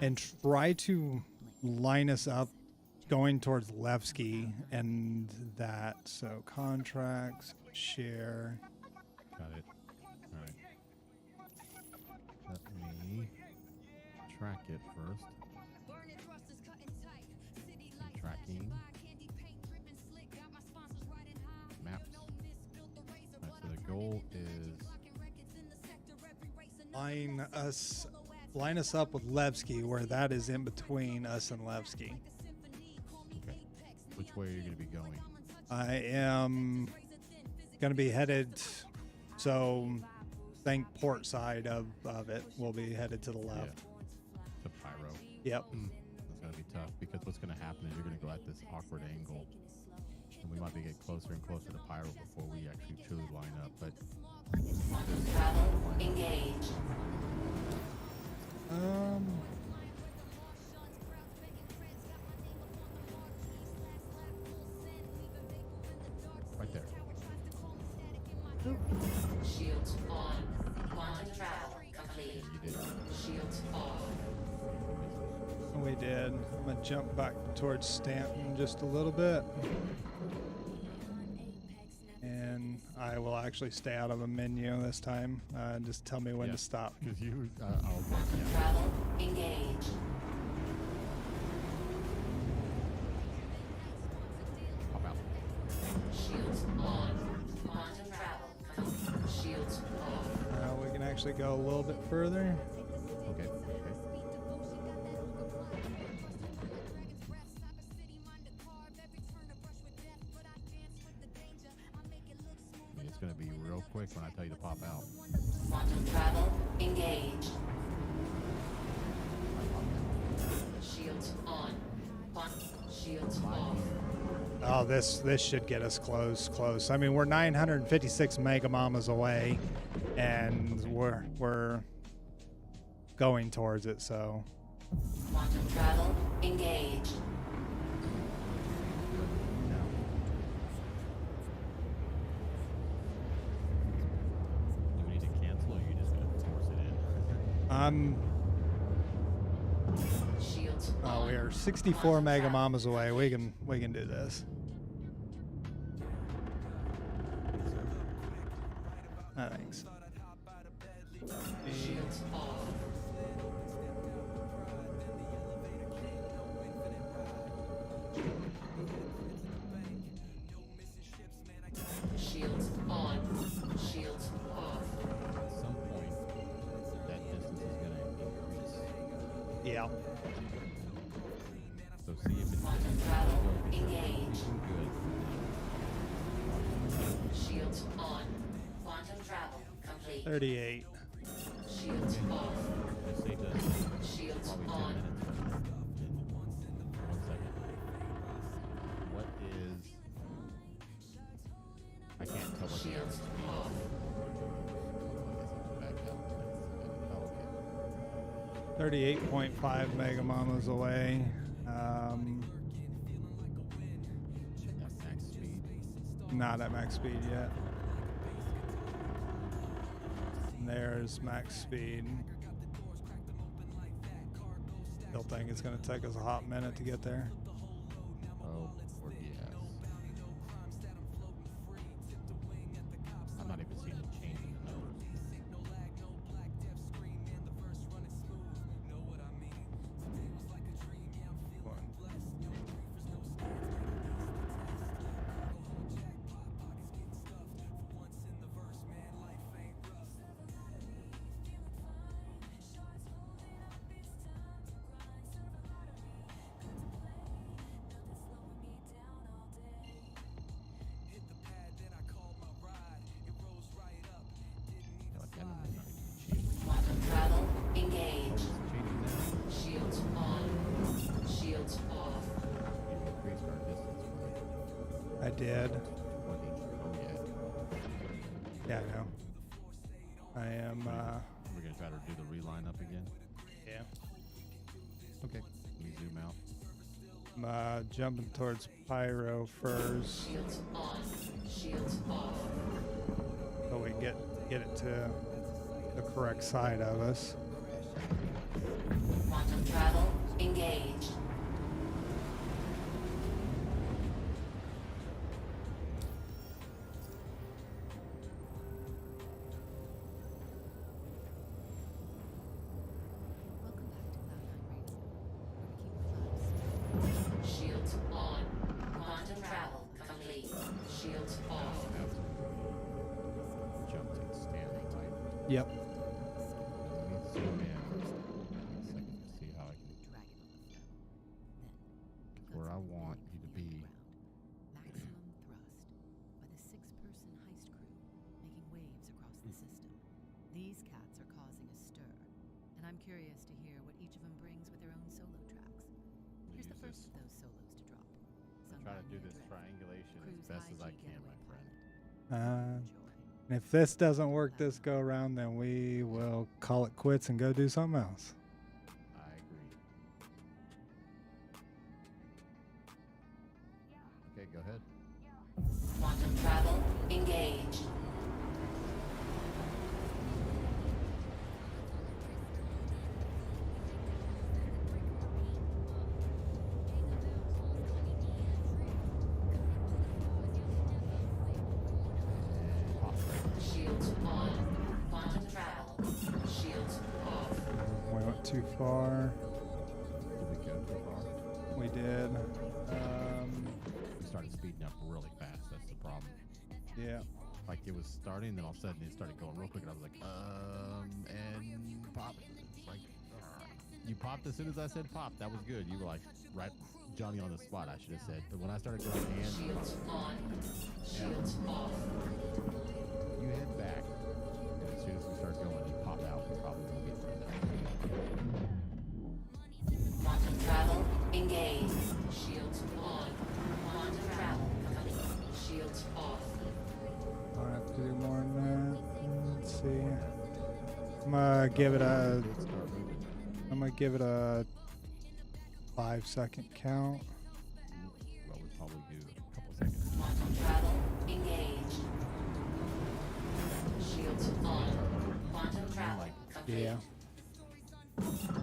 Speaker 2: And try to line us up going towards Levski and that. So contracts, share.
Speaker 1: Got it. All right. Let me track it first. I'm tracking. Maps. All right, so the goal is
Speaker 2: line us up with Levski, where that is in between us and Levski.
Speaker 1: okay. Which way are you going to be going?
Speaker 2: I am going to be headed, so think port side of it. We'll be headed to the left.
Speaker 1: Yeah. To Pyro.
Speaker 2: Yep.
Speaker 1: That's going to be tough because what's going to happen is you're going to go at this awkward angle. And we might be getting closer and closer to Pyro before we actually truly line up. But
Speaker 14: Travel engaged.
Speaker 1: right there.
Speaker 14: Shields on. Quantum travel complete.
Speaker 1: You did.
Speaker 14: Shields off.
Speaker 2: We did. I'm going to jump back towards Stanton just a little bit. And I will actually stay out of a menu this time. Just tell me when to stop.
Speaker 1: Because you,
Speaker 14: Travel engaged.
Speaker 1: Pop out.
Speaker 14: Shields on. Quantum travel complete. Shields off.
Speaker 2: We can actually go a little bit further.
Speaker 1: Okay. It's going to be real quick when I tell you to pop out.
Speaker 14: Quantum travel engaged. Shields on. Quantum shields off.
Speaker 2: Oh, this should get us close. I mean, we're 956 Mega Mamas away, and we're going towards it. So.
Speaker 14: Quantum travel engaged.
Speaker 1: Do we need to cancel, or are you just going to force it in?
Speaker 14: Shields
Speaker 2: Oh, we are 64 Mega Mamas away. We can do this. Thanks.
Speaker 14: Shields off. Shields on. Shields off.
Speaker 1: At some point, that distance is going to increase.
Speaker 2: Yeah.
Speaker 1: So see if it's
Speaker 14: Quantum throttle
Speaker 1: good.
Speaker 14: engaged.
Speaker 1: Good.
Speaker 14: Shields on. Quantum travel complete.
Speaker 2: 38.
Speaker 14: Shields off.
Speaker 1: Just say this.
Speaker 14: Shields
Speaker 1: Always 10
Speaker 14: on.
Speaker 1: minutes. In 1 second. What is... I can't tell what the average
Speaker 14: Shields
Speaker 1: speed
Speaker 14: off.
Speaker 1: is. Back out. Oh, okay.
Speaker 2: 38.5 megamamas away.
Speaker 1: At max speed.
Speaker 2: Not at max speed yet. And there's max speed. Still think it's going to take us a hot minute to get there.
Speaker 1: Oh, or yes. I'm not even seeing it change in the numbers.
Speaker 14: Quantum throttle engaged. Shields on. Shields off.
Speaker 2: I did. Yeah, I know. I am,
Speaker 1: We're going to try to do the reline up again?
Speaker 2: Yeah.
Speaker 1: Okay. Let me zoom out.
Speaker 2: I'm jumping towards Pyro first.
Speaker 14: Shields on. Shields off.
Speaker 2: So we get it to the correct side of us.
Speaker 14: Quantum throttle engaged. Shields on. Quantum travel complete. Shields off.
Speaker 1: Jump to stand type.
Speaker 2: Yep.
Speaker 1: Let me zoom in for a second to see how I can where I want you to be.
Speaker 15: Maximum thrust by the 6-person heist crew making waves across the system. These cats are causing a stir, and I'm curious to hear what each of them brings with their own solo tracks. Here's the first of those solos to drop.
Speaker 1: Try to do this triangulation as best as I can, my friend.
Speaker 2: If this doesn't work this go around, then we will call it quits and go do something else.
Speaker 1: I agree. Okay, go ahead.
Speaker 14: Quantum travel engaged. Shields on. Quantum travel. Shields off.
Speaker 2: We went too far.
Speaker 1: Did we go too far?
Speaker 2: We did.
Speaker 1: We started speeding up really fast. That's the problem.
Speaker 2: Yeah.
Speaker 1: Like it was starting, then all of a sudden it started going real quick, and I was like, and pop. It's like, you popped as soon as I said pop. That was good. You were like, right, Johnny on the spot, I should have said. But when I started going and
Speaker 14: Shields on. Shields off.
Speaker 1: You head back, and as soon as we start going, you pop out. We're probably going to get through that.
Speaker 14: Quantum travel engaged. Shields on. Quantum travel complete. Shields off.
Speaker 2: I'll have to do more than that. Let's see. I'm gonna give it a 5-second count.
Speaker 1: Well, we'd probably do a couple seconds.
Speaker 14: Quantum travel engaged. Shields on. Quantum travel complete.
Speaker 2: Yeah.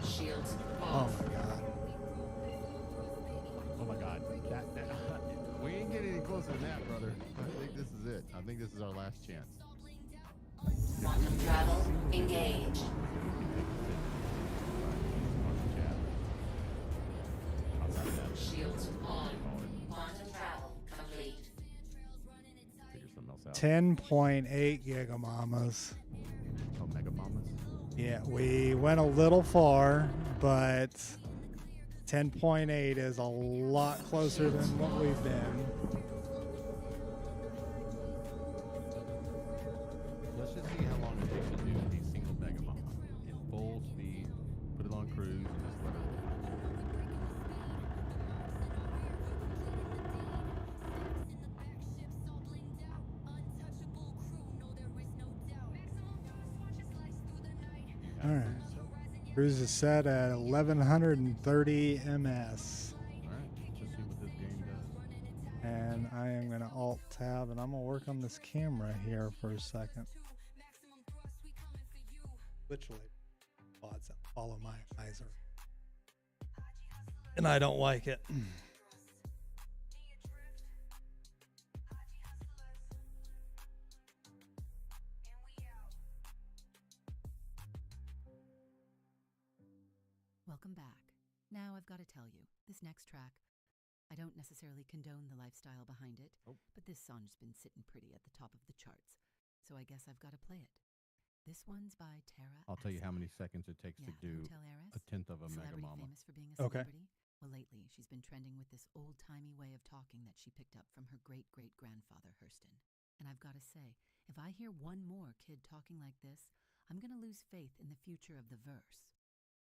Speaker 14: Shields
Speaker 2: Oh
Speaker 14: off.
Speaker 2: my god.
Speaker 1: Oh my God, that we ain't getting any closer than that, brother. I think this is it. I think this is our last chance.
Speaker 14: Quantum travel engaged. Shields on. Quantum travel complete.
Speaker 1: Figure something else out.
Speaker 2: 10.8 gigamamas.
Speaker 1: Oh, megamamas?
Speaker 2: Yeah, we went a little far, but 10.8 is a lot closer than what we've been.
Speaker 1: Let's just see how long it takes to do a single megamama in full speed. Put it on cruise and just let it fly.
Speaker 2: All right. Cruise is set at 1130 ms.
Speaker 1: All right, let's just see what this game does.
Speaker 2: And I am going to alt tab and I'm going to work on this camera here for a second. Literally, spots that follow my visor. And I don't like it.
Speaker 15: Welcome back. Now I've got to tell you, this next track, I don't necessarily condone the lifestyle behind it, but this song's been sitting pretty at the top of the charts, so I guess I've got to play it. This one's by Tara.
Speaker 1: I'll tell you how many seconds it takes to do a tenth of a megamama.
Speaker 15: Famous for being a celebrity. Well, lately she's been trending with this old-timey way of talking that she picked up from her great-great-grandfather Hurston. And I've got to say, if I hear one more kid talking like this, I'm going to lose faith in the future of the verse.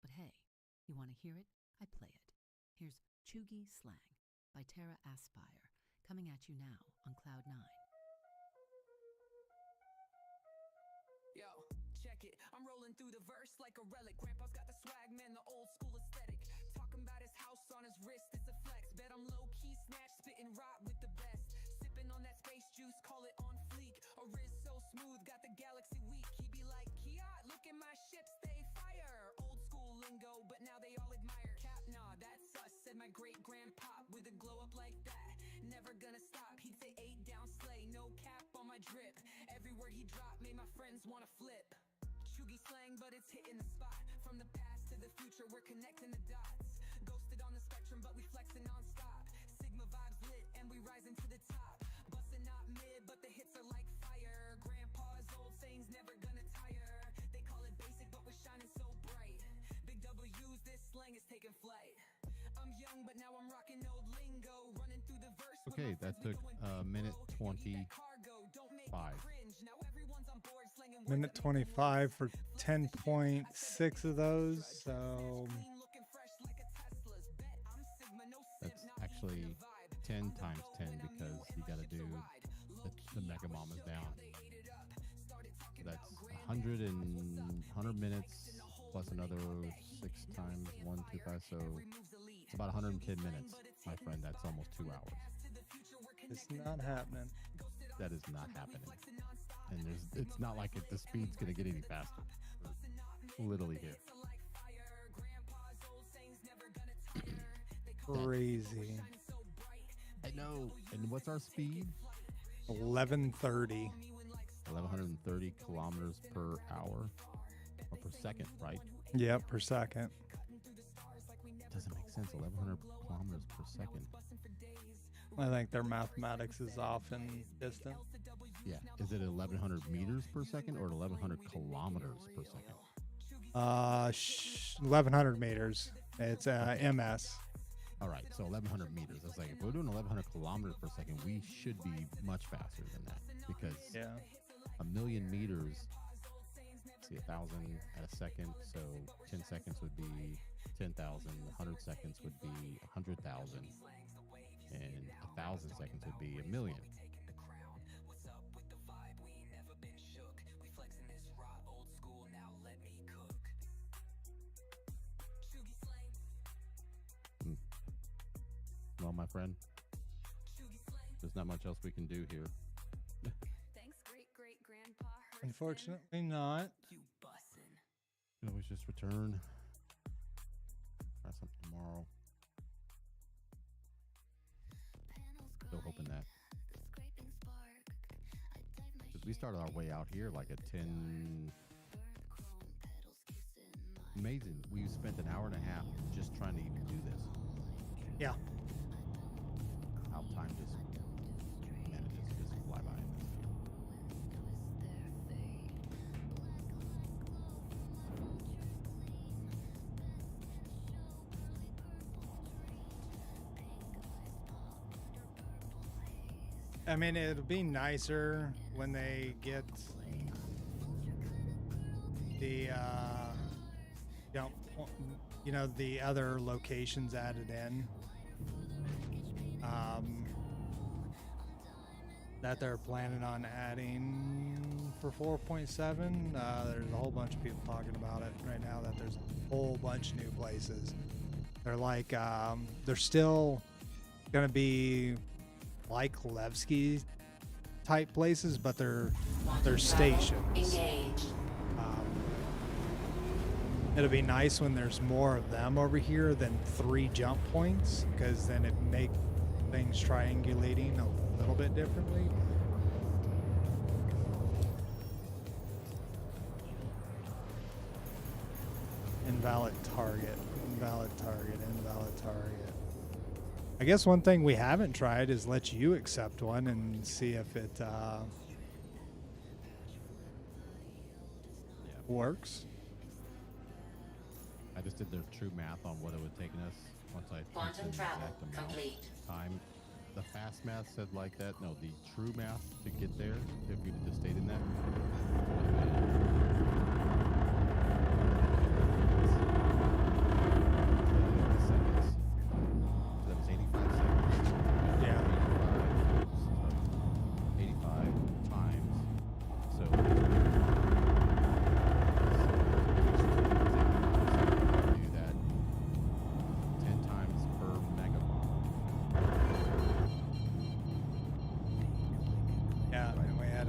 Speaker 15: But hey, you want to hear it? I play it. Here's Chuggy Slang by Tara Aspire, coming at you now on Cloud 9.
Speaker 16: Yo, check it. I'm rolling through the verse like a relic. Grandpa's got the swag, man, the old school aesthetic. Talking about his house on his wrist, it's a flex. Bet I'm low-key snatch, spitting rot with the best. Sipping on that space juice, call it on fleek. A wrist so smooth, got the galaxy weak. He be like, Kia, look at my ships, they fire. Old school lingo, but now they all admire. Cap, nah, that's us, said my great-grandpop with a glow up like that. Never gonna stop, he'd say 8 down slay, no cap on my drip. Every word he dropped made my friends wanna flip. Chuggy slang, but it's hitting the spot. From the past to the future, we're connecting the dots. Ghosted on the spectrum, but we flexing non-stop. Sigma vibes lit, and we rising to the top. Bustin' not mid, but the hits are like fire. Grandpa's old sayings never gonna tire. They call it basic, but we're shining so bright. Big W's, this slang is taking flight. I'm young, but now I'm rocking old lingo. Running through the verse.
Speaker 1: Okay, that took a minute 25.
Speaker 2: Minute 25 for 10.6 of those, so
Speaker 1: that's actually 10 times 10 because you got to do the megamamas down. So that's 100 minutes plus another 6 times 125, so it's about 110 minutes, my friend. That's almost 2 hours.
Speaker 2: it's not happening.
Speaker 1: That is not happening. And it's not like the speed's going to get any faster. We're literally here.
Speaker 2: Crazy.
Speaker 1: I know. And what's our speed?
Speaker 2: 1130.
Speaker 1: 1130 kilometers per hour or per second, right?
Speaker 2: Yep, per second.
Speaker 1: Doesn't make sense. 1100 kilometers per second.
Speaker 2: I think their mathematics is off in distance.
Speaker 1: Yeah. Is it 1100 meters per second or 1100 kilometers per second?
Speaker 2: 1100 meters. It's MS.
Speaker 1: All right. So 1100 meters. I was like, if we're doing 1100 kilometers per second, we should be much faster than that because a million meters, see 1,000 at a second. So 10 seconds would be 10,000. 100 seconds would be 100,000. And 1,000 seconds would be a million. Well, my friend, there's not much else we can do here.
Speaker 12: Thanks, great-great-grandpa Hurston.
Speaker 2: Unfortunately not.
Speaker 12: You bussin'.
Speaker 1: You can always just return. Try something tomorrow. Still hoping that because we started our way out here like at 10. Amazing. We spent an hour and a half just trying to even do this.
Speaker 2: Yeah.
Speaker 1: How time just, man, it just fly by in this game.
Speaker 2: I mean, it'll be nicer when they get the, the other locations added in. That they're planning on adding for 4.7. There's a whole bunch of people talking about it right now, that there's a whole bunch of new places. They're like, they're still going to be like Levski type places, but they're stations. It'll be nice when there's more of them over here than 3 jump points, because then it make things triangulating a little bit differently. Invalid target, invalid target, invalid target. I guess one thing we haven't tried is let you accept one and see if it works.
Speaker 1: I just did the true math on what it would take us once I
Speaker 14: Quantum
Speaker 1: typed in
Speaker 14: travel
Speaker 1: exact amount
Speaker 14: complete.
Speaker 1: time. The fast math said like that. No, the true math to get there, if we had just stayed in that. Seconds. So that was 85 seconds.
Speaker 2: Yeah.
Speaker 1: 85 times. So. Do that 10 times per megabyte.
Speaker 2: Yeah, and we had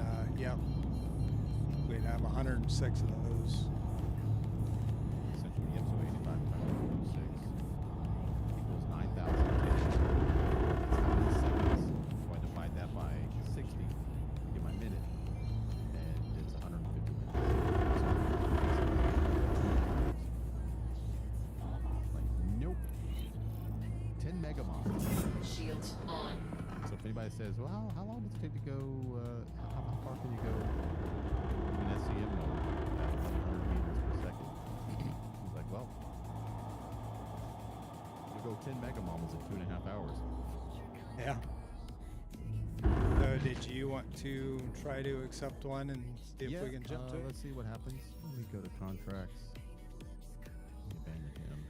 Speaker 2: we'd have 106 of those.
Speaker 1: Essentially, yep, so 85 times 6 equals 9,000. Seconds. So I divide that by 60 to get my minute, and it's 150 minutes. Like, nope. 10 megamods.
Speaker 14: Shields on.
Speaker 1: So if anybody says, well, how long does it take to go, how far can you go in SCM mode at 100 meters per second? He's like, well, we go 10 megamods in 2.5 hours.
Speaker 2: Yeah. So did you want to try to accept one and see if we can jump to it?
Speaker 1: Let's see what happens. Let me go to contracts. Abandon him.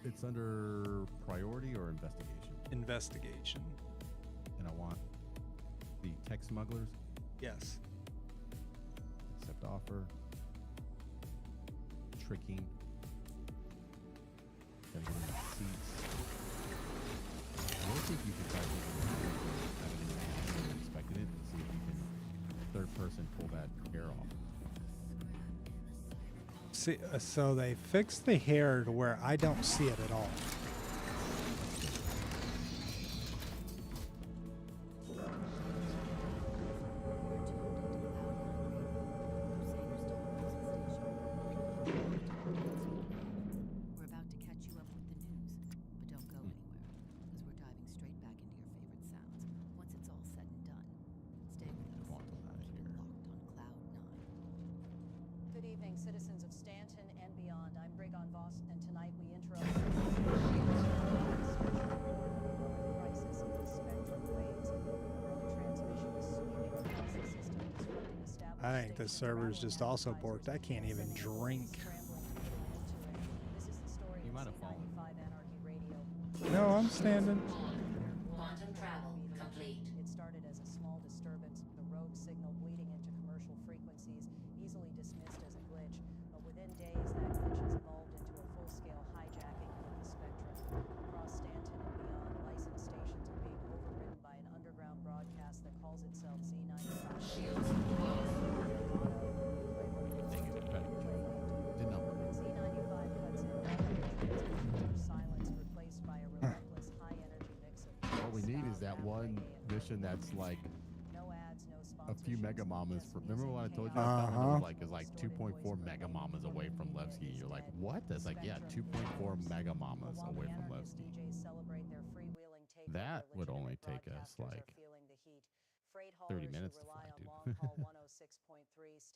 Speaker 1: It's under priority or investigation?
Speaker 2: Investigation.
Speaker 1: And I want the tech smugglers.
Speaker 2: Yes.
Speaker 1: Accept offer. Tricking. Gotta get in the seats. I don't think you can try to have it in your hand when you're expecting it and see if you can third person pull that hair off.
Speaker 2: See, so they fixed the hair to where I don't see it at all.
Speaker 15: We're about to catch you up with the news, but don't go anywhere, because we're diving straight back into your favorite sounds once it's all said and done. Stay with us. Keep it locked on Cloud 9.
Speaker 5: Good evening, citizens of Stanton and beyond. I'm Brigon Voss, and tonight we interrupt crisis in the spectrum waves. Early transmission is sweeping across the system, disrupting established
Speaker 2: I think the server's just also borked. I can't even drink.
Speaker 1: You might have fallen.
Speaker 2: No, I'm standing.
Speaker 14: Quantum travel complete.
Speaker 5: It started as a small disturbance, the rogue signal bleeding into commercial frequencies, easily dismissed as a glitch. But within days, that glitch has evolved into a full-scale hijacking of the spectrum. Across Stanton and beyond, licensed stations are being overridden by an underground broadcast that calls itself Z95.
Speaker 14: Shields
Speaker 1: Did not work.
Speaker 5: Z95 cuts in silence, replaced by a relentless high-energy mix of
Speaker 1: What we need is that one mission that's like a few mega mamas. Remember what I told you? That one was like is like 2.4 mega mamas away from Levski. You're like, what? That's like, yeah, 2.4 mega mamas away from Levski. That would only take us like 30 minutes to fly, dude.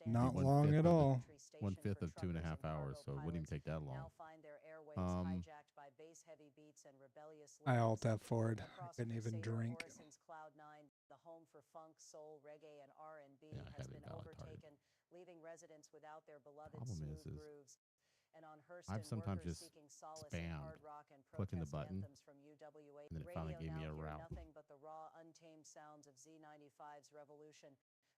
Speaker 2: Not long at all.
Speaker 1: 1/5 of 2.5 hours, so it wouldn't even take that long.
Speaker 2: I alt F4'd. I couldn't even drink.
Speaker 5: The home for funk, soul, reggae, and R&B
Speaker 1: has
Speaker 5: been overtaken, leaving residents without their beloved
Speaker 1: Problem
Speaker 5: smooth
Speaker 1: is
Speaker 5: grooves. And on Hurston,
Speaker 1: I've sometimes
Speaker 5: workers
Speaker 1: just
Speaker 5: seeking solace in
Speaker 1: spammed,
Speaker 5: hard rock and
Speaker 1: clicking the
Speaker 5: protest
Speaker 1: button,
Speaker 5: anthems from UWA.
Speaker 1: and then it finally gave me a
Speaker 5: now hear
Speaker 1: route.
Speaker 5: nothing but the raw, untamed sounds of Z95's revolution.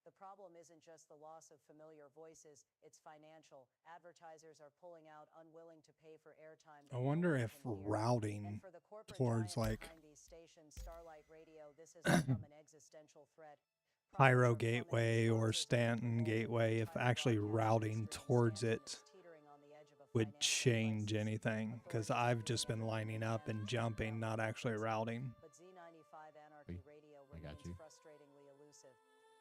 Speaker 5: The problem isn't just the loss of familiar voices, it's financial. Advertisers are pulling out, unwilling to pay for airtime.
Speaker 2: I wonder if routing towards like
Speaker 5: Starlight Radio, this has become an existential threat.
Speaker 2: Pyro Gateway or Stanton Gateway, if actually routing towards it would change anything, because I've just been lining up and jumping, not actually routing.
Speaker 5: But Z95 Anarchy Radio remains frustratingly elusive.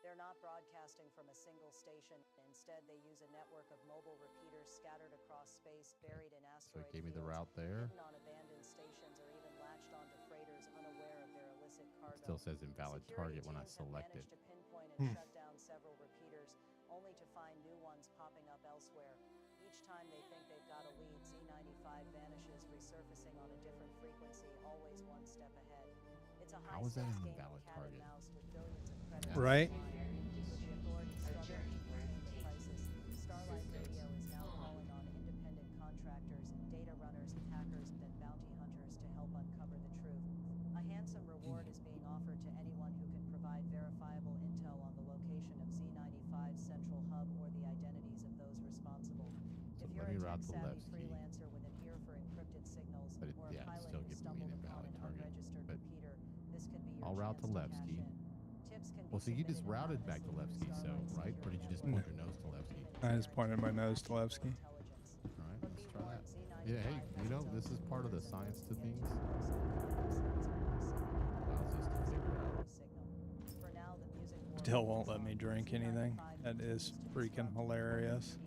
Speaker 5: They're not broadcasting from a single station. Instead, they use a network of mobile repeaters scattered across space, buried in
Speaker 1: So
Speaker 5: asteroid
Speaker 1: it gave me the
Speaker 5: fields,
Speaker 1: route there.
Speaker 5: hidden on abandoned stations, or even latched onto freighters unaware of their illicit cargo.
Speaker 1: Still says invalid target when I select it.
Speaker 5: To pinpoint and shut down several repeaters, only to find new ones popping up elsewhere. Each time they think they've got a lead, Z95 vanishes, resurfacing on a different frequency, always one step ahead. It's a
Speaker 1: How is that
Speaker 5: high-stakes
Speaker 1: an
Speaker 5: game
Speaker 1: invalid
Speaker 5: of cat and
Speaker 1: target?
Speaker 5: mouse with billions of credits.
Speaker 2: Right.
Speaker 5: With the authorities struggling to contain the crisis, Starlight Radio is now calling on independent contractors, data runners, hackers, and bounty hunters to help uncover the truth. A handsome reward is being offered to anyone who can provide verifiable intel on the location of Z95's central hub or the identities of those responsible.
Speaker 1: So
Speaker 5: If you're
Speaker 1: let me
Speaker 5: a
Speaker 1: route to
Speaker 5: tech-savvy
Speaker 1: Levski.
Speaker 5: freelancer with an ear for encrypted signals,
Speaker 1: But
Speaker 5: or a pilot who stumbled upon an unregistered repeater, this could be your
Speaker 1: I'll route to
Speaker 5: chance to
Speaker 1: Levski.
Speaker 5: cash in. Tips can
Speaker 1: Well,
Speaker 5: be
Speaker 1: so you just
Speaker 5: submitted
Speaker 1: routed back to Levski, so right? Or did you just point your nose to Levski?
Speaker 2: I just pointed my nose to Levski.
Speaker 1: All right, let's try that. Yeah, hey, you know, this is part of the science to things. Allows us to figure out.
Speaker 2: Still won't let me drink anything. That is freaking hilarious.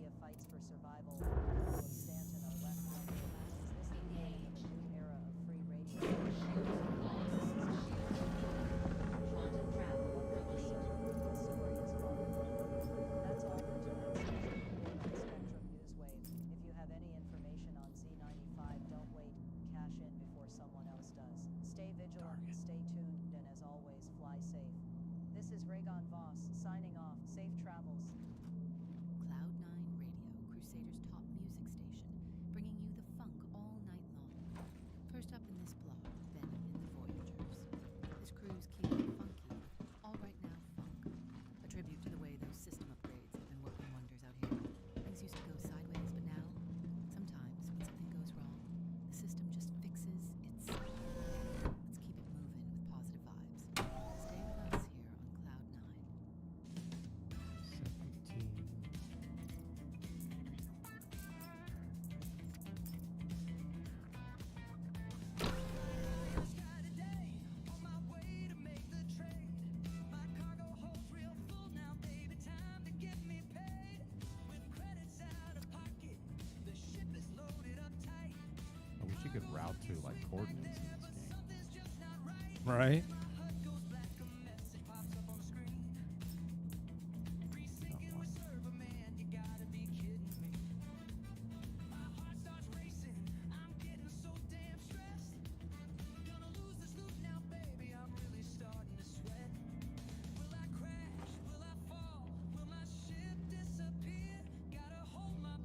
Speaker 15: First up in this block, Benny and the Voyagers. This crew's key, Funky, All Right Now Funk. A tribute to the way those system upgrades have been working wonders out here. Things used to go sideways, but now, sometimes when something goes wrong, the system just fixes itself. Let's keep it moving with positive vibes. Stay with us here on Cloud 9.
Speaker 1: I wish you could route to like coordinates in this game.
Speaker 2: Right.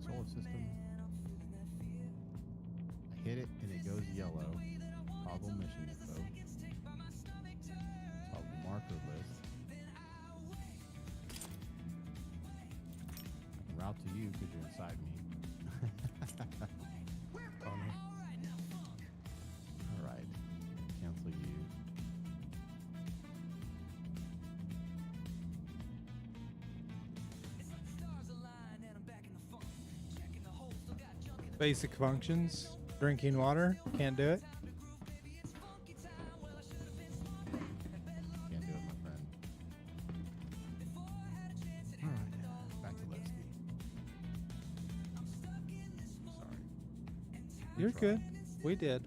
Speaker 1: Solar system. I hit it and it goes yellow. Toggle mission info. Toggle marker list. I can route to you because you're inside me. Funny. All right. Cancel you.
Speaker 2: Basic functions. Drinking water. Can't do it. You're good. We did.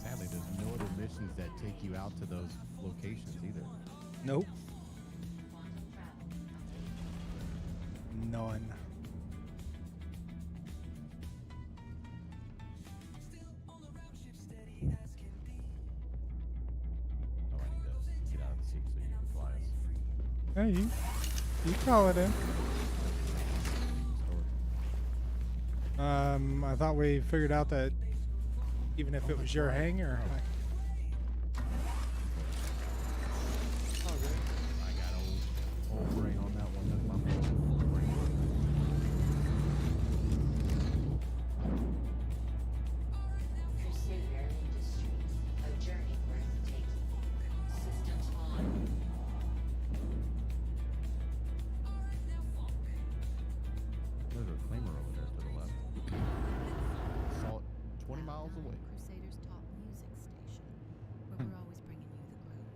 Speaker 1: Sadly, there's no other missions that take you out to those locations either.
Speaker 2: Nope. None.
Speaker 1: Oh, I need to get out of the seat so you can fly us.
Speaker 2: Hey, you call it in. I thought we figured out that even if it was your hangar.
Speaker 1: I got old brain on that one. That's my brain.
Speaker 14: Crusader Industries, a journey worth taking. Systems on.
Speaker 1: There's a reclaimer over there to the left. Saw it 20 miles away.
Speaker 15: Crusader's top music station, where we're always bringing you the groove.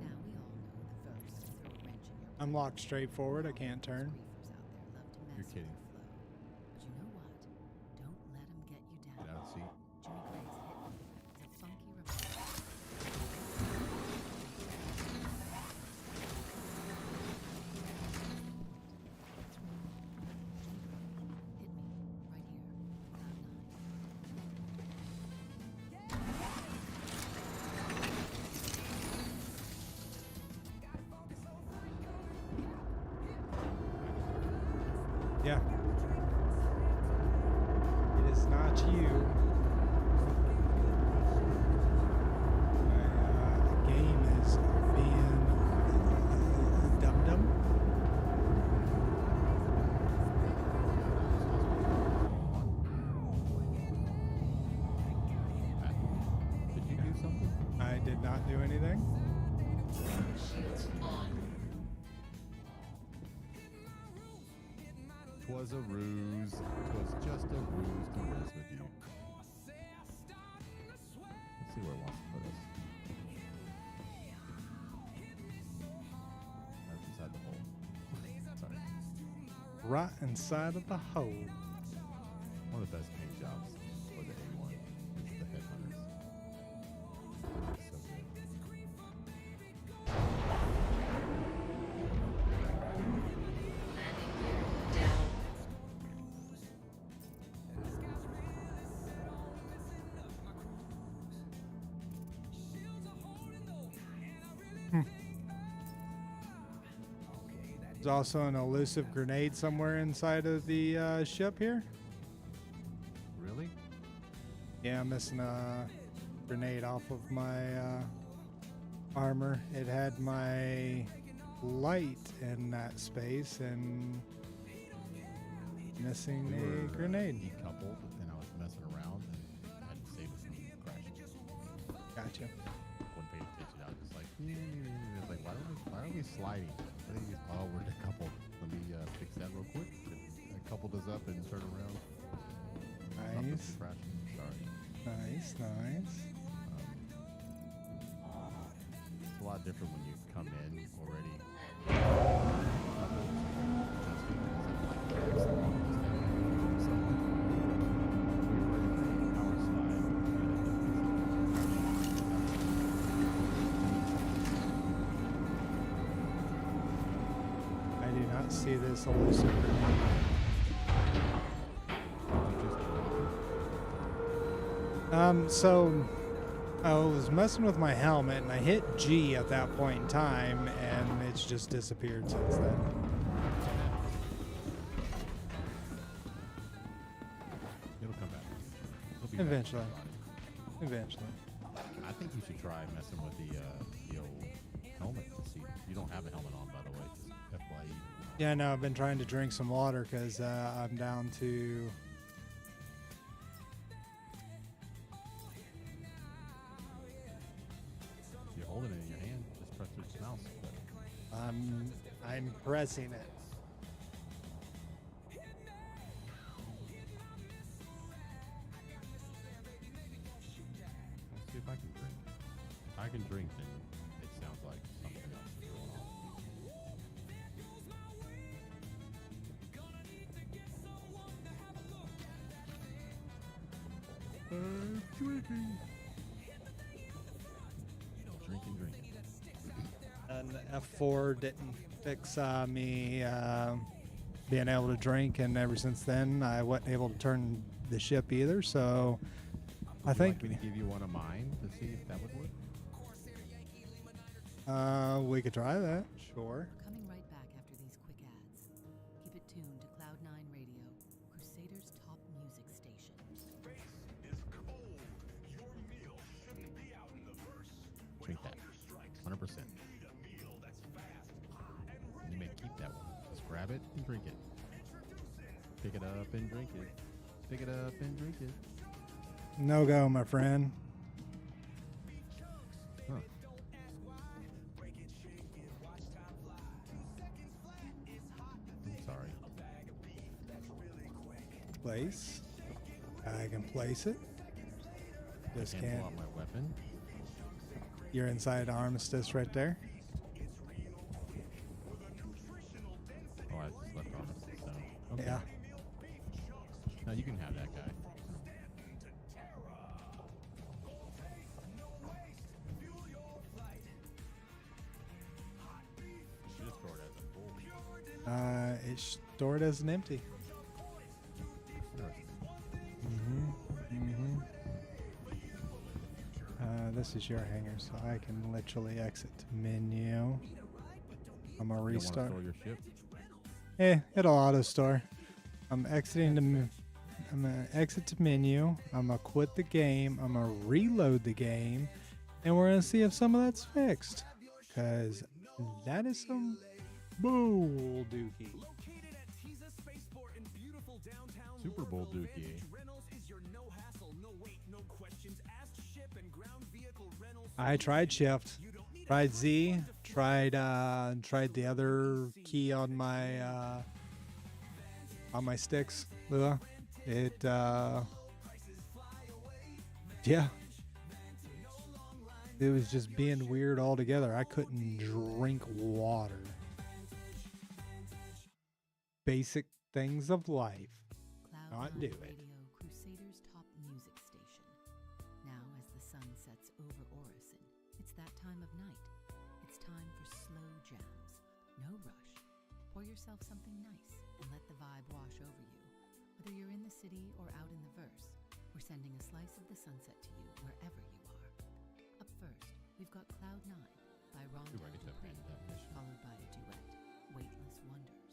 Speaker 15: Now we all know the verse to throw a wrench in your
Speaker 2: I'm locked straight forward. I can't turn.
Speaker 1: You're kidding.
Speaker 15: But you know what? Don't let him get you down.
Speaker 1: Get out of the seat.
Speaker 15: Jimmy Craig's hit me is a funky reminder.
Speaker 2: Yeah. It is not you. My game is being dum-dum.
Speaker 1: Did you do something?
Speaker 2: I did not do anything.
Speaker 14: Shields on.
Speaker 1: Twas a ruse. Twas just a ruse to mess with you. Let's see where it wants to put us. Right inside the hole. Sorry.
Speaker 2: Right inside of the hole.
Speaker 1: One of the best paint jobs for the A1 is the headhunters. So good.
Speaker 2: There's also an elusive grenade somewhere inside of the ship here.
Speaker 1: Really?
Speaker 2: Yeah, I'm missing a grenade off of my armor. It had my light in that space and missing a grenade.
Speaker 1: Decoupled, and I was messing around and I had to save us from crashing.
Speaker 2: Gotcha.
Speaker 1: One paying attention. I was just like, it's like, why are we sliding? Oh, we're decoupled. Let me fix that real quick. I coupled us up and turn around.
Speaker 2: Nice.
Speaker 1: Crashing. Sorry.
Speaker 2: Nice, nice.
Speaker 1: It's a lot different when you come in already.
Speaker 2: I do not see this elusive grenade. So I was messing with my helmet and I hit G at that point in time and it's just disappeared since then.
Speaker 1: It'll come back. It'll be
Speaker 2: Eventually.
Speaker 1: back to your body.
Speaker 2: Eventually.
Speaker 1: I think you should try messing with the old helmet to see. You don't have a helmet on, by the way. Just FYE.
Speaker 2: Yeah, no, I've been trying to drink some water because I'm down to...
Speaker 1: If you're holding it in your hand, just press the mouse button.
Speaker 2: I'm pressing it.
Speaker 1: Let's see if I can drink. If I can drink, then it sounds like something else is going on. drinking. Drinking.
Speaker 2: And F4 didn't fix me being able to drink, and ever since then I wasn't able to turn the ship either. So I think
Speaker 1: like me to give you one of mine to see if that would work.
Speaker 2: We could try that. Sure.
Speaker 15: Coming right back after these quick ads. Keep it tuned to Cloud9 Radio, Crusader's top music station.
Speaker 1: Drink that. 100%. And you may keep that one. Just grab it and drink it. Pick it up and drink it. Pick it up and drink it.
Speaker 2: No go, my friend.
Speaker 1: Huh. I'm sorry.
Speaker 2: Place. I can place it. Just
Speaker 1: I
Speaker 2: can't.
Speaker 1: pull out my weapon.
Speaker 2: You're inside armistice right there.
Speaker 1: Oh, I just left armistice, so. Okay.
Speaker 2: Yeah.
Speaker 1: No, you can have that guy. Should have stored it as a full.
Speaker 2: It's stored as an empty. This is your hangar, so I can literally exit menu. I'm gonna restart.
Speaker 1: Store your ship?
Speaker 2: It'll auto store. I'm exiting the. I'm gonna exit to menu. I'm gonna quit the game. I'm gonna reload the game, and we're gonna see if some of that's fixed. Cause that is some bull dookie.
Speaker 1: Super Bowl dookie.
Speaker 2: I tried shift, tried Z, tried the other key on my sticks. Lua. It yeah. It was just being weird altogether. I couldn't drink water. Basic things of life. Not do it.
Speaker 15: Radio, Crusader's top music station. Now, as the sun sets over Orison, it's that time of night. It's time for slow jams. No rush. Pour yourself something nice and let the vibe wash over you. Whether you're in the city or out in the verse, we're sending a slice of the sunset to you wherever you are. Up first, we've got Cloud9 by Rondell Dupree, followed by a duet, Weightless Wonders.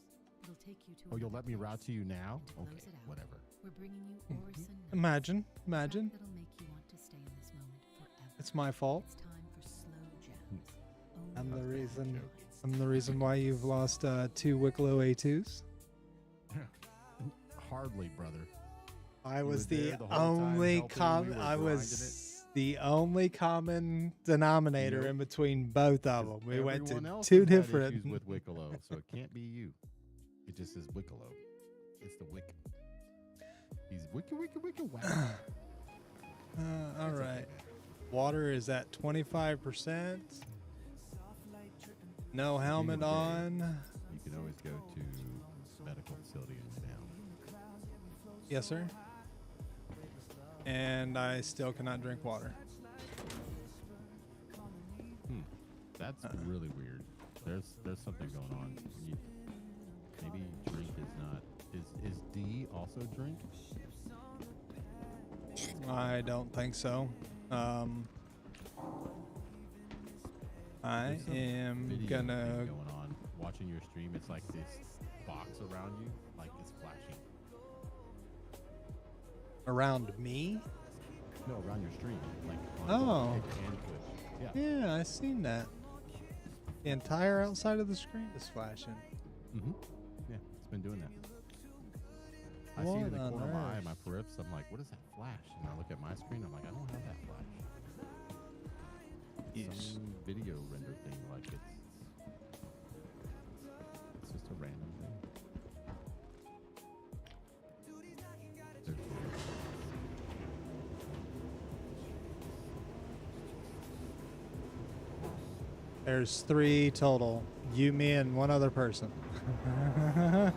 Speaker 15: It'll take you to.
Speaker 1: Oh, you'll let me route to you now?
Speaker 15: Okay,
Speaker 1: whatever.
Speaker 15: We're bringing you Orison.
Speaker 2: Imagine.
Speaker 15: That'll make you want to stay in this moment forever.
Speaker 2: It's my fault.
Speaker 15: It's time for slow jams.
Speaker 2: I'm the reason why you've lost 2 Wicklow A2s.
Speaker 1: Hardly, brother.
Speaker 2: I was the only common denominator in between both of them. We went to 2 different.
Speaker 1: Issues with Wicklow, so it can't be you. It just says Wicklow. It's the Wick. He's wicky. Wow.
Speaker 2: All right. Water is at 25%. No helmet on.
Speaker 1: You can always go to medical facility in town.
Speaker 2: Yes, sir. And I still cannot drink water.
Speaker 1: That's really weird. There's something going on. Maybe drink is not. Is D also drink?
Speaker 2: I don't think so. I am
Speaker 1: Video
Speaker 2: gonna
Speaker 1: thing going on. Watching your stream, it's like this box around you, like it's flashing.
Speaker 2: around me.
Speaker 1: No, around your stream, like on
Speaker 2: Oh.
Speaker 1: Twitch and Twitch. Yeah.
Speaker 2: Yeah, I seen that. The entire outside of the screen is flashing.
Speaker 1: Mm-hmm. Yeah, it's been doing that. I see it in the
Speaker 2: What on
Speaker 1: corner of my eye,
Speaker 2: earth?
Speaker 1: my periffs. I'm like, what is that flash? And I look at my screen. I'm like, I don't have that flash. Some video render thing, like it's just a random thing.
Speaker 2: There's 3 total. You, me, and one other person.
Speaker 1: And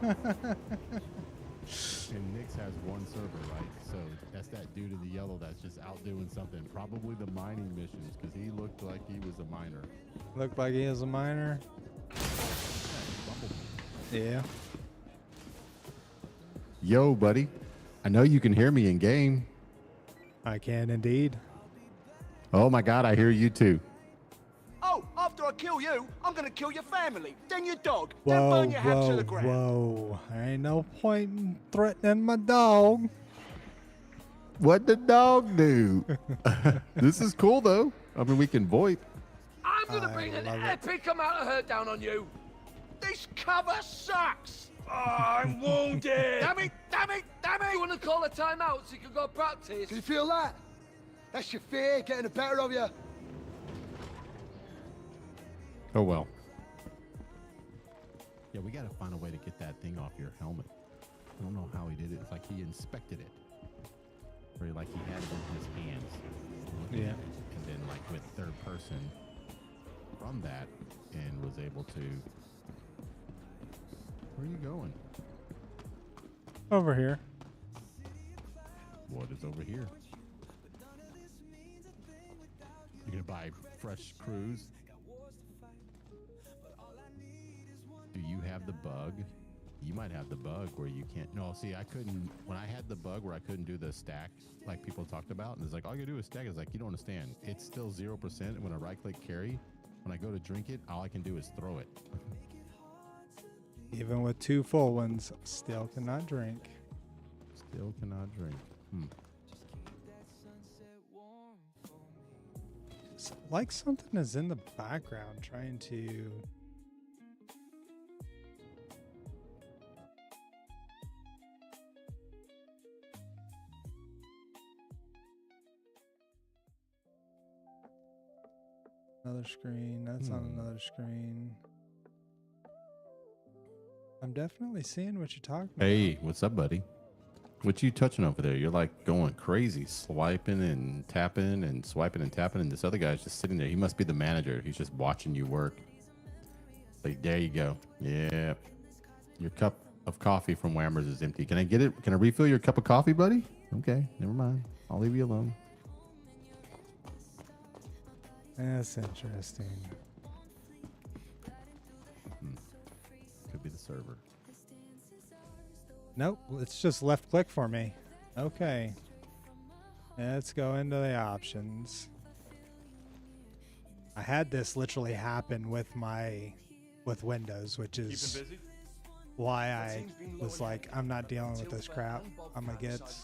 Speaker 1: Nick's has one server, right? So that's that dude in the yellow that's just out doing something. Probably the mining missions, because he looked like he was a miner.
Speaker 2: Looked like he was a miner. Yeah.
Speaker 1: Yo, buddy. I know you can hear me in game.
Speaker 2: I can indeed.
Speaker 1: Oh my God, I hear you too.
Speaker 17: Oh, after I kill you, I'm gonna kill your family, then your dog, then burn
Speaker 2: Whoa,
Speaker 17: your house to the
Speaker 2: whoa,
Speaker 17: ground.
Speaker 2: whoa. There ain't no point in threatening my dog.
Speaker 1: What did dog do? This is cool though. I mean, we can VoIP.
Speaker 17: I'm gonna bring an epic amount of hurt down on you. This cover sucks. Oh, I'm wounded. Damn it, damn it, damn it. You wanna call a timeout so you can go practice?
Speaker 18: Can you feel that? That's your fear getting the better of you.
Speaker 1: Oh well. Yeah, we gotta find a way to get that thing off your helmet. I don't know how he did it. It's like he inspected it. Where like he had it in his hands.
Speaker 2: Yeah.
Speaker 1: And then like with third person from that and was able to. Where are you going?
Speaker 2: Over here.
Speaker 1: What is over here? You're gonna buy fresh crews? Do you have the bug? You might have the bug where you can't. No, see, I couldn't. When I had the bug where I couldn't do the stack like people talked about, and it's like all you do is stack. It's like you don't understand. It's still 0%. And when I right click carry, when I go to drink it, all I can do is throw it.
Speaker 2: Even with 2 full ones, still cannot drink.
Speaker 1: Still cannot drink.
Speaker 2: It's like something is in the background trying to. Another screen. That's on another screen. I'm definitely seeing what you're talking about.
Speaker 1: Hey, what's up, buddy? What you touching over there? You're like going crazy, swiping and tapping and swiping and tapping, and this other guy's just sitting there. He must be the manager. He's just watching you work. Like, there you go. Yeah. Your cup of coffee from Whammers is empty. Can I get it? Can I refill your cup of coffee, buddy? Okay, never mind. I'll leave you alone.
Speaker 2: That's interesting.
Speaker 1: Could be the server.
Speaker 2: Nope, it's just left click for me. Okay. Let's go into the options. I had this literally happen with Windows, which is why I was like, I'm not dealing with this crap. I'm gonna get
Speaker 18: understand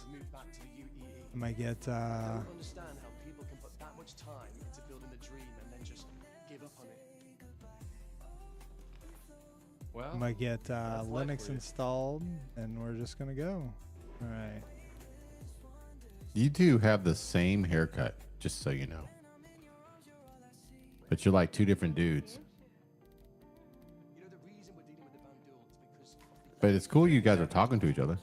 Speaker 18: how people can put that much time into building a dream and then just give up on it.
Speaker 2: I'm gonna get Linux installed, and we're just gonna go. All right.
Speaker 1: You two have the same haircut, just so you know. But you're like two different dudes. But it's cool you guys are talking to each other.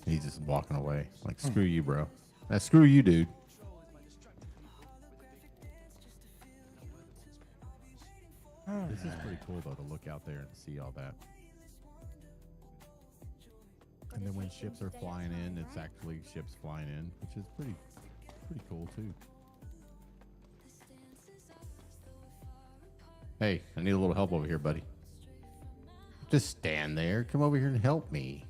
Speaker 1: He's just walking away. Like, screw you, bro. Screw you, dude. This is pretty cool, though, to look out there and see all that. And then when ships are flying in, it's actually ships flying in, which is pretty cool, too. Hey, I need a little help over here, buddy. Just stand there. Come over here and help me.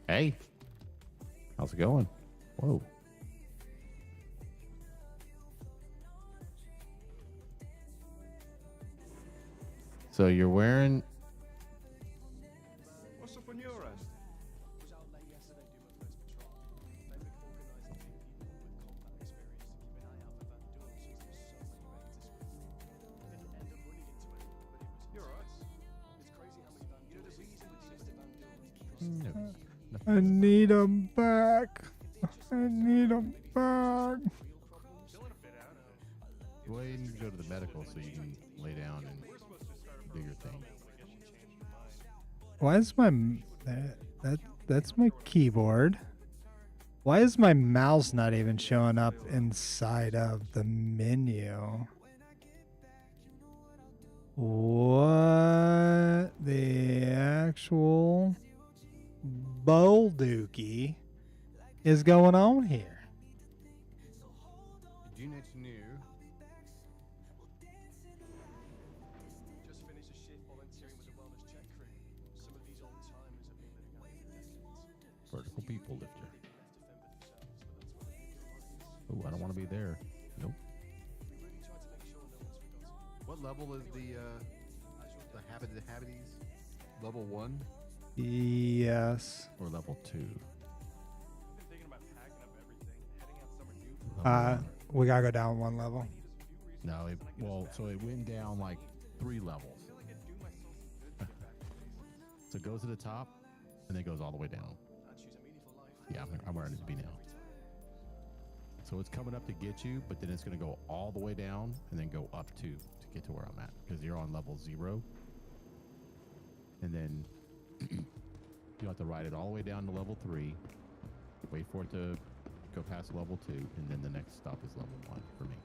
Speaker 1: Hey. How's it going? Whoa. So you're wearing...
Speaker 17: What's up on your end? You're alright. It's crazy how many Van Duels. You know the reason we did Van Duels?
Speaker 2: I need him back. I need him back.
Speaker 1: Well, you need to go to the medical so you can lay down and do your thing.
Speaker 2: Why is my that's my keyboard? Why is my mouse not even showing up inside of the menu? What the actual Bolduki is going on here?
Speaker 1: Units new.
Speaker 18: Just finished a shift volunteering with the wellness check crew. Some of these old timers have been living out here for decades.
Speaker 1: Vertical people lifter.
Speaker 18: They'd be left to fend for themselves, but that's where they put their minds.
Speaker 1: Oh, I don't want to be there. Nope.
Speaker 18: We really try to make sure no one's forgotten.
Speaker 4: What level is the habities? Level 1?
Speaker 2: Yes.
Speaker 1: Or level 2.
Speaker 18: We've been thinking about packing up everything, heading out somewhere new.
Speaker 2: We gotta go down one level.
Speaker 1: No, so it went down like 3 levels. So it goes to the top, and then it goes all the way down. Yeah, I'm where I need to be now. So it's coming up to get you, but then it's going to go all the way down and then go up to get to where I'm at, because you're on level 0. And then you have to ride it all the way down to level 3, wait for it to go past level 2, and then the next stop is level 1 for me.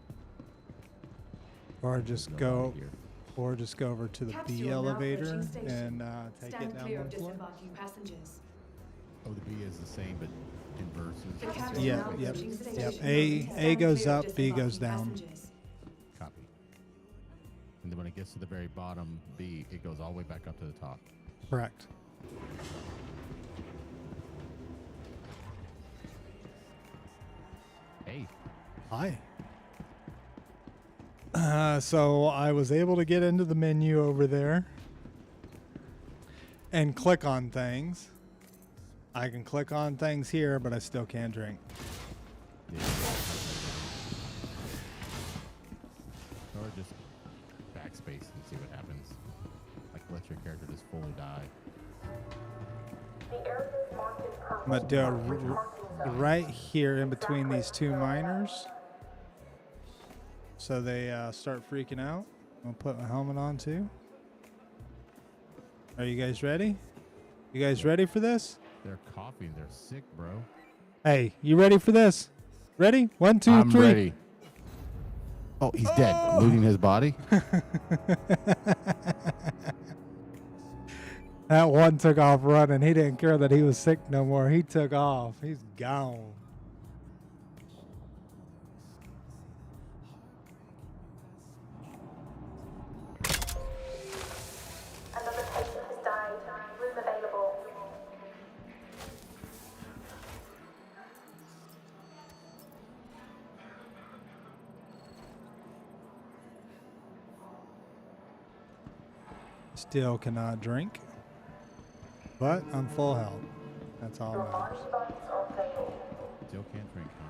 Speaker 2: Or just go over to the B elevator and take it down one floor.
Speaker 1: Oh, the B is the same, but inverses.
Speaker 2: Yep. A goes up, B goes down.
Speaker 1: Copy. And then when it gets to the very bottom, B, it goes all the way back up to the top.
Speaker 2: Correct.
Speaker 1: Hey.
Speaker 2: Hi. So I was able to get into the menu over there and click on things. I can click on things here, but I still can't drink.
Speaker 1: Yeah. Or just backspace and see what happens. Like let your character just fully die.
Speaker 2: But right here in between these two miners, so they start freaking out. I'll put my helmet on too. Are you guys ready? You guys ready for this?
Speaker 1: They're coughing. They're sick, bro.
Speaker 2: Hey, you ready for this? Ready? 1, 2, 3.
Speaker 1: I'm ready. Oh, he's dead. Looting his body.
Speaker 2: That one took off running. He didn't care that he was sick no more. He took off. He's gone.
Speaker 9: Another patient has died. Room available.
Speaker 2: Still cannot drink. But I'm full health. That's all that matters.
Speaker 1: Still can't drink, huh?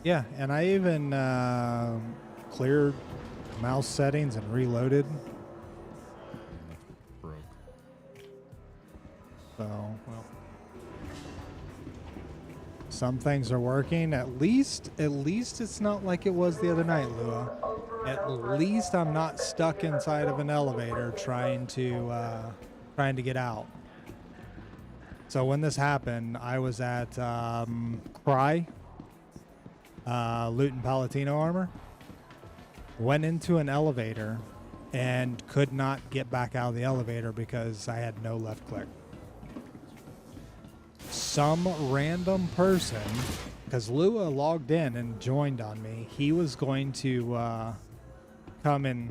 Speaker 2: Yeah, and I even cleared mouse settings and reloaded.
Speaker 1: Broke.
Speaker 2: So, well, some things are working. At least it's not like it was the other night, Lua. At least I'm not stuck inside of an elevator trying to get out. So when this happened, I was at Cry, Loot and Palatino armor. Went into an elevator and could not get back out of the elevator because I had no left click. Some random person, because Lua logged in and joined on me, he was going to come in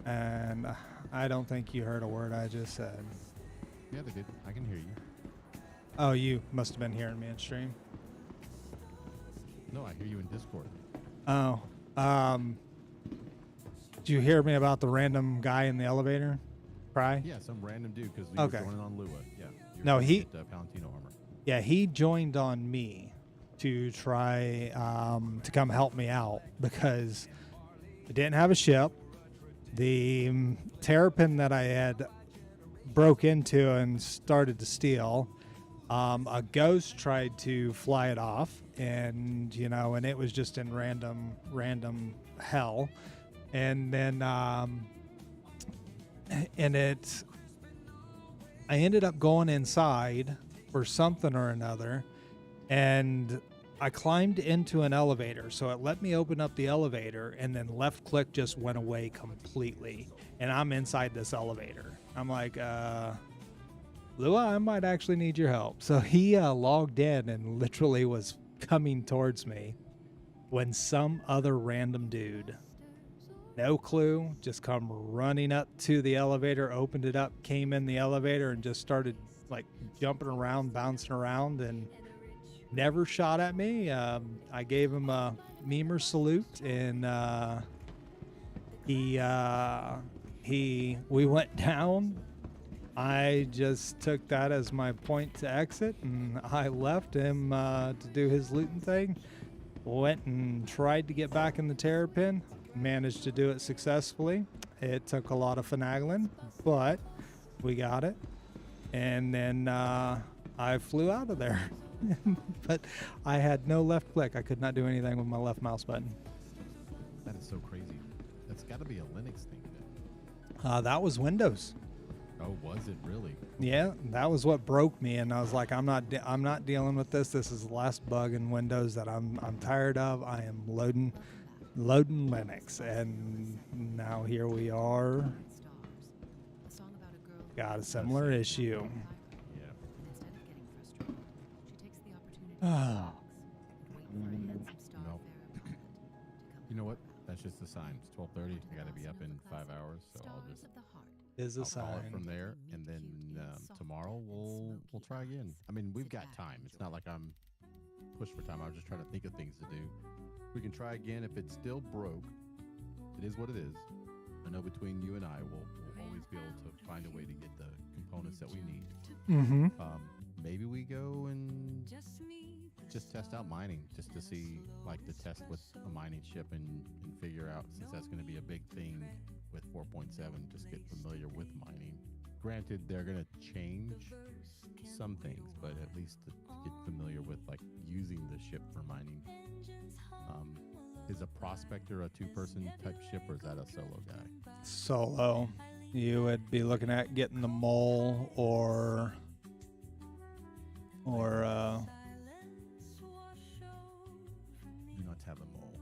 Speaker 2: and I don't think you heard a word I just said.
Speaker 1: Yeah, they did. I can hear you.
Speaker 2: Oh, you must have been hearing me in stream.
Speaker 1: No, I hear you in Discord.
Speaker 2: Oh, did you hear me about the random guy in the elevator? Cry?
Speaker 1: Yeah, some random dude because we
Speaker 2: Okay.
Speaker 1: were joining on Lua. Yeah.
Speaker 2: No, he.
Speaker 1: Palantino armor.
Speaker 2: Yeah, he joined on me to try to come help me out because I didn't have a ship. The terrapin that I had broke into and started to steal. A ghost tried to fly it off, and and it was just in random hell. And then I ended up going inside for something or another, and I climbed into an elevator, so it let me open up the elevator, and then left click just went away completely. And I'm inside this elevator. I'm like, Lua, I might actually need your help. So he logged in and literally was coming towards me when some other random dude, no clue, just come running up to the elevator, opened it up, came in the elevator, and just started like jumping around, bouncing around, and never shot at me. I gave him a memer salute, and we went down. I just took that as my point to exit, and I left him to do his looting thing. Went and tried to get back in the terrapin. Managed to do it successfully. It took a lot of finagling, but we got it. And then I flew out of there. But I had no left click. I could not do anything with my left mouse button.
Speaker 1: That is so crazy. That's got to be a Linux thing then.
Speaker 2: That was Windows.
Speaker 1: Oh, was it really?
Speaker 2: Yeah, that was what broke me, and I was like, I'm not dealing with this. This is the last bug in Windows that I'm tired of. I am loading Linux, and now here we are. Got a similar issue.
Speaker 1: Yeah. Nope. You know what? That's just a sign. It's 12:30. I got to be up in 5 hours, so I'll just call it from there, and then tomorrow we'll try again. I mean, we've got time. It's not like I'm pushed for time. I was just trying to think of things to do. We can try again. If it's still broke, it is what it is. I know between you and I, we'll always be able to find a way to get the components that we need.
Speaker 2: Mm-hmm.
Speaker 1: Maybe we go and just test out mining, just to see, like, the test with a mining ship and figure out, since that's going to be a big thing with 4.7, just get familiar with mining. Granted, they're going to change some things, but at least to get familiar with, like, using the ship for mining. Is a prospector a two-person type ship, or is that a solo guy?
Speaker 2: Solo. You would be looking at getting the mole or
Speaker 1: do not have a mole.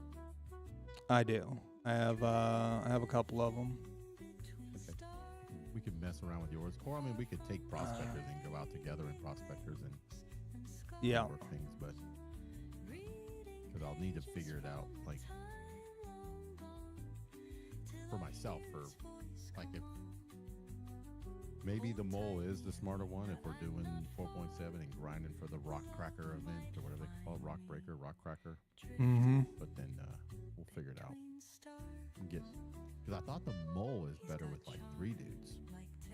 Speaker 2: I do. I have a couple of them.
Speaker 1: Okay. We could mess around with yours, or I mean, we could take prospectors and go out together in prospectors and work things, but because I'll need to figure it out, like, for myself, for like, if maybe the mole is the smarter one if we're doing 4.7 and grinding for the rock cracker event, or whatever they call it, rock breaker, rock cracker.
Speaker 2: Mm-hmm.
Speaker 1: But then we'll figure it out. Because I thought the mole is better with like 3 dudes,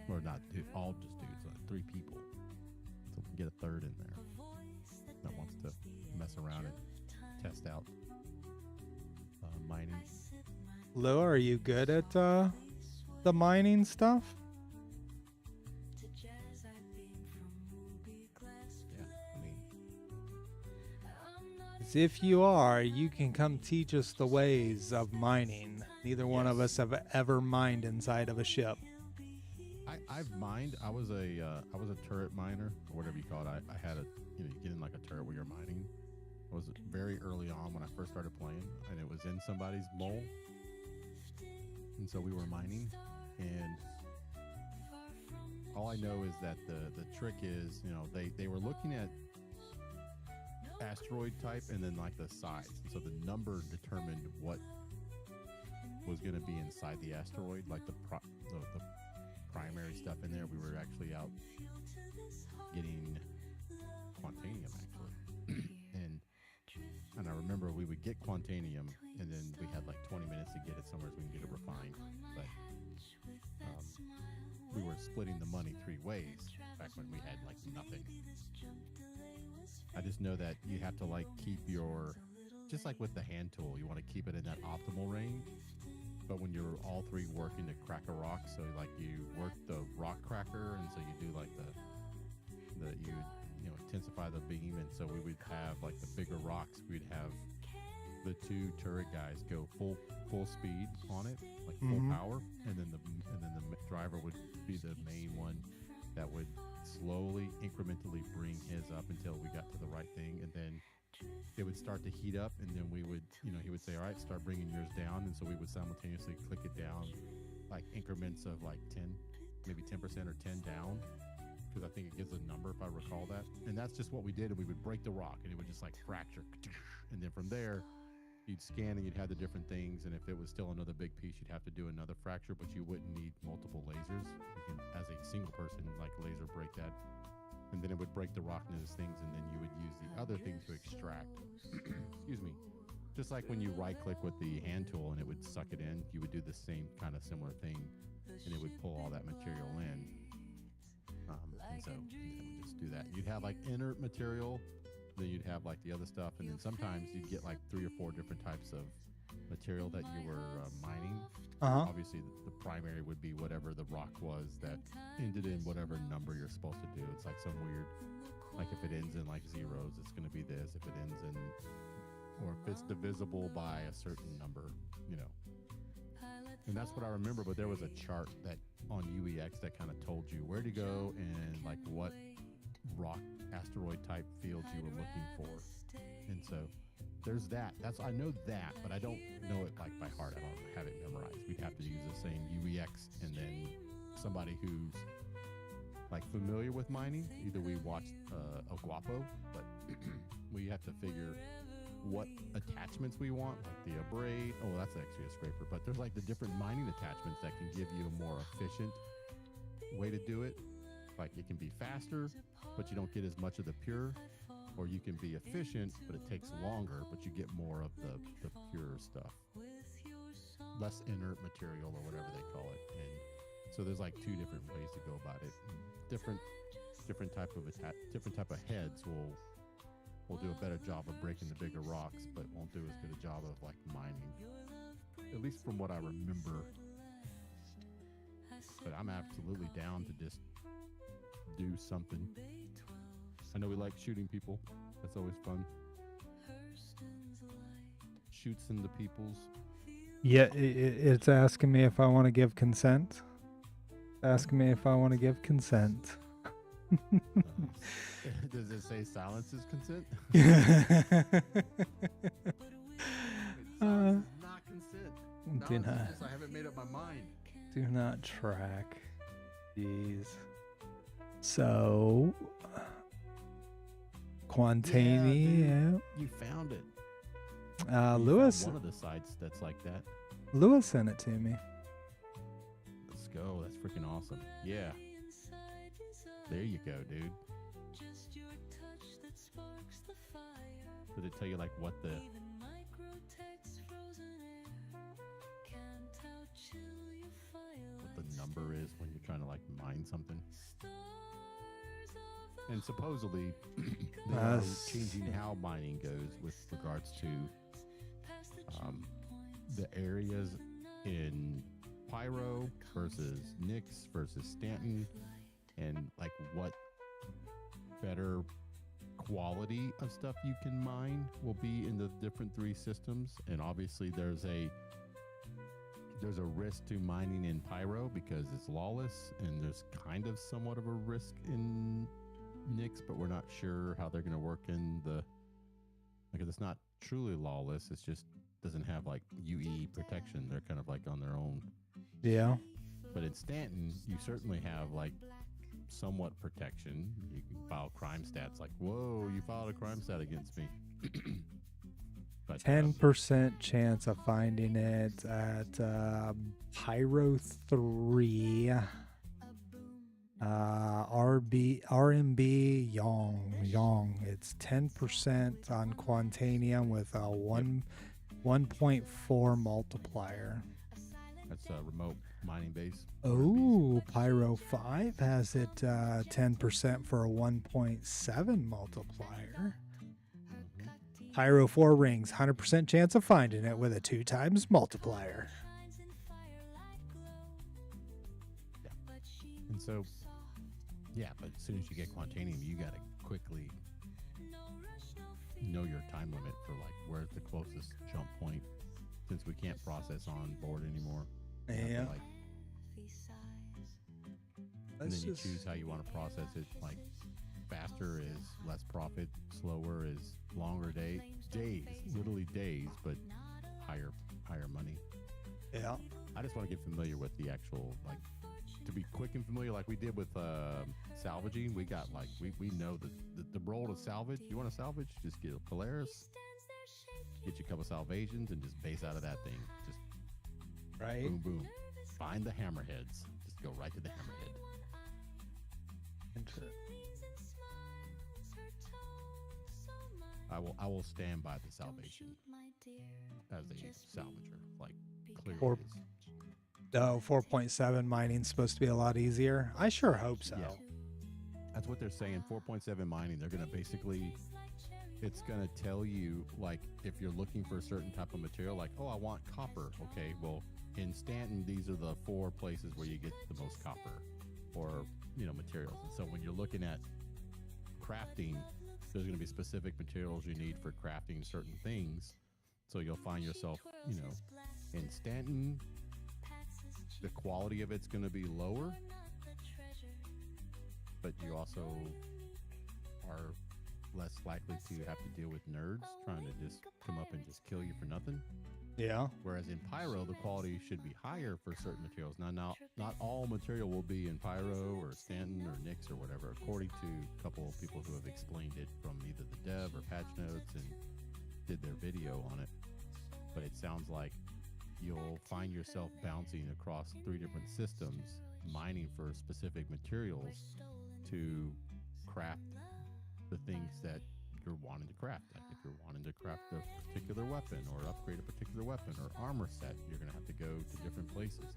Speaker 1: or not all just dudes, like 3 people. So we can get a third in there that wants to mess around and test out mining.
Speaker 2: Lou, are you good at the mining stuff?
Speaker 1: Yeah, I mean,
Speaker 2: If you are, you can come teach us the ways of mining. Neither one of us have ever mined inside of a ship.
Speaker 1: I've mined. I was a turret miner, or whatever you call it. I had you get in like a turret where you're mining. It was very early on when I first started playing, and it was in somebody's mole, and so we were mining. And all I know is that the trick is, they were looking at asteroid type and then like the size, and so the number determined what was going to be inside the asteroid, like the primary stuff in there. We were actually out getting quantanium, actually. and I remember we would get quantanium, and then we had like 20 minutes to get it somewhere so we can get it refined. But we were splitting the money 3 ways back when we had like nothing. I just know that you have to like keep your, just like with the hand tool, you want to keep it in that optimal range. But when you're all 3 working to crack a rock, so like you work the rock cracker, and so you do like you intensify the beam, and so we would have like the bigger rocks. We'd have the 2 turret guys go full speed on it, like full power, and then the driver would be the main one that would slowly, incrementally bring his up until we got to the right thing, and then it would start to heat up, and then we would, he would say, all right, start bringing yours down. And so we would simultaneously click it down like increments of like 10, maybe 10% or 10 down. Because I think it gives a number, if I recall that. And that's just what we did. And we would break the rock, and it would just like fracture. And then from there, you'd scan and you'd have the different things. And if it was still another big piece, you'd have to do another fracture, but you wouldn't need multiple lasers. You can, as a single person, like laser break that. And then it would break the rock into those things, and then you would use the other thing to extract. Excuse me. Just like when you right click with the hand tool and it would suck it in, you would do the same kind of similar thing, and it would pull all that material in. And so it would just do that. You'd have like inert material, then you'd have like the other stuff, and then sometimes you'd get like 3 or 4 different types of material that you were mining. Obviously, the primary would be whatever the rock was that ended in whatever number you're supposed to do. It's like some weird, like if it ends in like zeros, it's going to be this. If it ends in, or if it's divisible by a certain number, And that's what I remember, but there was a chart that on UEX that kind of told you where to go and like what rock asteroid type fields you were looking for. And so there's that. I know that, but I don't know it like by heart. I don't have it memorized. We'd have to use the same UEX, and then somebody who's like familiar with mining. Either we watched El Guapo, but we have to figure what attachments we want, like the abrade. Oh, that's actually a scraper, but there's like the different mining attachments that can give you a more efficient way to do it. Like it can be faster, but you don't get as much of the pure, or you can be efficient, but it takes longer, but you get more of the pure stuff. Less inert material or whatever they call it. And so there's like 2 different ways to go about it. Different type of heads will do a better job of breaking the bigger rocks, but won't do as good a job of like mining. At least from what I remember. But I'm absolutely down to just do something. I know we like shooting people. That's always fun. Shoots in the peoples.
Speaker 2: Yeah, it's asking me if I want to give consent. Asking me if I want to give consent.
Speaker 1: Does it say silence is consent? Silence is not consent.
Speaker 2: Do not.
Speaker 1: Just, I haven't made up my mind.
Speaker 2: Do not track. Jeez. So, Quantini.
Speaker 1: Yeah, you found it.
Speaker 2: Lewis.
Speaker 1: One of the sites that's like that.
Speaker 2: Lewis sent it to me.
Speaker 1: Let's go. That's freaking awesome. Yeah. There you go, dude. Did it tell you like what the number is when you're trying to like mine something? And supposedly they are changing how mining goes with regards to the areas in Pyro versus Nyx versus Stanton, and like what better quality of stuff you can mine will be in the different 3 systems. And obviously there's a risk to mining in Pyro because it's lawless, and there's kind of somewhat of a risk in Nyx, but we're not sure how they're going to work in the, because it's not truly lawless, it's just doesn't have like UE protection. They're kind of like on their own.
Speaker 2: Yeah.
Speaker 1: But in Stanton, you certainly have like somewhat protection. You can file crime stats like, whoa, you filed a crime stat against me. But
Speaker 2: 10% chance of finding it at Pyro 3. RMB Yong. It's 10% on Quantanium with a 1.4 multiplier.
Speaker 1: That's a remote mining base.
Speaker 2: Oh, Pyro 5 has it 10% for a 1.7 multiplier. Pyro 4 rings, 100% chance of finding it with a 2 times multiplier.
Speaker 1: Yeah. And so, yeah, but as soon as you get Quantanium, you got to quickly know your time limit for like where's the closest jump point, since we can't process on board anymore.
Speaker 2: Yeah.
Speaker 1: And then you choose how you want to process it, like faster is less profit, slower is longer days, literally days, but higher money.
Speaker 2: Yeah.
Speaker 1: I just want to get familiar with the actual, like, to be quick and familiar, like we did with salvaging. We got like we know the role to salvage. You want to salvage? Just get a Polaris, get you a couple salvations, and just base out of that thing. Just
Speaker 2: right.
Speaker 1: Boom, boom. Find the hammerheads. Just go right to the hammerhead. I will stand by the salvation as a salvager, like clearly.
Speaker 2: No, 4.7 mining's supposed to be a lot easier. I sure hope so.
Speaker 1: Yeah. That's what they're saying. 4.7 mining, they're going to basically, it's going to tell you, like, if you're looking for a certain type of material, like, oh, I want copper. Okay, well, in Stanton, these are the 4 places where you get the most copper or, you know, materials. And so when you're looking at crafting, there's going to be specific materials you need for crafting certain things. So you'll find yourself, you know, in Stanton, the quality of it's going to be lower, but you also are less likely to have to deal with nerds trying to just come up and just kill you for nothing.
Speaker 2: Yeah.
Speaker 1: Whereas in Pyro, the quality should be higher for certain materials. Now, not all material will be in Pyro or Stanton or Nix or whatever, according to a couple of people who have explained it from either the dev or patch notes and did their video on it. But it sounds like you'll find yourself bouncing across 3 different systems, mining for specific materials to craft the things that you're wanting to craft. Like if you're wanting to craft a particular weapon or upgrade a particular weapon or armor set, you're going to have to go to different places.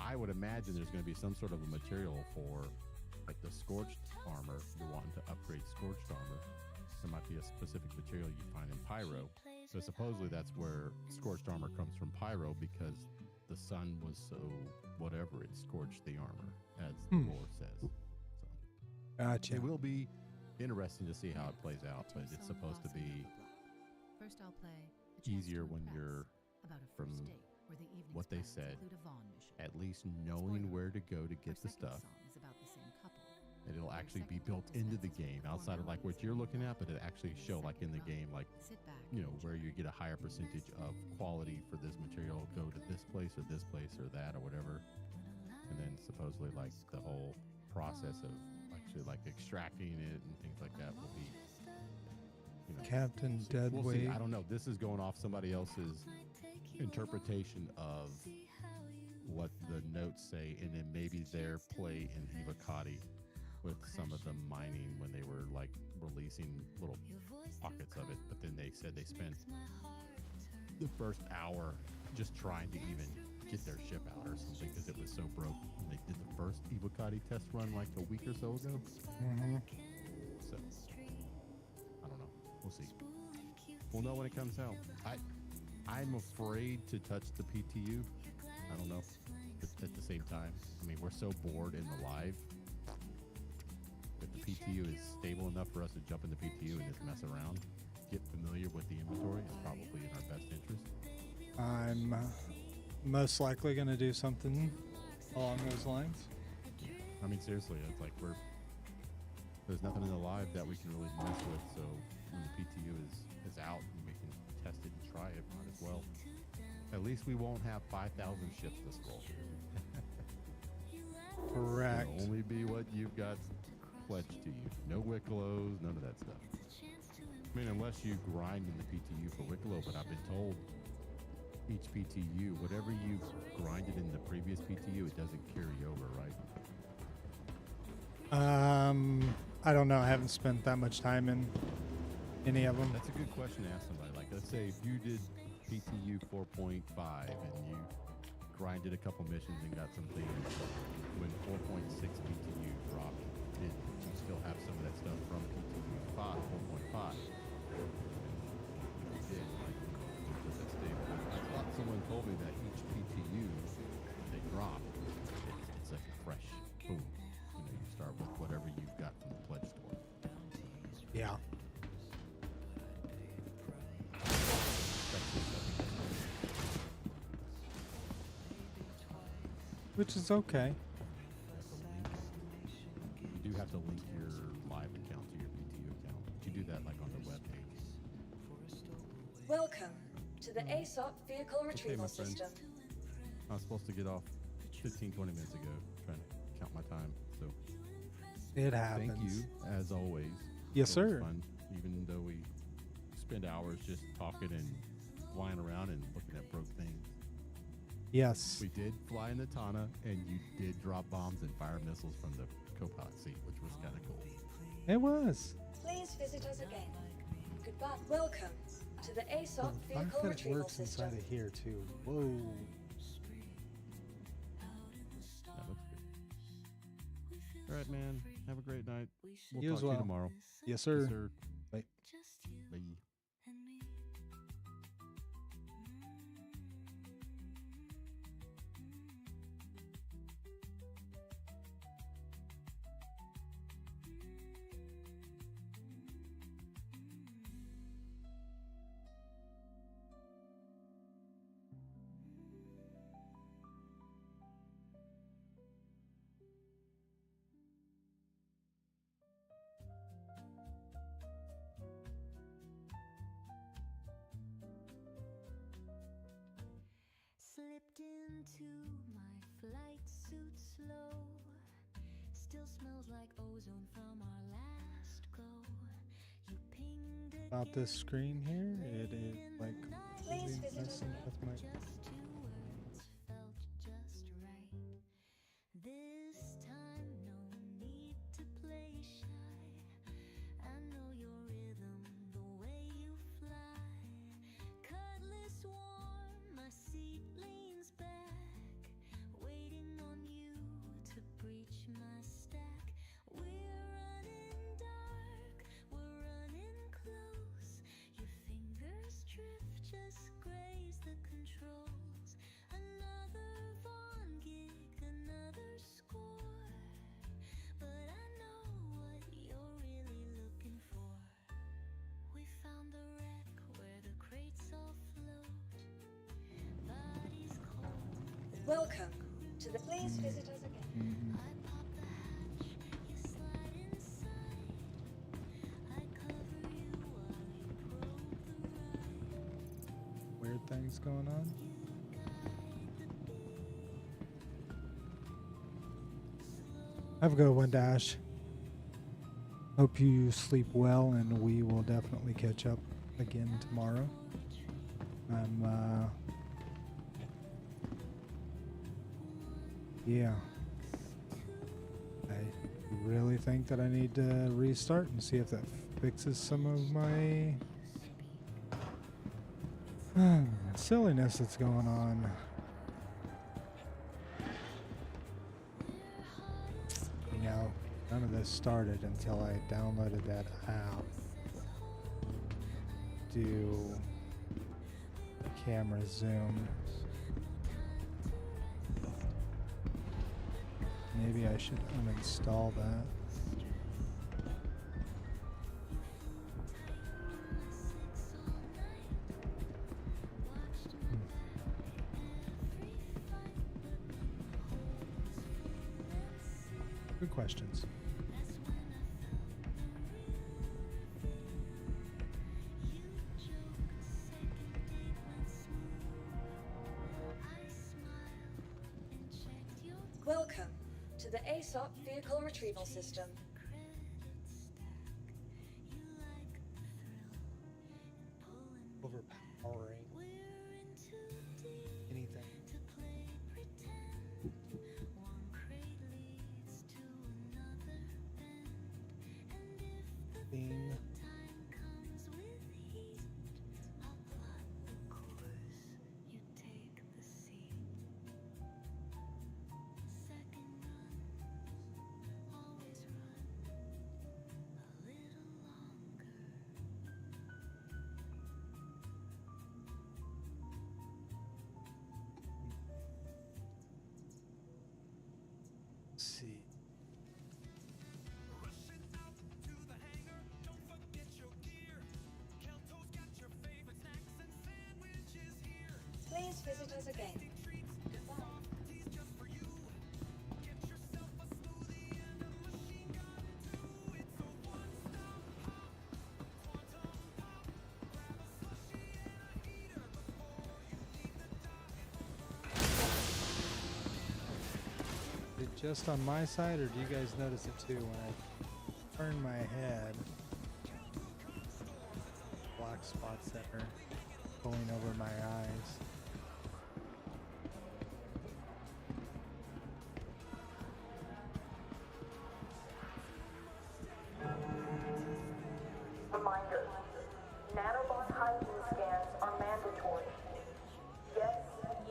Speaker 1: I would imagine there's going to be some sort of a material for like the scorched armor. If you're wanting to upgrade scorched armor, there might be a specific material you find in Pyro. So supposedly that's where scorched armor comes from Pyro, because the sun was so whatever, it scorched the armor, as the lore says. So
Speaker 2: Gotcha.
Speaker 1: it will be interesting to see how it plays out, but it's supposed to be
Speaker 15: First I'll play
Speaker 1: easier when you're, from what they said, at least knowing where to go to get the stuff. And it'll actually be built into the game outside of like what you're looking at, but it actually show like in the game, like, you know, where you get a higher percentage of quality for this material, go to this place or that or whatever. And then supposedly like the whole process of actually like extracting it and things like that will be, you know,
Speaker 2: Captain Deadweight.
Speaker 1: We'll see. I don't know. This is going off somebody else's interpretation of what the notes say, and then maybe their play in Ivocati with some of the mining when they were like releasing little pockets of it. But then they said they spent the first hour just trying to even get their ship out or something because it was so broke. And they did the first Ivocati test run like a week or so ago.
Speaker 2: Mm-hmm.
Speaker 1: So I don't know. We'll see. We'll know when it comes out. I'm afraid to touch the PTU. I don't know. At the same time, I mean, we're so bored in the live. If the PTU is stable enough for us to jump in the PTU and just mess around, get familiar with the inventory, is probably in our best interest.
Speaker 2: I'm most likely going to do something along those lines.
Speaker 1: I mean, seriously, it's like there's nothing in the live that we can really mess with. So when the PTU is out and we can test it and try it, might as well. At least we won't have 5,000 ships this roll.
Speaker 2: Correct.
Speaker 1: It'll only be what you've got pledged to you. No Wickelos, none of that stuff. I mean, unless you grind in the PTU for Wickelo, but I've been told each PTU, whatever you've grinded in the previous PTU, it doesn't carry over, right?
Speaker 2: I don't know. I haven't spent that much time in any of them.
Speaker 1: That's a good question to ask somebody. Like, let's say if you did PTU 4.5 and you grinded a couple missions and got some things, when 4.6 PTU dropped, did you still have some of that stuff from PTU 4.5? You did, like, was that stable? I thought someone told me that each PTU they drop, it's like a fresh boom. You know, you start with whatever you've got from the pledge store.
Speaker 2: Yeah. Which is okay.
Speaker 1: You do have to link your live account
Speaker 8: ASOP vehicle
Speaker 1: Okay,
Speaker 8: retrieval
Speaker 1: my friend.
Speaker 8: system.
Speaker 1: I was supposed to get off 15, 20 minutes ago, trying to count my time. So
Speaker 2: It happens.
Speaker 1: thank you, as always.
Speaker 2: Yes,
Speaker 1: It's always
Speaker 2: sir.
Speaker 1: Fun, even though we spend hours just talking and flying around and looking at broke things.
Speaker 2: Yes.
Speaker 1: We did fly in the Tana, and you did drop bombs and fire missiles from the co-pilot seat, which was kind of cool.
Speaker 2: It was.
Speaker 8: Please visit us again. Goodbye. Welcome to the ASOP
Speaker 2: The fact
Speaker 8: vehicle
Speaker 2: that it
Speaker 8: retrieval
Speaker 2: works
Speaker 8: system.
Speaker 2: inside of here too. Whoa.
Speaker 1: That looks good. All right, man. Have a great night. We'll
Speaker 2: You
Speaker 1: talk
Speaker 2: as
Speaker 1: to
Speaker 2: well.
Speaker 1: you tomorrow.
Speaker 2: Yes, sir.
Speaker 1: Yes, sir.
Speaker 2: Bye.
Speaker 1: Bye.
Speaker 19: Slipped into my flight suit slow. Still smells like ozone from our last go. You pinged
Speaker 2: About this screen here, it is like
Speaker 8: Please
Speaker 2: completely
Speaker 8: visit us
Speaker 2: messing
Speaker 8: again.
Speaker 2: with my.
Speaker 19: just two words felt just right. This time, no need to play shy. I know your rhythm, the way you fly. Cutlass warm, my seat leans back, waiting on you to breach my stack. We're running dark, we're running close. Your fingers drift, just graze the controls. Another Vaughn gig, another score. But I know what you're really looking for. We found the wreck where the crates all float. Bodies cold.
Speaker 8: Welcome to the. Please visit us again.
Speaker 19: I pop the hatch, you slide inside. I cover you while you probe the ride.
Speaker 2: Weird things going on. Have a good one, Dash. Hope you sleep well, and we will definitely catch up again tomorrow. Yeah. I really think that I need to restart and see if that fixes some of my silliness that's going on. You know, none of this started until I downloaded that app. Do camera zoom. Maybe I should uninstall that. Good questions.
Speaker 8: Welcome to the ASOP vehicle retrieval system.
Speaker 2: Overpowering anything. Theme. Let's see.
Speaker 8: Please visit us again. Goodbye.
Speaker 2: just on my side, or do you guys notice it too when I turn my head? Black spots that are going over my eyes.
Speaker 9: Reminder, nanobot hygiene scans are mandatory. Yes,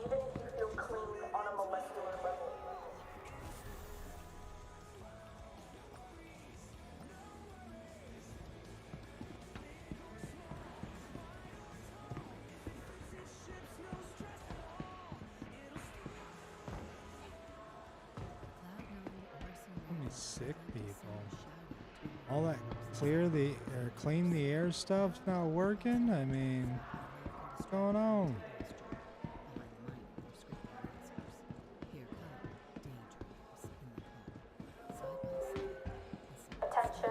Speaker 9: even if you feel clean on a molecular level.
Speaker 2: So many sick people. All that clean the air stuff's not working? I mean, what's going on?
Speaker 9: Attention,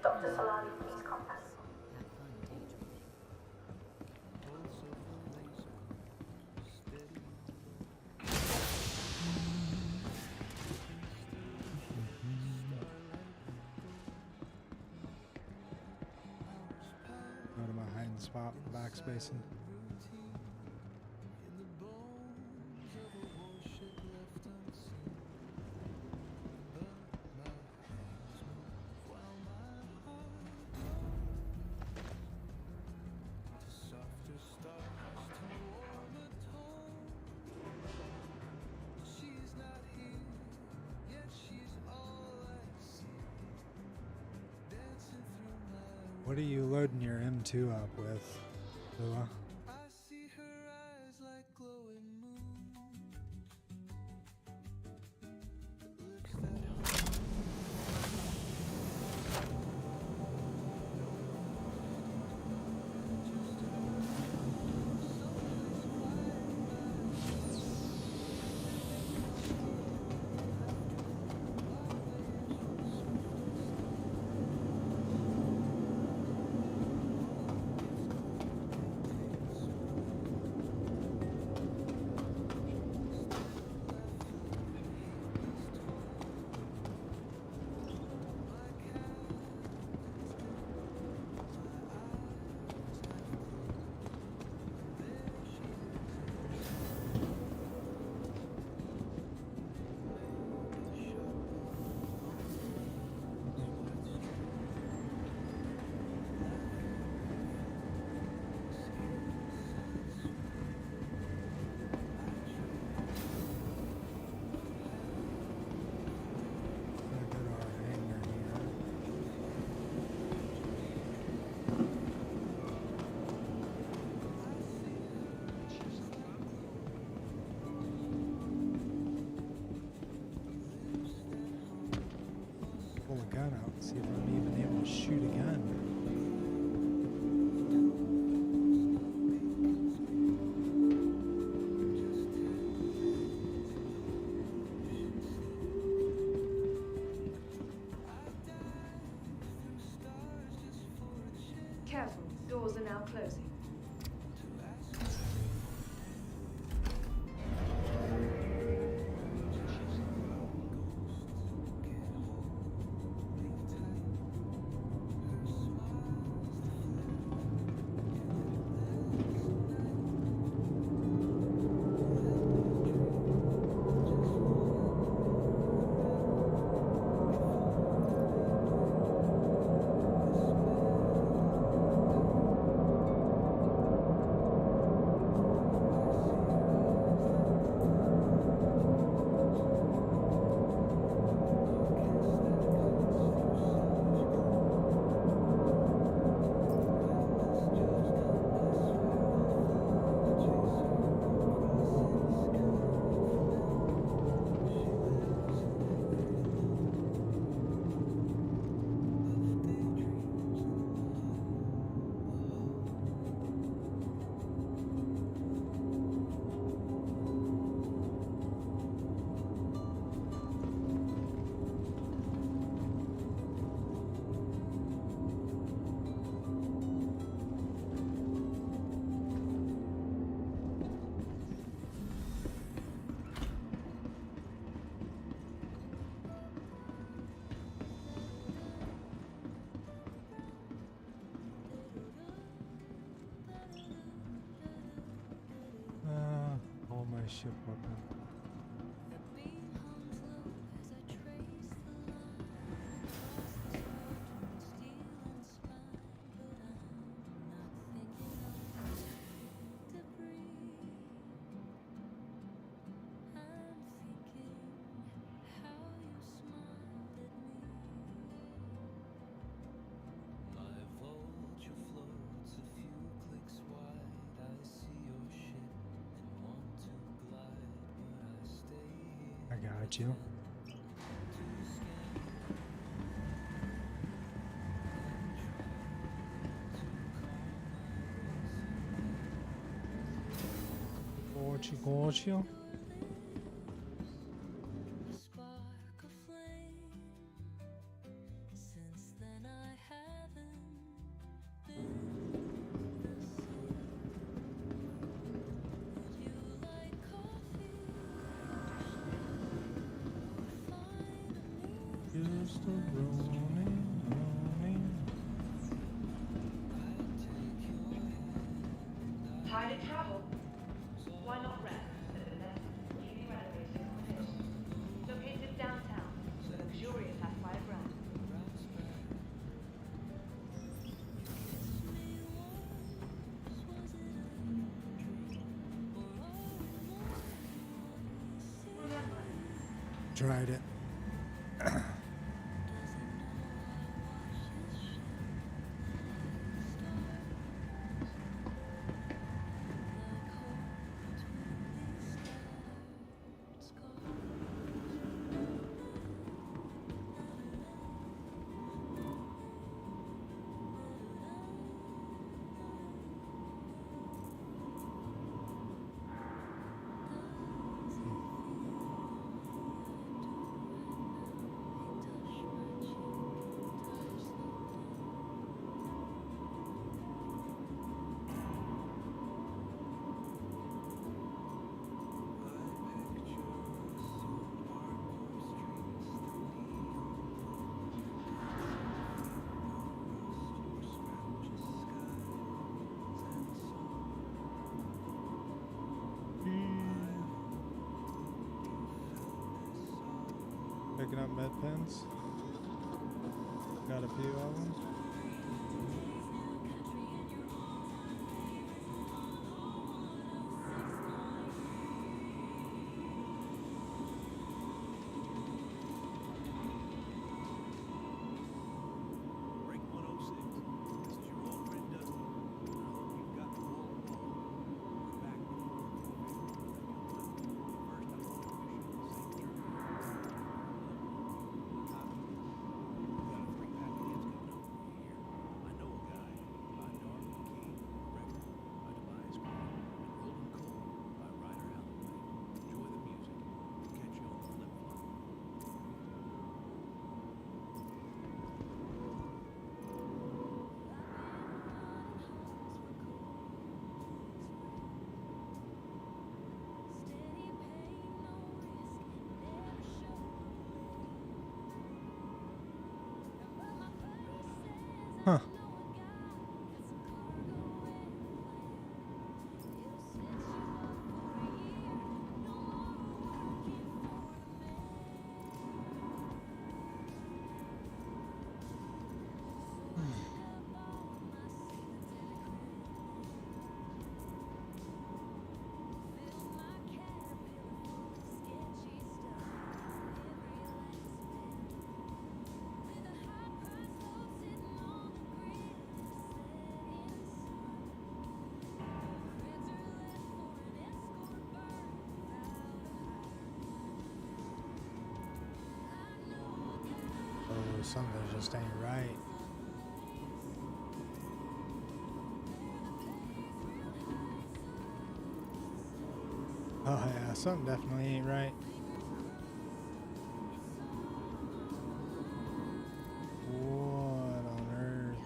Speaker 9: Dr. Solani, please come back.
Speaker 2: Go to my hiding spot, backspacing. What are you loading your M2 up with, Lua? Pull a gun out and see if I'm even able to shoot a gun.
Speaker 3: Careful, doors are now closing.
Speaker 2: ship weapon. I got you. Got you. Just a running.
Speaker 3: Tired of travel? Why not rest at the next newly renovated cottage? Located downtown, luxurious sapphire ground.
Speaker 2: Tried it. Picking up med pens. Got a few of them.
Speaker 4: Break 106. This is your old friend Dusty. I hope you've got the wall along. We're back with more of your favorite First, I want to wish you the same journey. We got a 3-pack of hits coming up for you here. I know a guy by Dark King, Record by Tobias Green, and Rolling Coal by Ryder Hathaway. Enjoy the music. We'll catch you on the flip flop.
Speaker 2: Huh. Oh, something just ain't right. Oh yeah, something definitely ain't right. What on earth?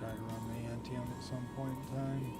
Speaker 2: try to run the ante on at some point in time.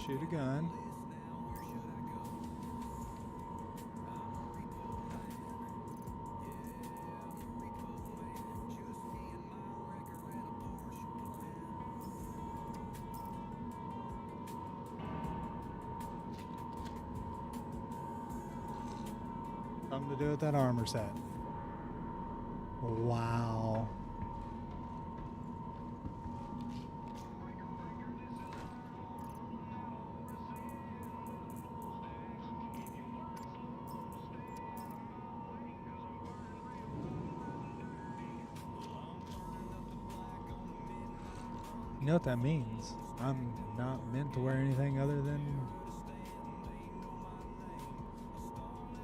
Speaker 2: Shoot a gun. Something to do with that armor set. Wow. You know what that means? I'm not meant to wear anything other than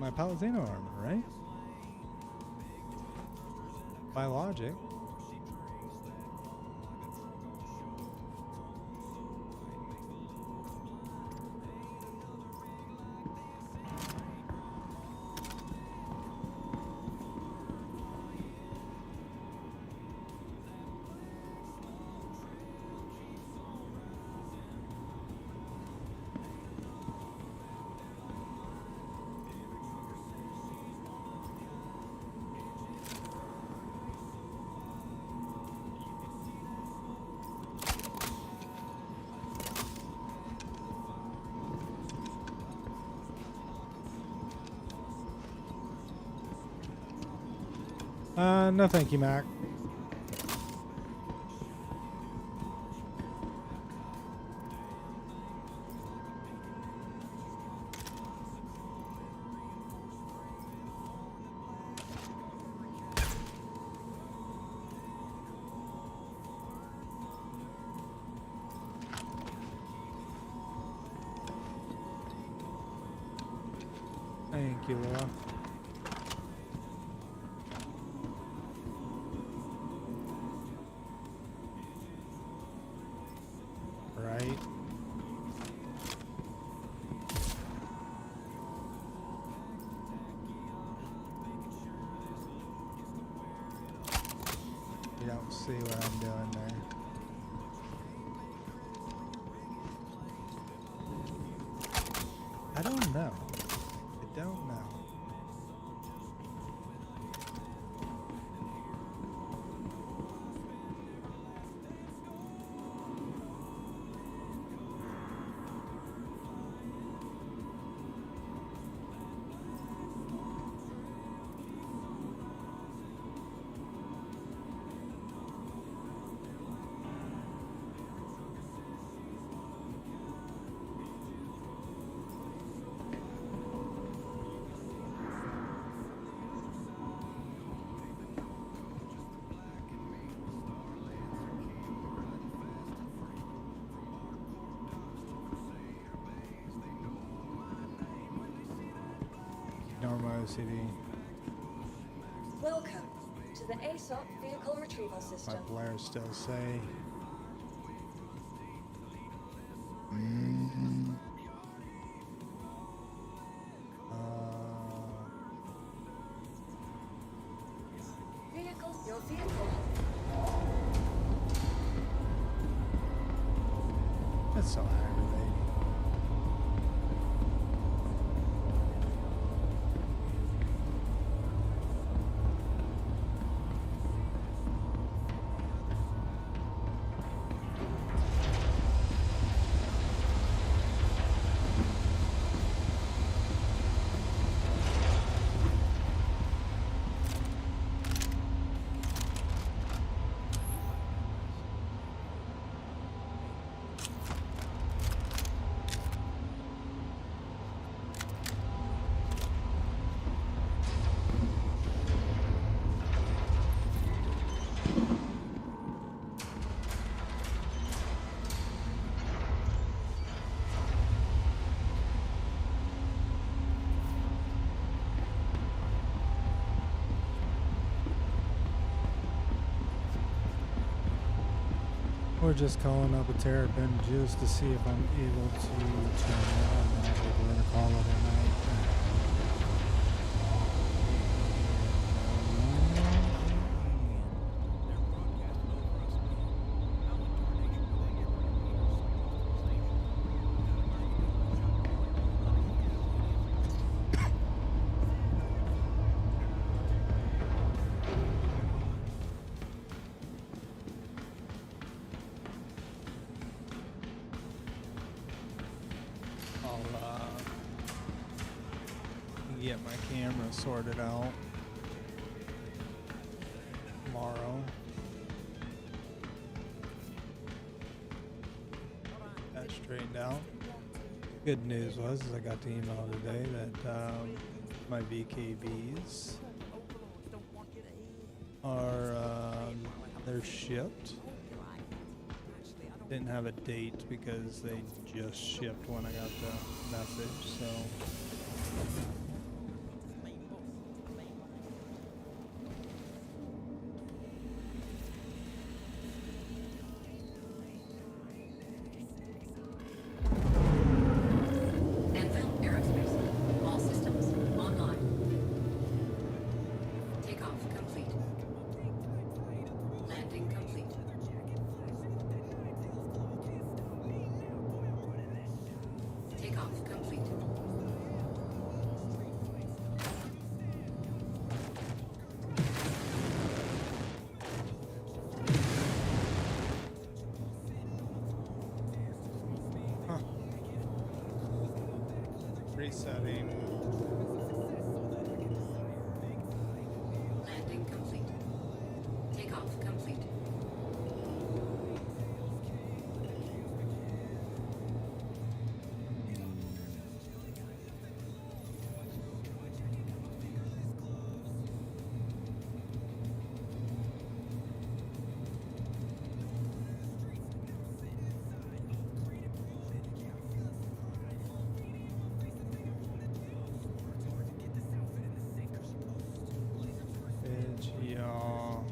Speaker 2: my Palazino armor, right? By logic. No thank you, Mac. Thank you, Laura. Right. You don't see what I'm doing there. I don't know. I don't know. Normal OCD.
Speaker 8: Welcome to the ASOP vehicle retrieval
Speaker 2: My
Speaker 8: system.
Speaker 2: Blair still say.
Speaker 8: Vehicle, your vehicle.
Speaker 2: That's so aggravating. We're just calling up a Terrapin just to see if I'm able to turn it on. And I think we're going to call it a night. Get my camera sorted out tomorrow. That straightened out. Good news was I got the email today that my VKBs are they're shipped. Didn't have a date because they just shipped when I got the message, so
Speaker 15: Landing complete. Takeoff complete.
Speaker 2: Resetting.
Speaker 15: Landing complete. Takeoff complete.
Speaker 2: Y'all.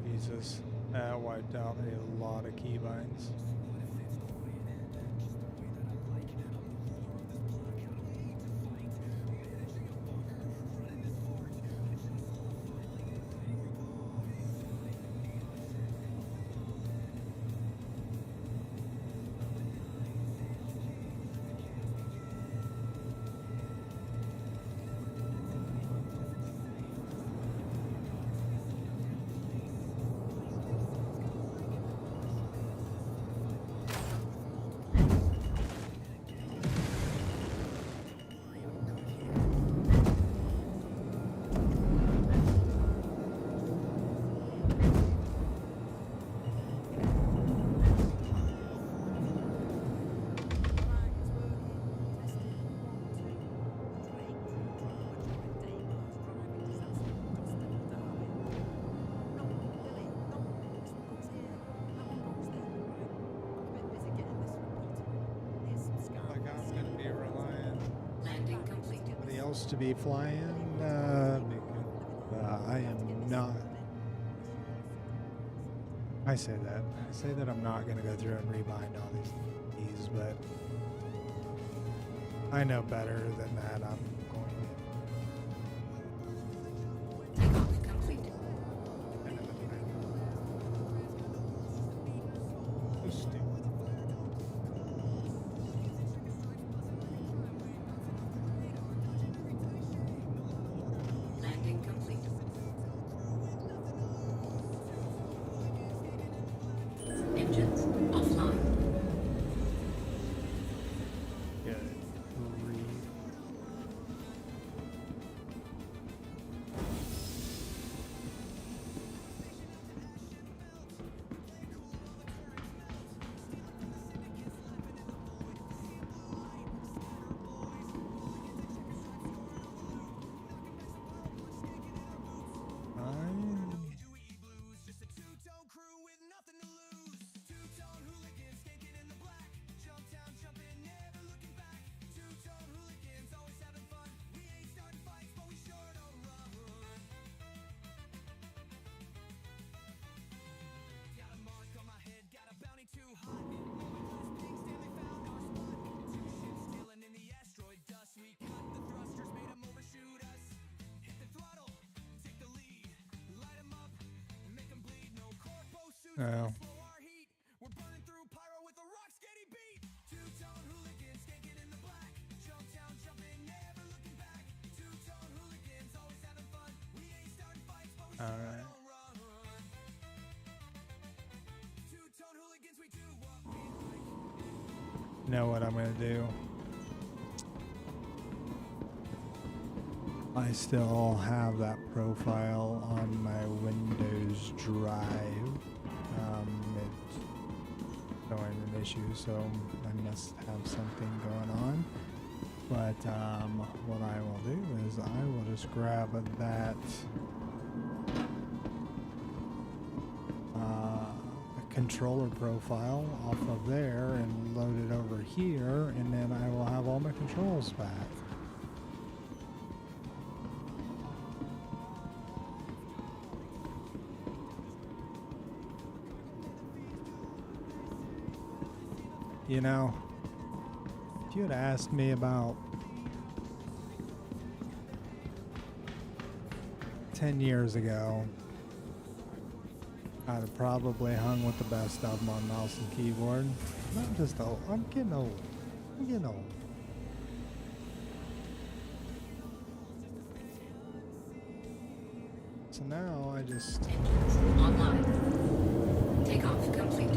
Speaker 2: Jesus, that wiped out a lot of keybinds. To be flying, I am not. I say that I'm not going to go through and rebind all these, but I know better than that. I'm going to.
Speaker 15: Takeoff complete.
Speaker 2: So stupid.
Speaker 15: Landing complete. Engines offline.
Speaker 2: Good. Oh. All right. know what I'm gonna do. I still have that profile on my Windows drive. It's showing an issue, so I must have something going on. But what I will do is I will just grab that controller profile off of there and load it over here, and then I will have all my controls back. You know, if you had asked me about 10 years ago, I'd have probably hung with the best of them on mouse and keyboard. I'm just old. I'm getting old. I'm getting old. So now I just...
Speaker 8: Online. Takeoff complete.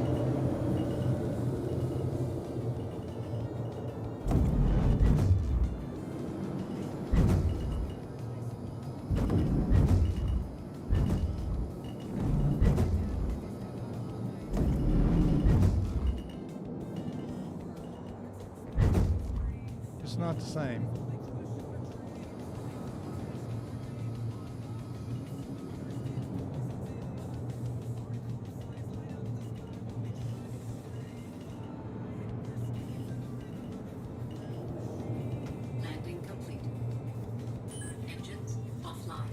Speaker 2: It's not the same.
Speaker 8: Landing complete. Engines offline.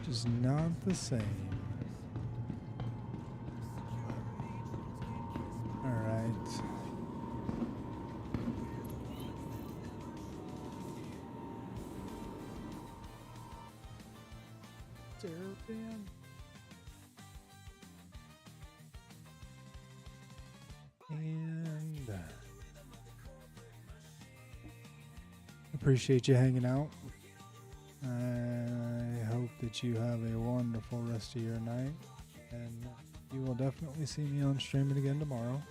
Speaker 2: Just not the same. All right. Terrapin. And appreciate you hanging out. I hope that you have a wonderful rest of your night, and you will definitely see me on streaming again tomorrow.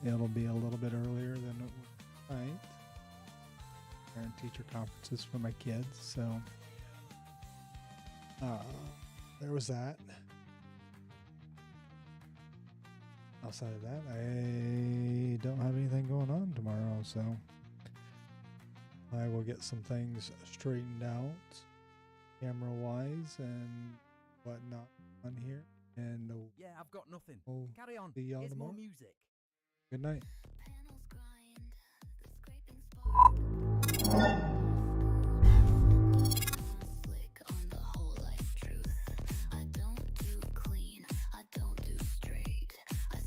Speaker 2: It'll be a little bit earlier than it was tonight. Parent-teacher conferences for my kids, so there was that. Outside of that, I don't have anything going on tomorrow, so I will get some things straightened out, camera-wise and whatnot on here. And
Speaker 7: yeah, I've got nothing.
Speaker 2: We'll
Speaker 7: Carry on.
Speaker 2: see y'all
Speaker 7: Here's more
Speaker 2: tomorrow.
Speaker 7: music.
Speaker 2: Good night.